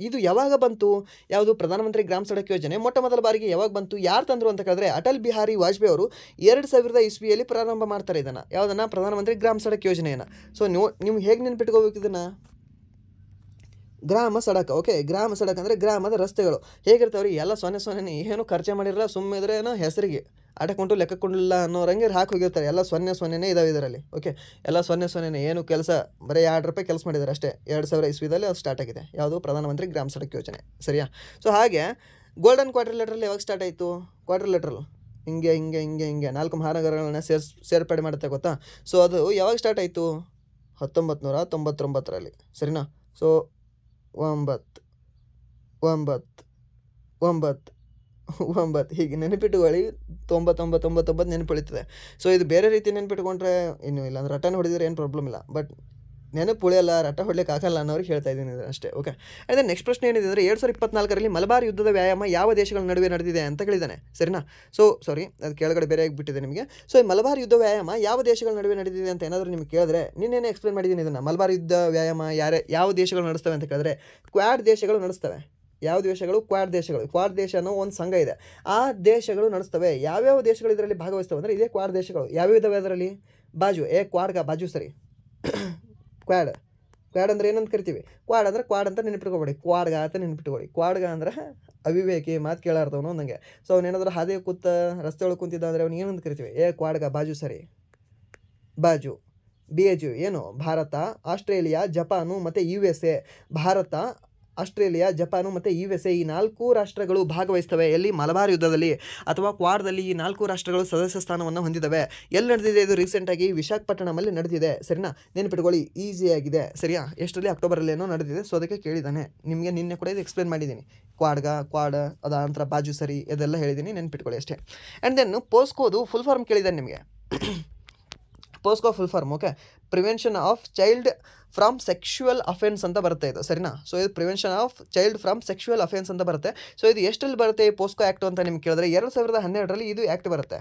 ಇದು ಯಾವಾಗ ಬಂತು? ಯಾವುದು? ಪ್ರಧಾನಮಂತ್ರಿ ಗ್ರಾಮ್ ಸಡಕ್ ಯೋಜನೆ ಮೊಟ್ಟ ಮೊದಲ ಬಾರಿಗೆ ಯಾವಾಗ ಬಂತು? ಯಾರು ತಂದರು ಅಂತ ಕೇಳಿದ್ರೆ ಅಟಲ್ ಬಿಹಾರಿ ವಾಜಪೇಯಿ ಅವರು 2000 ಇಸ್ವಿಯಲ್ಲಿ ಪ್ರಾರಂಭ ಮಾಡ್ತಾರೆ ಇದನ್ನು. ಯಾವುದನ್ನು? ಪ್ರಧಾನಮಂತ್ರಿ ಗ್ರಾಮ್ ಸಡಕ್ ಯೋಜನೆಯನ್ನು. ಸೊ ನೀವು ಹೇಗೆ ನೆನ್ಪಿಟ್ಕೋಬೇಕು ಇದನ್ನು? ಗ್ರಾಮ ಸಡಕ್. ಓಕೆ, ಗ್ರಾಮ ಸಡಕ್ ಅಂದರೆ ಗ್ರಾಮದ ರಸ್ತೆಗಳು ಹೇಗಿರ್ತಾವ್ರಿ? ಎಲ್ಲ ಸೊನ್ನೆ ಏನು ಖರ್ಚೆ ಮಾಡಿರಲ್ಲ, ಸುಮ್ಮನೆ ಏನೋ ಹೆಸರಿಗೆ ಆಟಕೊಂಡು ಲೆಕ್ಕಕೊಂಡಿಲ್ಲ ಅನ್ನೋರಂಗೆ ಹಾಕಿ ಹೋಗಿರ್ತಾರೆ. ಎಲ್ಲ ಸೊನ್ನೆ ಇದಾವೆ ಇದರಲ್ಲಿ. ಓಕೆ, ಎಲ್ಲ ಸೊನ್ನೆ ಏನು ಕೆಲಸ, ಬರೀ ₹2 ಕೆಲಸ ಮಾಡಿದ್ದಾರೆ ಅಷ್ಟೇ. 2000 ಇಸ್ವಿದಲ್ಲಿ ಅದು ಸ್ಟಾರ್ಟ್ ಆಗಿದೆ. ಯಾವುದು? ಪ್ರಧಾನಮಂತ್ರಿ ಗ್ರಾಮ್ ಸಡಕ್ ಯೋಜನೆ, ಸರಿಯಾ? ಸೊ ಹಾಗೆ ಗೋಲ್ಡನ್ ಕ್ವಾಡ್ರಿಲೇಟರಲ್ ಯಾವಾಗ ಸ್ಟಾರ್ಟ್ ಆಯಿತು? ಕ್ವಾಡ್ರಿಲೇಟರಲ್ ಹಿಂಗೆ 4 ಮಹಾನಗರಗಳನ್ನ ಸೇರ್ಪಡೆ ಮಾಡುತ್ತೆ, ಗೊತ್ತಾ? ಸೊ ಅದು ಯಾವಾಗ ಸ್ಟಾರ್ಟ್ ಆಯಿತು? 1999ರಲ್ಲಿ, ಸರಿನಾ? ಸೊ 9 ಹೀಗೆ ನೆನಪಿಟ್ಟುಕೊಳ್ಳಿ. 99 ನೆನಪಿಳಿತದೆ. ಸೊ ಇದು ಬೇರೆ ರೀತಿ ನೆನಪಿಟ್ಕೊಂಡ್ರೆ ಇನ್ನೂ ಇಲ್ಲ, ಅಂದರೆ ರಟನ್ ಹೊಡೆದಿದ್ರೆ ಏನು ಪ್ರಾಬ್ಲಮ್ ಇಲ್ಲ. ಬಟ್ ನೆನಪು ಉಳಿಯಲ್ಲ, ರಟ ಹೊಡ್ಲಿಕ್ಕೆ ಆಗಲ್ಲ ಅನ್ನೋರಿಗೆ ಹೇಳ್ತಾ ಇದ್ದೀನಿ ಅಷ್ಟೇ. ಓಕೆ, ಅದೇ ನೆಕ್ಸ್ಟ್ ಪ್ರಶ್ನೆ ಏನಿದೆ ಅಂದರೆ 2024ರಲ್ಲಿ ಮಲಬಾರ್ ಯುದ್ಧದ ವ್ಯಾಯಾಮ ಯಾವ ದೇಶಗಳ ನಡುವೆ ನಡೆದಿದೆ ಅಂತ ಕೇಳಿದ್ದಾನೆ. ಸರಿನಾ? ಸೊ ಸಾರಿ, ಅದು ಕೆಳಗಡೆ ಬೇರೆ ಆಗಿಬಿಟ್ಟಿದೆ ನಿಮಗೆ. ಸೊ ಈ ಮಲಬಾರ್ ಯುದ್ಧ ವ್ಯಾಯಾಮ ಯಾವ ದೇಶಗಳ ನಡುವೆ ನಡೆದಿದೆ ಅಂತ ಏನಾದರೂ ನಿಮಗೆ ಕೇಳಿದ್ರೆ, ನಿನ್ನೇನೆ ಎಕ್ಸ್ಪ್ಲೇನ್ ಮಾಡಿದ್ದೀನಿ ಇದನ್ನು. ಮಲಬಾರ್ ಯುದ್ಧ ವ್ಯಾಯಾಮ ಯಾವ ದೇಶಗಳು ನಡೆಸ್ತವೆ ಅಂತ ಕೇಳಿದ್ರೆ ಕ್ವಾಡ್ ದೇಶಗಳು ನಡೆಸ್ತವೆ. ಯಾವ ದೇಶಗಳು? ಕ್ವಾಡ್ ದೇಶಗಳು. ಕ್ವಾಡ್ ದೇಶ ಅನ್ನೋ ಒಂದು ಸಂಘ ಇದೆ, ಆ ದೇಶಗಳು ನಡೆಸ್ತವೆ. ಯಾವ್ಯಾವ ದೇಶಗಳು ಇದರಲ್ಲಿ ಭಾಗವಹಿಸ್ತವೆ ಅಂದರೆ ಇದೇ ಕ್ವಾಡ್ ದೇಶಗಳು. ಯಾವ್ಯಾವ ಇದಾವೆ ಅದರಲ್ಲಿ? ಬಾಜು ಕ್ವಾಡ್ಗ ಬಾಜು ಸರಿ. ಕ್ವಾಡ್ ಅಂದರೆ ಏನಂತ ಕರಿತೀವಿ? ಕ್ವಾಡ್ ಅಂದರೆ ಕ್ವಾಡ್ ಅಂತ ನೆನಪಿಟ್ಕೊಬೇಡಿ, ಕ್ವಾಡ್ಗ ಅಂತ ನೆನಪಿಟ್ಕೊಳ್ಳಿ. ಕ್ವಾಡ್ಗ ಅಂದ್ರೆ ಅವಿವೇಕಿ, ಮಾತು ಕೇಳಾರ್ದವನು ನನಗೆ. ಸೊ ಅವನೇನಾದ್ರೂ ಹಾದಿ ಕೂತ ರಸ್ತೆ ಒಳಗೆ ಕುಂತಿದ್ದ ಅಂದರೆ ಅವ್ನು ಏನಂತ ಕರಿತೀವಿ? ಕ್ವಾಡ್ಗ ಬಾಜು ಸರಿ. ಬಾಜು BHU ಏನು? ಭಾರತ, ಆಸ್ಟ್ರೇಲಿಯಾ, ಜಪಾನು ಮತ್ತು USA. ಭಾರತ, ಆಸ್ಟ್ರೇಲಿಯಾ, ಜಪಾನು ಮತ್ತು USA ಈ 4 ರಾಷ್ಟ್ರಗಳು ಭಾಗವಹಿಸ್ತವೆ. ಎಲ್ಲಿ? ಮಲಬಾರ್ ಯುದ್ಧದಲ್ಲಿ ಅಥವಾ ಕ್ವಾಡ್ದಲ್ಲಿ ಈ 4 ರಾಷ್ಟ್ರಗಳು ಸದಸ್ಯ ಸ್ಥಾನವನ್ನು ಹೊಂದಿದ್ದಾವೆ. ಎಲ್ಲಿ ನಡೆದಿದೆ ಇದು? ರೀಸೆಂಟಾಗಿ ವಿಶಾಖಪಟ್ಟಣಮಲ್ಲಿ ನಡೆದಿದೆ. ಸರಿನಾ? ನೆನಪಿಟ್ಕೊಳ್ಳಿ, ಈಸಿಯಾಗಿದೆ. ಸರಿಯಾ? ಎಷ್ಟರಲ್ಲಿ? ಅಕ್ಟೋಬರಲ್ಲೇನೋ ನಡೆದಿದೆ. ಸೊ ಅದಕ್ಕೆ ಕೇಳಿದ್ದಾನೆ ನಿಮಗೆ. ನಿನ್ನೆ ಕೂಡ ಇದು ಎಕ್ಸ್ಪ್ಲೇನ್ ಮಾಡಿದ್ದೀನಿ. ಕ್ವಾಡ್ ಅದ ನಂತರ ಬಾಜು ಸರಿ ಇದೆಲ್ಲ ಹೇಳಿದ್ದೀನಿ, ನೆನಪಿಟ್ಕೊಳ್ಳಿ ಅಷ್ಟೇ. ಆ್ಯಂಡ್ ದೆನ್ ಪೋಸ್ಕೋದು ಫುಲ್ ಫಾರ್ಮ್ ಕೇಳಿದ್ದಾನೆ ನಿಮಗೆ. POCSO full form okay, prevention of child from sexual offence ಅಂತ ಬರುತ್ತೆ ಇದು. ಸರಿನಾ? ಸೊ ಇದು prevention of child from sexual offence ಅಂತ ಬರುತ್ತೆ. ಸೊ ಇದು ಎಷ್ಟರಲ್ಲಿ ಬರುತ್ತೆ ಈ ಪೋಸ್ಕೋ ಆ್ಯಕ್ಟ್ ಅಂತ ನಿಮ್ಗೆ ಕೇಳಿದ್ರೆ 2012ರಲ್ಲಿ ಇದು ಆ್ಯಕ್ಟ್ ಬರುತ್ತೆ.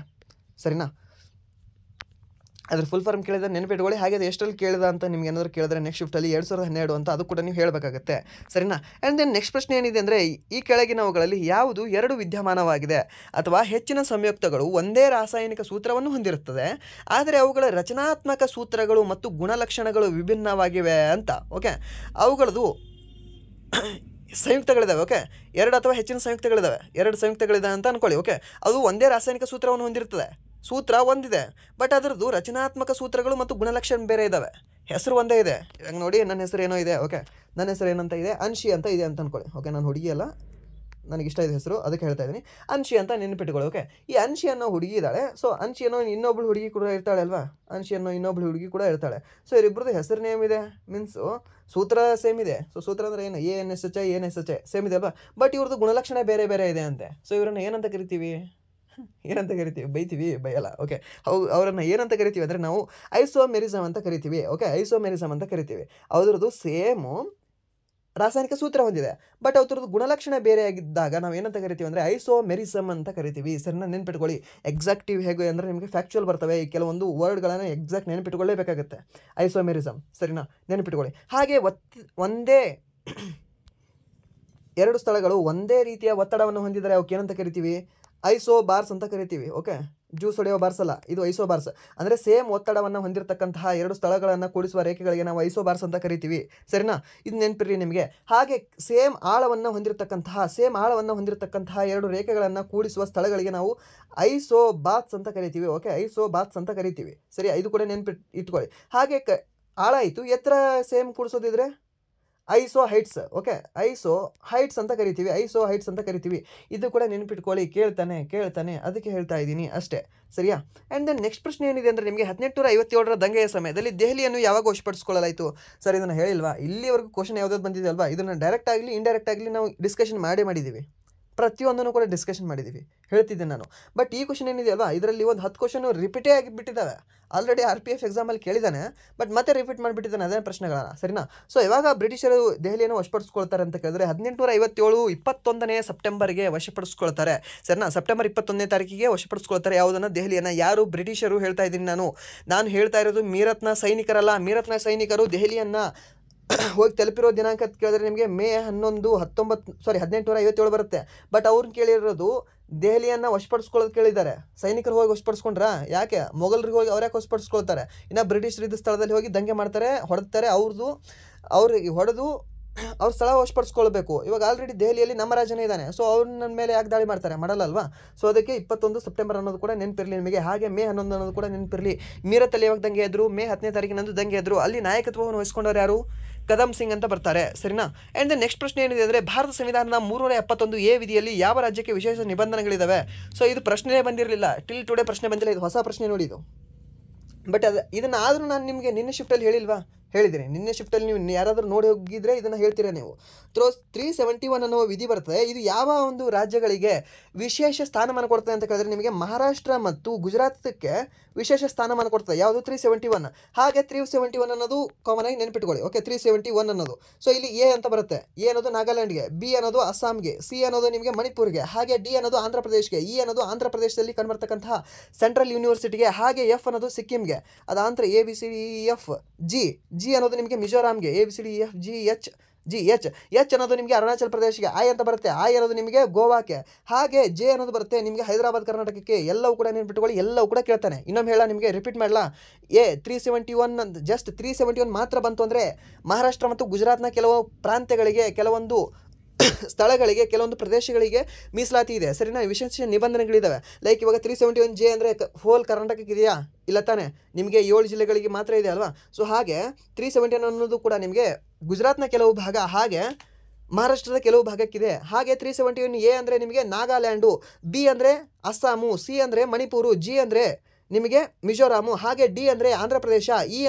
ಸರಿನಾ? ಅದ್ರ ಫುಲ್ ಫಾರ್ಮ್ ಕೇಳಿದ್ರೆ ನೆನಪಿಟ್ಕೊಳ್ಳಿ. ಹಾಗೆ ಅದು ಎಷ್ಟರಲ್ಲಿ ಕೇಳಿದ ಅಂತ ನಿಮ್ಗೆ ಏನಾದರೂ ಕೇಳಿದ್ರೆ ನೆಕ್ಸ್ಟ್ ಶಿಫ್ಟಲ್ಲಿ 2012 ಅಂತ ಅದು ಕೂಡ ನೀವು ಹೇಳಬೇಕಾಗುತ್ತೆ. ಸರಿನಾ? ಆ್ಯಂಡ್ ದೆನ್ ನೆಕ್ಸ್ಟ್ ಪ್ರಶ್ನೆ ಏನಿದೆ ಅಂದರೆ ಈ ಕೆಳಗಿನವುಗಳಲ್ಲಿ ಯಾವುದು 2 ವಿದ್ಯಮಾನವಾಗಿದೆ ಅಥವಾ ಹೆಚ್ಚಿನ ಸಂಯುಕ್ತಗಳು ಒಂದೇ ರಾಸಾಯನಿಕ ಸೂತ್ರವನ್ನು ಹೊಂದಿರುತ್ತದೆ, ಆದರೆ ಅವುಗಳ ರಚನಾತ್ಮಕ ಸೂತ್ರಗಳು ಮತ್ತು ಗುಣಲಕ್ಷಣಗಳು ವಿಭಿನ್ನವಾಗಿವೆ ಅಂತ. ಓಕೆ, ಅವುಗಳದು ಸಂಯುಕ್ತಗಳಿದ್ದಾವೆ. ಓಕೆ, 2 ಅಥವಾ ಹೆಚ್ಚಿನ ಸಂಯುಕ್ತಗಳಿದ್ದಾವೆ. 2 ಸಂಯುಕ್ತಗಳಿದೆ ಅಂತ ಅಂದ್ಕೊಳ್ಳಿ. ಓಕೆ, ಅದು ಒಂದೇ ರಾಸಾಯನಿಕ ಸೂತ್ರವನ್ನು ಹೊಂದಿರ್ತದೆ. ಸೂತ್ರ ಒಂದಿದೆ, ಬಟ್ ಅದರದ್ದು ರಚನಾತ್ಮಕ ಸೂತ್ರಗಳು ಮತ್ತು ಗುಣಲಕ್ಷಣ ಬೇರೆ ಇದ್ದಾವೆ. ಹೆಸರು ಒಂದೇ ಇದೆ. ಇವಾಗ ನೋಡಿ, ನನ್ನ ಹೆಸರು ಏನೋ ಇದೆ. ಓಕೆ, ನನ್ನ ಹೆಸರು ಏನಂತ ಇದೆ? ಅನ್ಶಿ ಅಂತ ಇದೆ ಅಂತ ಅಂದ್ಕೊಳ್ಳಿ. ಓಕೆ, ನಾನು ಹುಡುಗಿ ಅಲ್ಲ, ನನಗಿಷ್ಟ ಇದೆ ಹೆಸರು, ಅದಕ್ಕೆ ಹೇಳ್ತಾ ಇದ್ದೀನಿ. ಅನ್ಶಿ ಅಂತ ನೆನಪಿಟ್ಕೊಳ್ಳಿ. ಓಕೆ, ಈ ಅನ್ಶಿ ಅನ್ನೋ ಹುಡುಗಿ ಇದ್ದಾಳೆ. ಸೊ ಅನ್ಶಿ ಅನ್ನೋ ಇನ್ನೊಬ್ಳು ಹುಡುಗಿ ಕೂಡ ಇರ್ತಾಳೆ ಅಲ್ವಾ? ಅನ್ಶಿ ಅನ್ನೋ ಇನ್ನೊಬ್ಳು ಹುಡುಗಿ ಕೂಡ ಇರ್ತಾಳೆ. ಸೊ ಇವರಿಬ್ಬರದ್ದು ಹೆಸರು ನೇಮ್ ಇದೆ, ಮೀನ್ಸು ಸೂತ್ರ ಸೇಮ್ ಇದೆ. ಸೊ ಸೂತ್ರ ಅಂದರೆ ಏನು? ANSHI ಸೇಮ್ ಇದೆ ಅಲ್ವಾ? ಬಟ್ ಇವ್ರದ್ದು ಗುಣಲಕ್ಷಣ ಬೇರೆ ಬೇರೆ ಇದೆ ಅಂತೆ. ಸೊ ಇವರನ್ನು ಏನಂತ ಕರಿತೀವಿ? ಬೈತೀವಿ? ಬೈಯಲ್ಲ. ಓಕೆ, ಅವರನ್ನು ಏನಂತ ಕರಿತೀವಿ ಅಂದರೆ ನಾವು ಐಸೋಮೆರಿಸಮ್ ಅಂತ ಕರಿತೀವಿ. ಓಕೆ, ಐಸೋಮೆರಿಸಮ್ ಅಂತ ಕರಿತೀವಿ. ಅವ್ರದ್ದು ಸೇಮು ರಾಸಾಯನಿಕ ಸೂತ್ರ ಹೊಂದಿದೆ, ಬಟ್ ಅವ್ರದ್ದು ಗುಣಲಕ್ಷಣ ಬೇರೆ ಆಗಿದ್ದಾಗ ನಾವು ಏನಂತ ಕರಿತೀವಿ ಅಂದರೆ ಐಸೋಮೆರಿಸಮ್ ಅಂತ ಕರಿತೀವಿ. ಸರಿನಾ? ನೆನ್ಪಿಟ್ಕೊಳ್ಳಿ. ಎಕ್ಸಾಕ್ಟಿವ್ ಹೇಗೆ ಅಂದರೆ ನಿಮಗೆ ಫ್ಯಾಕ್ಚುಯಲ್ ಬರ್ತವೆ. ಈ ಕೆಲವೊಂದು ವರ್ಡ್ಗಳನ್ನು ಎಕ್ಸಾಕ್ಟ್ ನೆನಪಿಟ್ಕೊಳ್ಳೇಬೇಕಾಗುತ್ತೆ. ಐಸೋಮೆರಿಸಮ್. ಸರಿನಾ? ನೆನಪಿಟ್ಕೊಳ್ಳಿ. ಹಾಗೆ ಒಂದೇ 2 ಸ್ಥಳಗಳು ಒಂದೇ ರೀತಿಯ ಒತ್ತಡವನ್ನು ಹೊಂದಿದರೆ ಅವಕ್ಕೆ ಏನಂತ ಕರಿತೀವಿ? ಐಸೋ ಬಾರ್ಸ್ ಅಂತ ಕರಿತೀವಿ. ಓಕೆ, ಜ್ಯೂಸ್ ಹೊಡೆಯೋ ಬಾರ್ಸ್ ಅಲ್ಲ, ಇದು ಐಸೋ ಬಾರ್ಸ್. ಅಂದರೆ ಸೇಮ್ ಒತ್ತಡವನ್ನು ಹೊಂದಿರತಕ್ಕಂತಹ 2 ಸ್ಥಳಗಳನ್ನು ಕೂಡಿಸುವ ರೇಖೆಗಳಿಗೆ ನಾವು ಐಸೋ ಬಾರ್ಸ್ ಅಂತ ಕರಿತೀವಿ. ಸರಿನಾ? ಇದು ನೆನಪಿರ್ರಿ ನಿಮಗೆ. ಹಾಗೆ ಸೇಮ್ ಆಳವನ್ನು ಹೊಂದಿರತಕ್ಕಂತಹ 2 ರೇಖೆಗಳನ್ನು ಕೂಡಿಸುವ ಸ್ಥಳಗಳಿಗೆ ನಾವು ಐಸೋ ಬಾತ್ಸ್ ಅಂತ ಕರಿತೀವಿ. ಓಕೆ, ಐಸೋ ಬಾತ್ಸ್ ಅಂತ ಕರಿತೀವಿ. ಸರಿ, ಇದು ಕೂಡ ಇಟ್ಕೊಳ್ಳಿ. ಹಾಗೆ ಆಳ ಆಯಿತು, ಎತ್ತರ ಸೇಮ್ ಕೂಡಿಸೋದಿದ್ರೆ iso heights. Okay, iso heights ಅಂತ ಕರಿತೀವಿ. ಇದು ಕೂಡ ನೆನಪಿಟ್ಕೊಳ್ಳಿ. ಕೇಳ್ತಾನೆ ಅದಕ್ಕೆ ಹೇಳ್ತಾ ಇದ್ದೀನಿ ಅಷ್ಟೇ. ಸರಿಯಾ? ಆ್ಯಂಡ್ ದೆನ್ ನೆಕ್ಸ್ಟ್ ಪ್ರಶ್ನೆ ಏನಿದೆ ಅಂದರೆ ನಿಮಗೆ 1857ರ ದಂಗೆಯ ಸಮಯದಲ್ಲಿ ದೆಹಲಿಯನ್ನು ಯಾವಾಗ ವಶಪಡಿಸಿಕೊಳ್ಳಲಾಯಿತು? ಸರ್, ಇದನ್ನು ಹೇಳಿಲ್ವಾ? ಇಲ್ಲಿವರೆಗೂ ಕ್ವಶನ್ ಯಾವುದಾದ್ರು ಬಂದಿದೆ ಅಲ್ವಾ? ಇದನ್ನು ಡೈರೆಕ್ಟ್ ಆಗಲಿ ಇಂಡೈರೆಕ್ಟ್ ಆಗಲಿ ನಾವು ಡಿಸ್ಕಷನ್ ಮಾಡಿದ್ದೀವಿ. ಪ್ರತಿಯೊಂದನ್ನು ಕೂಡ ಡಿಸ್ಕಷನ್ ಮಾಡಿದ್ದೀವಿ, ಹೇಳ್ತಿದ್ದೆ ನಾನು. ಬಟ್ ಈ ಕ್ವಶನ್ ಏನಿದೆ ಅಲ್ವಾ, ಇದರಲ್ಲಿ ಒಂದು 10 ಕ್ವಶನ್ ರಿಪೀಟೇ ಆಗಿಬಿಟ್ಟಿದ್ದಾವೆ. ಆಲ್ರೆಡಿ RPF ಎಕ್ಸಾಮಲ್ಲಿ ಕೇಳಿದ್ದಾನೆ, ಬಟ್ ಮತ್ತೆ ರಿಪೀಟ್ ಮಾಡಿಬಿಟ್ಟಿದ್ದಾನೆ ಅದೇ ಪ್ರಶ್ನೆಗಳನ್ನ. ಸರಿನಾ? ಸೊ ಇವಾಗ ಬ್ರಿಟಿಷರು ದೆಹಲಿಯನ್ನು ವಶಪಡಿಸ್ಕೊಳ್ತಾರೆ ಅಂತ ಕೇಳಿದ್ರೆ 1857 21ನೇ ಸೆಪ್ಟೆಂಬರ್ಗೆ ವಶಪಡಿಸ್ಕೊಳ್ತಾರೆ. ಸರಿನಾ? ಸೆಪ್ಟೆಂಬರ್ 21ನೇ ತಾರೀಕಿಗೆ ವಶಪಡಿಸ್ಕೊಳ್ತಾರೆ. ಯಾವುದನ್ನು? ದೆಹಲಿಯನ್ನು. ಯಾರು? ಬ್ರಿಟಿಷರು. ಹೇಳ್ತಾ ಇದ್ದೀನಿ ನಾನು ಹೇಳ್ತಾ ಇರೋದು ಮೀರತ್ನ ಸೈನಿಕರಲ್ಲ. ಮೀರತ್ನ ಸೈನಿಕರು ದೆಹಲಿಯನ್ನು ಹೋಗಿ ತಲುಪಿರೋ ದಿನಾಂಕ ಕೇಳಿದ್ರೆ ನಿಮಗೆ ಮೇ 1857 ಬರುತ್ತೆ. ಬಟ್ ಅವ್ರನ್ನ ಕೇಳಿರೋದು ದೆಹಲಿಯನ್ನು ವಶಪಡಿಸ್ಕೊಳ್ಳೋದು ಕೇಳಿದ್ದಾರೆ. ಸೈನಿಕರು ಹೋಗಿ ವಶಪಡಿಸ್ಕೊಂಡ್ರಾ? ಯಾಕೆ? ಮೊಘಲರಿಗೆ ಹೋಗಿ ಅವ್ರು ಯಾಕೆ ವಶಪಡಿಸ್ಕೊಳ್ತಾರೆ? ಇನ್ನು ಬ್ರಿಟಿಷರು ಇದ್ದ ಸ್ಥಳದಲ್ಲಿ ಹೋಗಿ ದಂಗೆ ಮಾಡ್ತಾರೆ, ಹೊಡೆತಾರೆ. ಅವ್ರಿಗೆ ಹೊಡೆದು ಅವ್ರ ಸ್ಥಳ ವಶಪಡಿಸ್ಕೊಳ್ಬೇಕು. ಇವಾಗ ಆಲ್ರೆಡಿ ದೆಹಲಿಯಲ್ಲಿ ನಮ್ಮ ರಾಜನೇ ಇದ್ದಾನೆ. ಸೊ ಅವ್ರು ನನ್ನ ಮೇಲೆ ಯಾಕೆ ದಾಳಿ ಮಾಡ್ತಾರೆ? ಮಾಡಲ್ಲ ಅಲ್ವಾ? ಸೊ ಅದಕ್ಕೆ 21 ಸೆಪ್ಟೆಂಬರ್ ಅನ್ನೋದು ಕೂಡ ನೆನಪಿರಲಿ ನಿಮಗೆ. ಹಾಗೆ ಮೇ 11 ಅನ್ನೋದು ಕೂಡ ನೆನಪಿರಲಿ. ಮೀರತ್ತಲ್ಲಿ ಯಾವಾಗ ದಂಗೆ ಎದ್ರು? ಮೇ 10ನೇ ತಾರೀಕಿನಂದು ದಂಗೆ ಎದ್ರು. ಅಲ್ಲಿ ನಾಯಕತ್ವವನ್ನು ವಹಿಸ್ಕೊಂಡವ್ರು ಯಾರು? ಕದಮ್ ಸಿಂಗ್ ಅಂತ ಬರ್ತಾರೆ. ಸರಿನಾ? ಆ್ಯಂಡ್ ನೆಕ್ಸ್ಟ್ ಪ್ರಶ್ನೆ ಏನಿದೆ ಅಂದರೆ ಭಾರತ ಸಂವಿಧಾನದ 371A ವಿಧಿಯಲ್ಲಿ ಯಾವ ರಾಜ್ಯಕ್ಕೆ ವಿಶೇಷ ನಿಬಂಧನೆಗಳಿದ್ದಾವೆ? ಸೊ ಇದು ಪ್ರಶ್ನೆಯೇ ಬಂದಿರಲಿಲ್ಲ, ಟಿಲ್ ಟುಡೇ ಪ್ರಶ್ನೆ ಬಂದಿಲ್ಲ. ಇದು ಹೊಸ ಪ್ರಶ್ನೆ ನೋಡಿ ಇದು. ಬಟ್ ಇದನ್ನು ಆದರೂ ನಾನು ನಿಮಗೆ ನಿನ್ನೆ ಶಿಫ್ಟಲ್ಲಿ ಹೇಳಿಲ್ವಾ? ಹೇಳಿದ್ದೀನಿ. ನಿನ್ನೆ ಶಿಫ್ಟಲ್ಲಿ ನೀವು ಯಾರಾದರೂ ನೋಡಿ ಹೋಗಿದ್ರೆ ಇದನ್ನು ಹೇಳ್ತೀರಾ ನೀವು. 371 ಅನ್ನೋ ವಿಧಿ ಬರ್ತದೆ. ಇದು ಯಾವ ಒಂದು ರಾಜ್ಯಗಳಿಗೆ ವಿಶೇಷ ಸ್ಥಾನಮಾನ ಕೊಡ್ತದೆ ಅಂತ ಕೇಳಿದ್ರೆ ನಿಮಗೆ ಮಹಾರಾಷ್ಟ್ರ ಮತ್ತು ಗುಜರಾತಕ್ಕೆ ವಿಶೇಷ ಸ್ಥಾನಮಾನ ಕೊಡ್ತದೆ. ಯಾವುದು 371. ಹಾಗೆ 371 ಅನ್ನೋದು ಕಾಮನ್ ಆಗಿ ನೆನಪಿಟ್ಕೊಳ್ಳಿ. ಓಕೆ, 371 ಅನ್ನೋದು. ಸೊ ಇಲ್ಲಿ ಎ ಅಂತ ಬರುತ್ತೆ. ಎ ಅನ್ನೋದು ನಾಗಾಲ್ಯಾಂಡ್ಗೆ, ಬಿ ಅನ್ನೋದು ಅಸ್ಸಾಂಗೆ, ಸಿ ಅನ್ನೋದು ನಿಮಗೆ ಮಣಿಪುರ್ಗೆ, ಹಾಗೆ ಡಿ ಅನ್ನೋದು ಆಂಧ್ರ ಪ್ರದೇಶಕ್ಕೆ, ಇ ಅನ್ನೋದು ಆಂಧ್ರ ಪ್ರದೇಶದಲ್ಲಿ ಕಂಡುಬರ್ತಕ್ಕಂತಹ ಸೆಂಟ್ರಲ್ ಯೂನಿವರ್ಸಿಟಿಗೆ, ಹಾಗೆ ಎಫ್ ಅನ್ನೋದು ಸಿಕ್ಕಿಂಗೆ. ಅದಾಂತರ A B C D E F. G ಅನ್ನೋದು ನಿಮಗೆ ಮಿಜೋರಾಂಗೆ, A B C D E F G H ಅನ್ನೋದು ನಿಮಗೆ ಅರುಣಾಚಲ್ ಪ್ರದೇಶಕ್ಕೆ, ಐ ಅಂತ ಬರುತ್ತೆ. ಐ ಅನ್ನೋದು ನಿಮಗೆ ಗೋವಾಕ್ಕೆ, ಹಾಗೆ ಜೆ ಅನ್ನೋದು ಬರುತ್ತೆ ನಿಮಗೆ ಹೈದರಾಬಾದ್ ಕರ್ನಾಟಕಕ್ಕೆ. ಎಲ್ಲವೂ ಕೂಡ ನೆನ್ಪಿಟ್ಕೊಳ್ಳಿ, ಎಲ್ಲವೂ ಕೂಡ ಕೇಳ್ತಾನೆ. ಇನ್ನೊಮ್ಮೆ ಹೇಳ ನಿಮಗೆ ರಿಪೀಟ್ ಮಾಡಲಾ? 371 ಅಂತ ಜಸ್ಟ್ 371 ಮಾತ್ರ ಬಂತು ಅಂದರೆ ಮಹಾರಾಷ್ಟ್ರ ಮತ್ತು ಗುಜರಾತ್ನ ಕೆಲವು ಪ್ರಾಂತ್ಯಗಳಿಗೆ, ಕೆಲವೊಂದು ಸ್ಥಳಗಳಿಗೆ, ಕೆಲವೊಂದು ಪ್ರದೇಶಗಳಿಗೆ ಮೀಸಲಾತಿ ಇದೆ. ಸರಿನಾ? ವಿಶೇಷ ನಿಬಂಧನೆಗಳಿದ್ದಾವೆ. ಲೈಕ್ ಇವಾಗ 371 ಜೆ ಅಂದರೆ ಹೋಲ್ ಕರ್ನಾಟಕಕ್ಕೆ ಇದೆಯಾ? ಇಲ್ಲ ತಾನೆ, ನಿಮಗೆ 7 ಜಿಲ್ಲೆಗಳಿಗೆ ಮಾತ್ರ ಇದೆ ಅಲ್ವಾ? ಸೊ ಹಾಗೆ 371 ಅನ್ನೋದು ಕೂಡ ನಿಮಗೆ ಗುಜರಾತ್ನ ಕೆಲವು ಭಾಗ, ಹಾಗೆ ಮಹಾರಾಷ್ಟ್ರದ ಕೆಲವು ಭಾಗಕ್ಕಿದೆ. ಹಾಗೆ 371 ಎ ಅಂದರೆ ನಿಮಗೆ ನಾಗಾಲ್ಯಾಂಡು, ಬಿ ಅಂದರೆ ಅಸ್ಸಾಮು, ಸಿ ಅಂದರೆ ಮಣಿಪುರು, ಜಿ ಅಂದರೆ ನಿಮಗೆ ಮಿಜೋರಾಮು, ಹಾಗೆ ಡಿ ಅಂದರೆ ಆಂಧ್ರ ಪ್ರದೇಶ, ಇ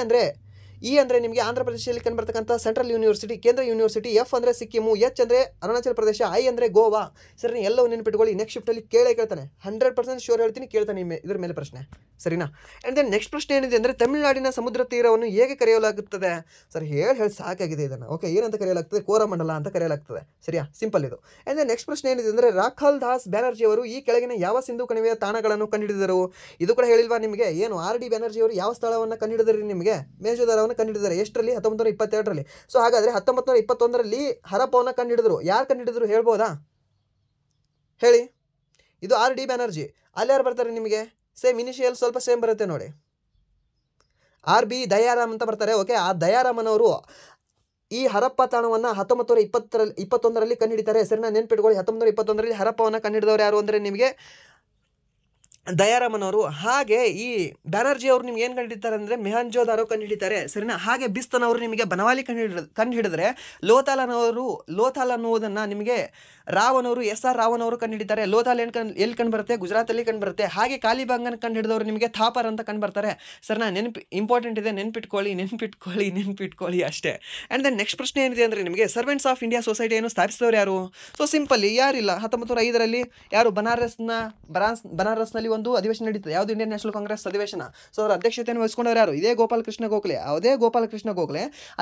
ಅಂದರೆ ನಿಮಗೆ ಆಂಧ್ರ ಪ್ರದೇಶದಲ್ಲಿ ಕಂಡುಬರ್ತಕ್ಕಂಥ ಸೆಂಟ್ರಲ್ ಯೂನಿವರ್ಸಿಟಿ, ಕೇಂದ್ರ ಯೂನಿವರ್ಸಿಟಿ, ಎಫ್ ಅಂದರೆ ಸಿಕ್ಕಿಮು, ಎಚ್ ಅಂದರೆ ಅರುಣಾಚಲ ಪ್ರದೇಶ, ಐ ಅಂದರೆ ಗೋವಾ. ಸರಿ, ಎಲ್ಲವೂ ನೆನಪಿಟ್ಕೊಳ್ಳಿ. ನೆಕ್ಸ್ಟ್ ಶಿಫ್ಟಲ್ಲಿ ಕೇಳ್ತಾನೆ. 100% ಶೋರ್ ಹೇಳ್ತೀನಿ, ಕೇಳ್ತಾನೆ ಇದ್ರ ಮೇಲೆ ಪ್ರಶ್ನೆ. ಸರಿನಾ? ಆ್ಯಂಡ್ ದೆನ್ ನೆಕ್ಸ್ಟ್ ಪ್ರಶ್ನೆ ಏನಿದೆ ಅಂದರೆ ತಮಿಳುನಾಡಿನ ಸಮುದ್ರ ತೀರವನ್ನು ಹೇಗೆ ಕರೆಯಲಾಗುತ್ತದೆ? ಸರ್ ಹೇಳಿ ಸಾಕಾಗಿದೆ ಇದನ್ನು. ಓಕೆ, ಏನಂತ ಕರೆಯಲಾಗ್ತದೆ? ಕೋರಮಂಡಲ ಅಂತ ಕರೆಯಲಾಗ್ತದೆ. ಸರಿಯಾ? ಸಿಂಪಲ್ ಇದು. ಆ್ಯಂಡ್ ದೆನ್ ನೆಕ್ಸ್ಟ್ ಪ್ರಶ್ನೆ ಏನಿದೆ ಅಂದರೆ ರಾಖಲ್ ದಾಸ್ ಬ್ಯಾನರ್ಜಿ ಅವರು ಈ ಕೆಳಗಿನ ಯಾವ ಸಿಂಧು ಕಣಿವೆಯ ತಾಣಗಳನ್ನು ಕಂಡುಹಿಡಿದರು? ಇದು ಕೂಡ ಹೇಳಿಲ್ವಾ ನಿಮಗೆ? ಏನು RD ಬ್ಯಾನರ್ಜಿ ಅವರು ಯಾವ ಸ್ಥಳವನ್ನು ಕಂಡುಹಿಡಿದ್ರಿ? ನಿಮಗೆ ಮೇಜುದಾರವನ್ನು ಕಂಡುಹಿಡಿದರೆ ಎಷ್ಟರಲ್ಲಿ? 1922ರಲ್ಲಿ. ಸೊ ಹಾಗಾದರೆ 1921ರಲ್ಲಿ ಹರಪ್ಪವನ್ನು ಕಂಡುಹಿಡಿದ್ರು. ಯಾರು ಕಂಡುಹಿಡಿದ್ರು ಹೇಳ್ಬೋದಾ? ಹೇಳಿ. ಇದು RD ಬ್ಯಾನರ್ಜಿ. ಅಲ್ಲಿ ಯಾರು ಬರ್ತಾರೆ ನಿಮಗೆ? ಸೇಮ್ ಇನಿಷಿಯಲ್ ಸ್ವಲ್ಪ ಸೇಮ್ ಬರುತ್ತೆ ನೋಡಿ. RB ದಯಾರಾಮ್ ಅಂತ ಬರ್ತಾರೆ. ಓಕೆ, ಆ ದಯಾರಾಮನವರು ಈ ಹರಪ್ಪ ತಾಣವನ್ನು 1921ರಲ್ಲಿ ಕಂಡುಹಿಡಿತಾರೆ. ಸರಿನಾ? ನೆನ್ಪಿಟ್ಕೊಳ್ಳಿ, 1921ರಲ್ಲಿ ಹರಪ್ಪವನ್ನು ಕಂಡುಹಿಡಿದವರು ಯಾರು ಅಂದರೆ ನಿಮಗೆ ದಯಾರಾಮನವರು. ಹಾಗೆ ಈ ಬ್ಯಾನರ್ಜಿ ಅವರು ನಿಮ್ಗೆ ಏನು ಕಂಡುಹಿಡಿತಾರೆ ಅಂದರೆ ಮೆಹಂಜೋದಾರೋ ಕಂಡುಹಿಡಿತಾರೆ. ಸರಿನಾ? ಹಾಗೆ ಬಿಸ್ತನ್ ಅವರು ನಿಮಗೆ ಬನವಾಲಿ ಕಂಡುಹಿಡಿದ್ರೆ ಲೋಥಾಲ್ ಅನ್ನೋದನ್ನು ನಿಮಗೆ ರಾವನವರು, SR ರಾವನವರು ಕಂಡುಹಿಡಿತಾರೆ. ಲೋಥಾಲ್ ಎಲ್ಲಿ ಕಂಡುಬರುತ್ತೆ? ಗುಜರಾತಲ್ಲಿ ಕಂಡುಬರುತ್ತೆ. ಹಾಗೆ ಕಾಲಿಬಂಗನ್ ಕಂಡುಹಿಡಿದವರು ನಿಮಗೆ ಥಾಪರ್ ಅಂತ ಕಂಡುಬರ್ತಾರೆ. ಸರಿನಾ? ಇಂಪಾರ್ಟೆಂಟ್ ಇದೆ, ನೆನ್ಪಿಟ್ಕೊಳ್ಳಿ ಅಷ್ಟೇ. ಆ್ಯಂಡ್ ದೆನ್ ನೆಕ್ಸ್ಟ್ ಪ್ರಶ್ನೆ ಏನಿದೆ ಅಂದರೆ ನಿಮಗೆ ಸರ್ವೆಂಟ್ಸ್ ಆಫ್ ಇಂಡಿಯಾ ಸೊಸೈಟಿಯನ್ನು ಸ್ಥಾಪಿಸಿದವರು ಯಾರು? ಸೊ ಸಿಂಪಲ್ಲಿ ಯಾರಿಲ್ಲ. 1905ರಲ್ಲಿ ಯಾರು? ಬನಾರಸ್ನಲ್ಲಿ ಒಂದು ಅಧಿವೇಶನ ನಡೀತದೆ. ಯಾವುದು? ಇಂಡಿಯನ್ ನ್ಯಾಷನಲ್ ಕಾಂಗ್ರೆಸ್ ಅಧಿವೇಶನ. ಸೊ ಅವರ ಅಧ್ಯಕ್ಷತೆಯನ್ನು ವಹಿಸಿಕೊಂಡವರು ಯಾರು? ಇದೇ ಗೋಪಾಲಕೃಷ್ಣ ಗೋಖಲೆ.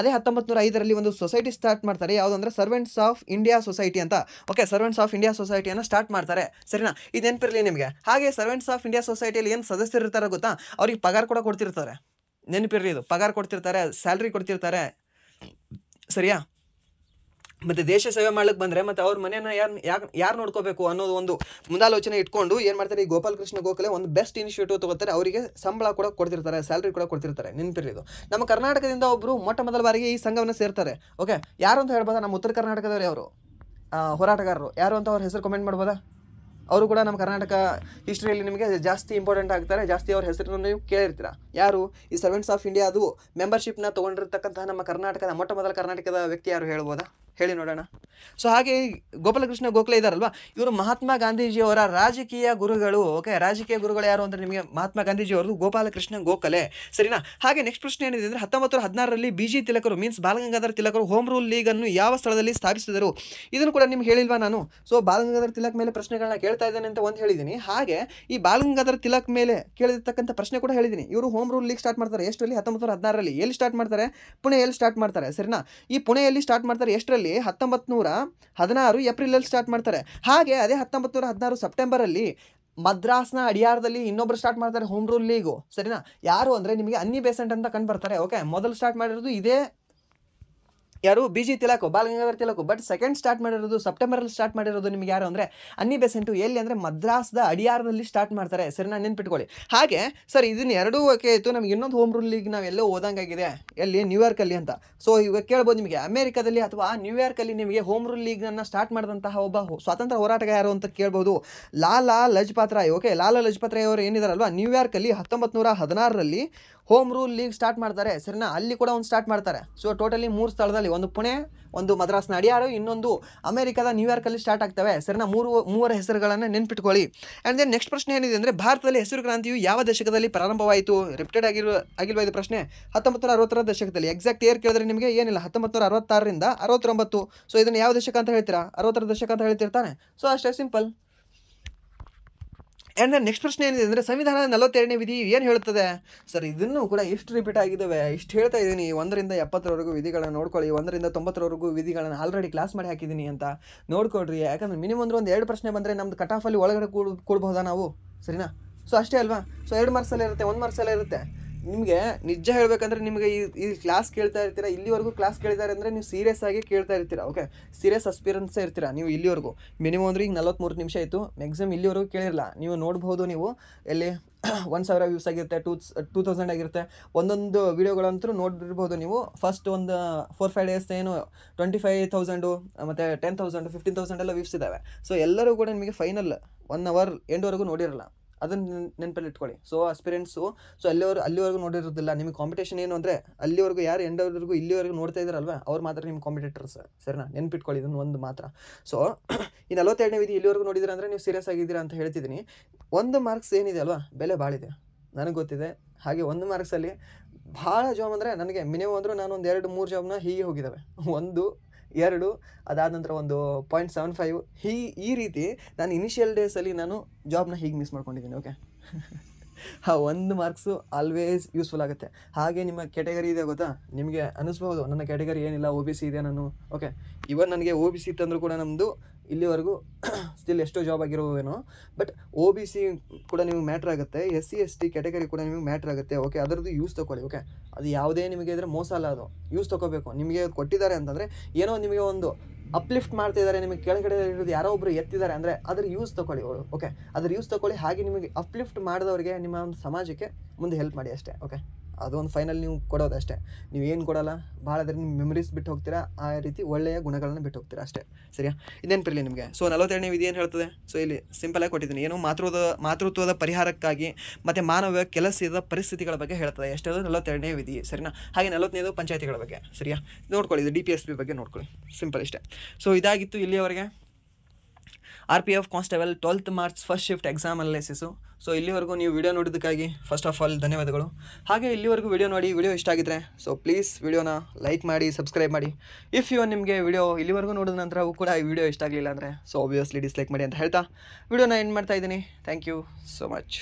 ಅದೇ 1905ರಲ್ಲಿ ಒಂದು ಸೊಸೈಟಿ ಸ್ಟಾರ್ಟ್ ಮಾಡ್ತಾರೆ. ಯಾವುದಂದ್ರೆ ಸರ್ವೆಂಟ್ಸ್ ಆಫ್ ಇಂಡಿಯಾ ಸೊಸೈಟಿ ಅಂತ. ಓಕೆ, ಸರ್ವೆಂಟ್ಸ್ ಆಫ್ ಇಂಡಿಯಾ ಸೊಸೈಟಿಯನ್ನು ಸ್ಟಾರ್ಟ್ ಮಾಡ್ತಾರೆ. ಸರಿನಾ? ಇದು ನೆನಪಿರಲಿ ನಿಮಗೆ. ಹಾಗೆ ಸರ್ವೆಂಟ್ಸ್ ಆಫ್ ಇಂಡಿಯಾ ಸೊಸೈಟಿಯಲ್ಲಿ ಏನು ಸದಸ್ಯರು ಇರ್ತಾರೆ ಗೊತ್ತಾ? ಅವ್ರಿಗೆ ಪಗಾರ ಕೂಡ ಕೊಡ್ತಿರ್ತಾರೆ. ನೆನಪಿರಲಿ, ಇದು ಪಗಾರ ಕೊಡ್ತಿರ್ತಾರೆ, ಸ್ಯಾಲ್ರಿ ಕೊಡ್ತಿರ್ತಾರೆ. ಸರಿಯಾ? ಮತ್ತು ದೇಶ ಸೇವೆ ಮಾಡ್ಲಿಕ್ಕೆ ಬಂದರೆ ಮತ್ತು ಅವ್ರ ಮನೆಯನ್ನು ಯಾರು ನೋಡ್ಕೋಬೇಕು ಅನ್ನೋದು ಒಂದು ಮುಂದಾಲೋಚನೆ ಇಟ್ಕೊಂಡು ಏನು ಮಾಡ್ತಾರೆ? ಈ ಗೋಪಾಲಕೃಷ್ಣ ಗೋಖಲೆ ಒಂದು ಬೆಸ್ಟ್ ಇನಿಷಿಯೇಟಿವ್ ತಗೋತಾರೆ. ಅವರಿಗೆ ಸಂಬಳ ಕೂಡ ಕೊಡ್ತಿರ್ತಾರೆ, ಸ್ಯಾಲ್ರಿ ಕೂಡ ಕೊಡ್ತಿರ್ತಾರೆ. ನೆನಪಿರಲಿ ಇದು. ನಮ್ಮ ಕರ್ನಾಟಕದಿಂದ ಒಬ್ಬರು ಮೊದಲ ಬಾರಿಗೆ ಈ ಸಂಘವನ್ನು ಸೇರ್ತಾರೆ. ಓಕೆ, ಯಾರು ಅಂತ ಹೇಳ್ಬೋದಾ? ನಮ್ಮ ಉತ್ತರ ಕರ್ನಾಟಕದವರೇ ಅವರು ಹೋರಾಟಗಾರರು. ಯಾರು ಅಂತ ಅವ್ರ ಹೆಸರು ಕಮೆಂಟ್ ಮಾಡ್ಬೋದಾ? ಅವರು ಕೂಡ ನಮ್ಮ ಕರ್ನಾಟಕ ಹಿಸ್ಟ್ರಿಯಲ್ಲಿ ನಿಮಗೆ ಜಾಸ್ತಿ ಇಂಪಾರ್ಟೆಂಟ್ ಆಗ್ತಾರೆ. ಜಾಸ್ತಿ ಅವ್ರ ಹೆಸರನ್ನು ನೀವು ಕೇಳಿರ್ತೀರ. ಯಾರು? ಈ ಸರ್ವೆಂಟ್ಸ್ ಆಫ್ ಇಂಡಿಯಾ ಅದು ಮೆಂಬರ್ಶಿಪ್ನ ತೊಗೊಂಡಿರ್ತಕ್ಕಂತಹ ನಮ್ಮ ಕರ್ನಾಟಕದ ಮೊದಲ ಕರ್ನಾಟಕದ ವ್ಯಕ್ತಿ ಯಾರು ಹೇಳ್ಬೋದಾ? ಹೇಳಿ ನೋಡೋಣ. ಸೊ ಹಾಗೆ ಗೋಪಾಲಕೃಷ್ಣ ಗೋಖಲೆ ಇದ್ದಾರಲ್ವಾ, ಇವರು ಮಹಾತ್ಮ ಗಾಂಧೀಜಿಯವರ ರಾಜಕೀಯ ಗುರುಗಳು. ಓಕೆ, ರಾಜಕೀಯ ಗುರುಗಳು ಯಾರು ಅಂದರೆ ನಿಮಗೆ ಮಹಾತ್ಮ ಗಾಂಧೀಜಿಯವರು ಗೋಪಾಲಕೃಷ್ಣ ಗೋಖಲೆ. ಸರಿನಾ? ಹಾಗೆ ನೆಕ್ಸ್ಟ್ ಪ್ರಶ್ನೆ ಏನಿದೆ ಅಂದರೆ 1916ರಲ್ಲಿ BG ತಿಲಕರು ಮೀನ್ಸ್ ಬಾಲಗಂಗಾಧರ ತಿಲಕರು ಹೋಮ್ ರೂಲ್ ಲೀಗನ್ನು ಯಾವ ಸ್ಥಳದಲ್ಲಿ ಸ್ಥಾಪಿಸಿದರು? ಇದನ್ನು ಕೂಡ ನಿಮ್ಗೆ ಹೇಳಿಲ್ವಾ ನಾನು? ಸೊ ಬಾಲಗಂಗಾಧರ ತಿಲಕ್ ಮೇಲೆ ಪ್ರಶ್ನೆಗಳನ್ನ ಕೇಳ್ತಾ ಇದ್ದೇನೆ ಅಂತ ಒಂದು ಹೇಳಿದ್ದೀನಿ. ಹಾಗೆ ಈ ಬಾಲಗಂಗಾಧರ ತಿಲಕ್ ಮೇಲೆ ಕೇಳಿರ್ತಕ್ಕಂಥ ಪ್ರಶ್ನೆ ಕೂಡ ಹೇಳಿದ್ದೀನಿ. ಇವರು ಹೋಮ್ ರೂಲ್ ಲೀಗ್ ಸ್ಟಾರ್ಟ್ ಮಾಡ್ತಾರೆ. ಎಷ್ಟರಲ್ಲಿ? 1916ರಲ್ಲಿ. ಎಲ್ಲಿ ಸ್ಟಾರ್ಟ್ ಮಾಡ್ತಾರೆ? ಪುಣೆಯಲ್ಲಿ ಸ್ಟಾರ್ಟ್ ಮಾಡ್ತಾರೆ. ಸರಿನಾ? ಈ ಪುಣೆಯಲ್ಲಿ ಸ್ಟಾರ್ಟ್ ಮಾಡ್ತಾರೆ. ಎಷ್ಟರಲ್ಲಿ? 1916 ಏಪ್ರಿಲಲ್ಲಿ ಸ್ಟಾರ್ಟ್ ಮಾಡ್ತಾರೆ. ಹಾಗೆ ಅದೇ 1916 ಸೆಪ್ಟೆಂಬರಲ್ಲಿ ಮದ್ರಾಸ್ನ ಅಡಿಯಾರದಲ್ಲಿ ಇನ್ನೊಬ್ರು ಸ್ಟಾರ್ಟ್ ಮಾಡ್ತಾರೆ ಹೋಮ್ ರೂಲ್ ಲೀಗು. ಸರಿನಾ? ಯಾರು ಅಂದರೆ ನಿಮಗೆ ಅನ್ನಿ ಬೆಸೆಂಟ್ ಅಂತ ಕಂಡು ಬರ್ತಾರೆ. ಓಕೆ, ಮೊದಲು ಸ್ಟಾರ್ಟ್ ಮಾಡಿರೋದು ಇದೇ ಯಾರು? BG Tilak, Balagangadhara Tilak. But second start ಮಾಡಿರೋದು ಸೆಪ್ಟೆಂಬರಲ್ಲಿ ಸ್ಟಾರ್ಟ್ ಮಾಡಿರೋದು ನಿಮಗೆ ಯಾರು ಅಂದರೆ ಅನ್ನಿ ಬೆಸೆಂಟು. ಎಲ್ಲಿ ಅಂದರೆ ಮದ್ರಾಸ್ದ ಅಡಿಯಾರದಲ್ಲಿ ಸ್ಟಾರ್ಟ್ ಮಾಡ್ತಾರೆ. ಸರಿನಾ? ನೆನ್ಪಿಟ್ಕೊಳ್ಳಿ. ಹಾಗೆ ಸರ್ ಇದನ್ನು ಎರಡೂ ಓಕೆ ಆಯಿತು. ನಮಗೆ ಇನ್ನೊಂದು ಹೋಮ್ ರೂಲ್ ಲೀಗ್ ನಾವೆಲ್ಲೋ ಓದಂಗಾಗಿದೆ. ಎಲ್ಲಿ? ನ್ಯೂಯಾರ್ಕಲ್ಲಿ ಅಂತ. ಸೊ ಇವಾಗ ಕೇಳ್ಬೋದು ನಿಮಗೆ ಅಮೇರಿಕಾದಲ್ಲಿ ಅಥವಾ ನ್ಯೂಯಾರ್ಕಲ್ಲಿ ನಿಮಗೆ ಹೋಮ್ ರೂಲ್ ಲೀಗನ್ನು ಸ್ಟಾರ್ಟ್ ಮಾಡಿದಂತಹ ಒಬ್ಬ ಸ್ವಾತಂತ್ರ್ಯ ಹೋರಾಟಗಾರ ಯಾರು ಅಂತ ಕೇಳ್ಬೋದು? ಲಾಲಾ ಲಜಪತ್ ರಾಯ್. ಓಕೆ, ಲಾಲಾ ಲಜಪತ್ ರಾಯ್ ಅವರು ಏನಿದಾರಲ್ವಾ ನ್ಯೂಯಾರ್ಕಲ್ಲಿ 1916ರಲ್ಲಿ ಹೋಮ್ ರೂಲ್ ಲೀಗ್ ಸ್ಟಾರ್ಟ್ ಮಾಡ್ತಾರೆ ಸರಿನಾ, ಅಲ್ಲಿ ಕೂಡ ಒಂದು ಸ್ಟಾರ್ಟ್ ಮಾಡ್ತಾರೆ. ಸೊ ಟೋಟಲಿ 3 ಸ್ಥಳದಲ್ಲಿ, ಒಂದು ಪುಣೆ, ಒಂದು ಮದ್ರಾಸ್ ನಡಿಯಾರು, ಇನ್ನೊಂದು ಅಮೆರಿಕದ ನ್ಯೂಯಾರ್ಕಲ್ಲಿ ಸ್ಟಾರ್ಟ್ ಆಗ್ತವೆ ಸರಿನಾ. ಮೂವರ ಹೆಸರುಗಳನ್ನು ನೆನ್ಪಿಟ್ಕೊಳ್ಳಿ. ಆ್ಯಂಡ್ ದೆನ್ ನೆಕ್ಸ್ಟ್ ಪ್ರಶ್ನೆ ಏನಿದೆ ಅಂದರೆ, ಭಾರತದಲ್ಲಿ ಹಸಿರು ಕ್ರಾಂತಿಯು ಯಾವ ದಶಕದಲ್ಲಿ ಪ್ರಾರಂಭವಾಯಿತು? ರಿಪೀಟೆಡ್ ಆಗಿಲ್ವ ಇದು ಪ್ರಶ್ನೆ? 1960ರ ದಶಕದಲ್ಲಿ. ಎಕ್ಸಾಕ್ಟ್ ಇಯರ್ ಕೇಳಿದ್ರೆ ನಿಮಗೆ ಏನಿಲ್ಲ, 1966ರಿಂದ 69. ಸೊ ಇದನ್ನು ಯಾವ ದಶಕ ಅಂತ ಹೇಳ್ತೀರಾ? 60ರ ದಶಕ ಅಂತ ಹೇಳ್ತಿರ್ತಾನೆ. ಸೊ ಅಷ್ಟೇ ಸಿಂಪಲ್. ಆ್ಯಂಡ್ ನೆಕ್ಸ್ಟ್ ಪ್ರಶ್ನೆ ಏನಿದೆ ಅಂದರೆ, ಸಂವಿಧಾನದ 42ನೇ ವಿಧಿ ಏನು ಹೇಳುತ್ತದೆ? ಸರ್ ಇದನ್ನು ಕೂಡ ಎಷ್ಟು ರಿಪೀಟ್ ಆಗಿದ್ದಾವೆ, ಇಷ್ಟು ಹೇಳ್ತಾ ಇದ್ದೀನಿ. 1ರಿಂದ 70ರವರೆಗೂ ವಿಧಿಗಳನ್ನು ನೋಡ್ಕೊಳ್ಳಿ, 1ರಿಂದ 90ರವರೆಗೂ ವಿಧಿಗಳನ್ನು ಆಲ್ರೆಡಿ ಕ್ಲಾಸ್ ಮಾಡಿ ಹಾಕಿದ್ದೀನಿ ಅಂತ ನೋಡ್ಕೊಳ್ರಿ. ಯಾಕಂದರೆ ಮಿನಿಮಮ್ ಒಂದು 2 ಪ್ರಶ್ನೆ ಬಂದರೆ ನಮ್ಮದು ಕಟ್ ಆಫಲ್ಲಿ ಒಳಗಡೆ ಕೂಡಬಹುದಾ ನಾವು, ಸರಿನಾ? ಸೊ ಅಷ್ಟೇ ಅಲ್ವಾ? ಸೊ 2 ಮಾರ್ಕ್ಸಲ್ಲೇ ಇರುತ್ತೆ, 1 ಮಾರ್ಕ್ಸಲ್ಲೇ ಇರುತ್ತೆ. ನಿಮಗೆ ನಿಜ ಹೇಳಬೇಕಂದ್ರೆ ನಿಮಗೆ ಈ ಕ್ಲಾಸ್ ಕೇಳ್ತಾ ಇರ್ತೀರಾ, ಇಲ್ಲಿವರೆಗೂ ಕ್ಲಾಸ್ ಕೇಳ್ತಾರೆ ಅಂದರೆ ನೀವು ಸೀರಿಯಸ್ ಆಗಿ ಕೇಳ್ತಾ ಇರ್ತೀರಾ. ಓಕೆ, ಸೀರಿಯಸ್ ಅಸ್ಪಿರೆನ್ಸೇ ಇರ್ತೀರಾ ನೀವು ಇಲ್ಲಿವರೆಗೂ. ಮಿನಿಮಮ್ ಅಂದರೆ ಈಗ 43 ನಿಮಿಷ ಆಯಿತು, ಮ್ಯಾಕ್ಸಿಮಮ್ ಇಲ್ಲಿವರೆಗೂ ಕೇಳಿರಲ್ಲ. ನೀವು ನೋಡ್ಬೋದು, ನೀವು ಎಲ್ಲಿ 1000 ವ್ಯೂಸ್ ಆಗಿರುತ್ತೆ, 2000 ಆಗಿರುತ್ತೆ. ಒಂದೊಂದು ವೀಡಿಯೋಗಳಂತೂ ನೋಡಿರ್ಬೋದು ನೀವು. ಫಸ್ಟ್ ಒಂದು 4-5 ಡೇಸ್ ಏನು 25,000 ಮತ್ತು 10,000 15,000 ಎಲ್ಲ ವ್ಯೂಸ್ ಇದ್ದಾವೆ. ಸೊ ಎಲ್ಲರೂ ಕೂಡ ನಿಮಗೆ ಫೈನಲ್ 1 ಅವರ್ ಎಂಡ್ವರೆಗೂ ನೋಡಿರಲ್ಲ, ಅದನ್ನು ನೆನಪಲ್ಲಿ ಇಟ್ಕೊಳ್ಳಿ. ಸೊ ಅಸ್ಪಿರೆಂಟ್ಸು ಸೊ ಅಲ್ಲಿವರೆಗೂ ನೋಡಿರೋದಿಲ್ಲ. ನಿಮಗೆ ಕಾಂಪಿಟೇಷನ್ ಏನು ಅಂದರೆ, ಅಲ್ಲಿವರೆಗೂ ಯಾರು ಎಂಡವರೆಗೂ ಇಲ್ಲಿವರೆಗೂ ನೋಡ್ತಾ ಇದ್ದಾರಲ್ವ, ಅವ್ರು ಮಾತ್ರ ನಿಮ್ಮ ಕಾಂಪಿಟೇಟರ್ಸ್ ಸರಿನಾ. ನೆನ್ಪಿಟ್ಕೊಳ್ಳಿ ಇದನ್ನು ಒಂದು ಮಾತ್ರ. ಸೊ ಈ 42ನೇ ವಿಧಿ ಇಲ್ಲಿವರೆಗೂ ನೋಡಿದ್ದೀರಾ ಅಂದರೆ ನೀವು ಸೀರಿಯಸ್ ಆಗಿದ್ದೀರಾ ಅಂತ ಹೇಳ್ತಿದ್ದೀನಿ. 1 ಮಾರ್ಕ್ಸ್ ಏನಿದೆ ಅಲ್ವಾ, ಬೆಲೆ ಭಾಳಿದೆ, ನನಗೆ ಗೊತ್ತಿದೆ. ಹಾಗೆ 1 ಮಾರ್ಕ್ಸಲ್ಲಿ ಭಾಳ ಜಾಬ್ ಅಂದರೆ ನನಗೆ ಮಿನಿಮಮ್ ಅಂದರೂ ನಾನು ಒಂದು 2-3 ಜಾಬ್ನ ಹೀಗೆ ಹೋಗಿದ್ದಾವೆ. 1, 2 ಅದಾದ ನಂತರ ಒಂದು 0.75 ಈ ರೀತಿ ನಾನು ಇನಿಷಿಯಲ್ ಡೇಸಲ್ಲಿ ನಾನು ಜಾಬ್ನ ಹೀಗೆ ಮಿಸ್ ಮಾಡ್ಕೊಂಡಿದ್ದೀನಿ. ಓಕೆ, ಆ 1 ಮಾರ್ಕ್ಸು ಆಲ್ವೇಸ್ ಯೂಸ್ಫುಲ್ ಆಗುತ್ತೆ. ಹಾಗೆ ನಿಮ್ಮ ಕ್ಯಾಟಗರಿ ಇದೆ ಗೊತ್ತಾ, ನಿಮಗೆ ಅನ್ನಿಸ್ಬೋದು ನನ್ನ ಕ್ಯಾಟಗರಿ ಏನಿಲ್ಲ, OBC ಇದೆ ನಾನು. ಓಕೆ, ಇವನ್ ನನಗೆ OBC ಇತ್ತಂದ್ರೂ ಕೂಡ ನಮ್ಮದು ಇಲ್ಲಿವರೆಗೂ ಸ್ಟಿಲ್ ಎಷ್ಟೋ ಜಾಬ್ ಆಗಿರೋವೇನೋ. ಬಟ್ OBC ಕೂಡ ನಿಮಗೆ ಮ್ಯಾಟ್ರ್ ಆಗುತ್ತೆ, SC ST ಕ್ಯಾಟಗರಿ ಕೂಡ ನಿಮಗೆ ಮ್ಯಾಟ್ರ್ ಆಗುತ್ತೆ. ಓಕೆ, ಅದರದ್ದು ಯೂಸ್ ತೊಗೊಳ್ಳಿ. ಓಕೆ, ಅದು ಯಾವುದೇ ನಿಮಗೆ ಇದ್ರೆ ಮೋಸ ಅಲ್ಲ, ಅದು ಯೂಸ್ ತೊಗೋಬೇಕು. ನಿಮಗೆ ಕೊಟ್ಟಿದ್ದಾರೆ ಅಂತಂದರೆ ಏನೋ ನಿಮಗೆ ಒಂದು ಅಪ್ಲಿಫ್ಟ್ ಮಾಡ್ತಿದ್ದಾರೆ, ನಿಮಗೆ ಕೆಳಗಡೆ ಇರೋದು ಯಾರೋ ಒಬ್ಬರು ಎತ್ತಿದ್ದಾರೆ ಅಂದರೆ ಅದ್ರ ಯೂಸ್ ತೊಗೊಳ್ಳಿ ಅವರು. ಓಕೆ, ಅದ್ರ ಯೂಸ್ ತೊಗೊಳ್ಳಿ. ಹಾಗೆ ನಿಮಗೆ ಅಪ್ಲಿಫ್ಟ್ ಮಾಡಿದವ್ರಿಗೆ ನಿಮ್ಮ ಒಂದು ಸಮಾಜಕ್ಕೆ ಮುಂದೆ ಹೆಲ್ಪ್ ಮಾಡಿ ಅಷ್ಟೇ. ಓಕೆ, ಅದೊಂದು ಫೈನಲ್ ನೀವು ಕೊಡೋದು ಅಷ್ಟೇ. ನೀವೇನು ಕೊಡೋಲ್ಲ, ಭಾಳ ಅದ್ರ ನಿಮ್ಮ ಮೆಮರೀಸ್ ಬಿಟ್ಟು ಹೋಗ್ತೀರಾ, ಆ ರೀತಿ ಒಳ್ಳೆಯ ಗುಣಗಳನ್ನು ಬಿಟ್ಟು ಹೋಗ್ತೀರಾ ಅಷ್ಟೇ. ಸರಿಯಾ? ಇದೇನಿರಲಿ ನಿಮಗೆ. ಸೊ 42ನೇ ವಿಧಿ ಏನು ಹೇಳ್ತದೆ? ಸೊ ಇಲ್ಲಿ ಸಿಂಪಲಾಗಿ ಕೊಟ್ಟಿದ್ದೀನಿ. ಏನು ಮಾತೃತ್ವದ ಪರಿಹಾರಕ್ಕಾಗಿ ಮತ್ತು ಮಾನವ ಕೆಲಸದ ಪರಿಸ್ಥಿತಿಗಳ ಬಗ್ಗೆ ಹೇಳ್ತದೆ. ಎಷ್ಟದು 42ನೇ ವಿಧಿ ಸರಿನಾ. ಹಾಗೆ 40ನೇದು ಪಂಚಾಯತಿಗಳ ಬಗ್ಗೆ. ಸರಿಯಾ? ನೋಡ್ಕೊಳ್ಳಿ, ಇದು DPSP ಬಗ್ಗೆ ನೋಡ್ಕೊಳ್ಳಿ. ಸಿಂಪಲ್ ಇಷ್ಟೇ. ಸೊ ಇದಾಗಿತ್ತು ಇಲ್ಲಿಯವರೆಗೆ RPF constable 12th March first shift exam analysis. So ಇಲ್ಲಿವರೆಗೂ ನೀವು ವಿಡಿಯೋ ನೋಡಿದ್ದಕ್ಕಾಗಿ ಫಸ್ಟ್ ಆಫ್ ಆಲ್ ಧನ್ಯವಾದಗಳು. ಹಾಗೆ ಇಲ್ಲಿವರೆಗೂ ವಿಡಿಯೋ ನೋಡಿ, ವಿಡಿಯೋ ಇಷ್ಟ ಆಗಿದ್ರೆ ಸೊ ಪ್ಲೀಸ್ ವಿಡಿಯೋನ ಲೈಕ್ ಮಾಡಿ, ಸಬ್ಸ್ಕ್ರೈಬ್ ಮಾಡಿ. ಇಫ್ ನಿಮಗೆ ವಿಡಿಯೋ ಇಲ್ಲಿವರೆಗೂ ನೋಡಿದ ನಂತರವೂ ಕೂಡ ಈ ವಿಡಿಯೋ ಇಷ್ಟ ಆಗಲಿಲ್ಲ ಅಂದರೆ ಸೊ ಆಬ್ವಿಯಸ್ಲಿ ಡಿಸ್ಲೈಕ್ ಮಾಡಿ ಅಂತ ಹೇಳ್ತಾ ವಿಡಿಯೋನ ಎಂಡ್ ಮಾಡ್ತಾ ಇದ್ದೀನಿ. Thank you so much.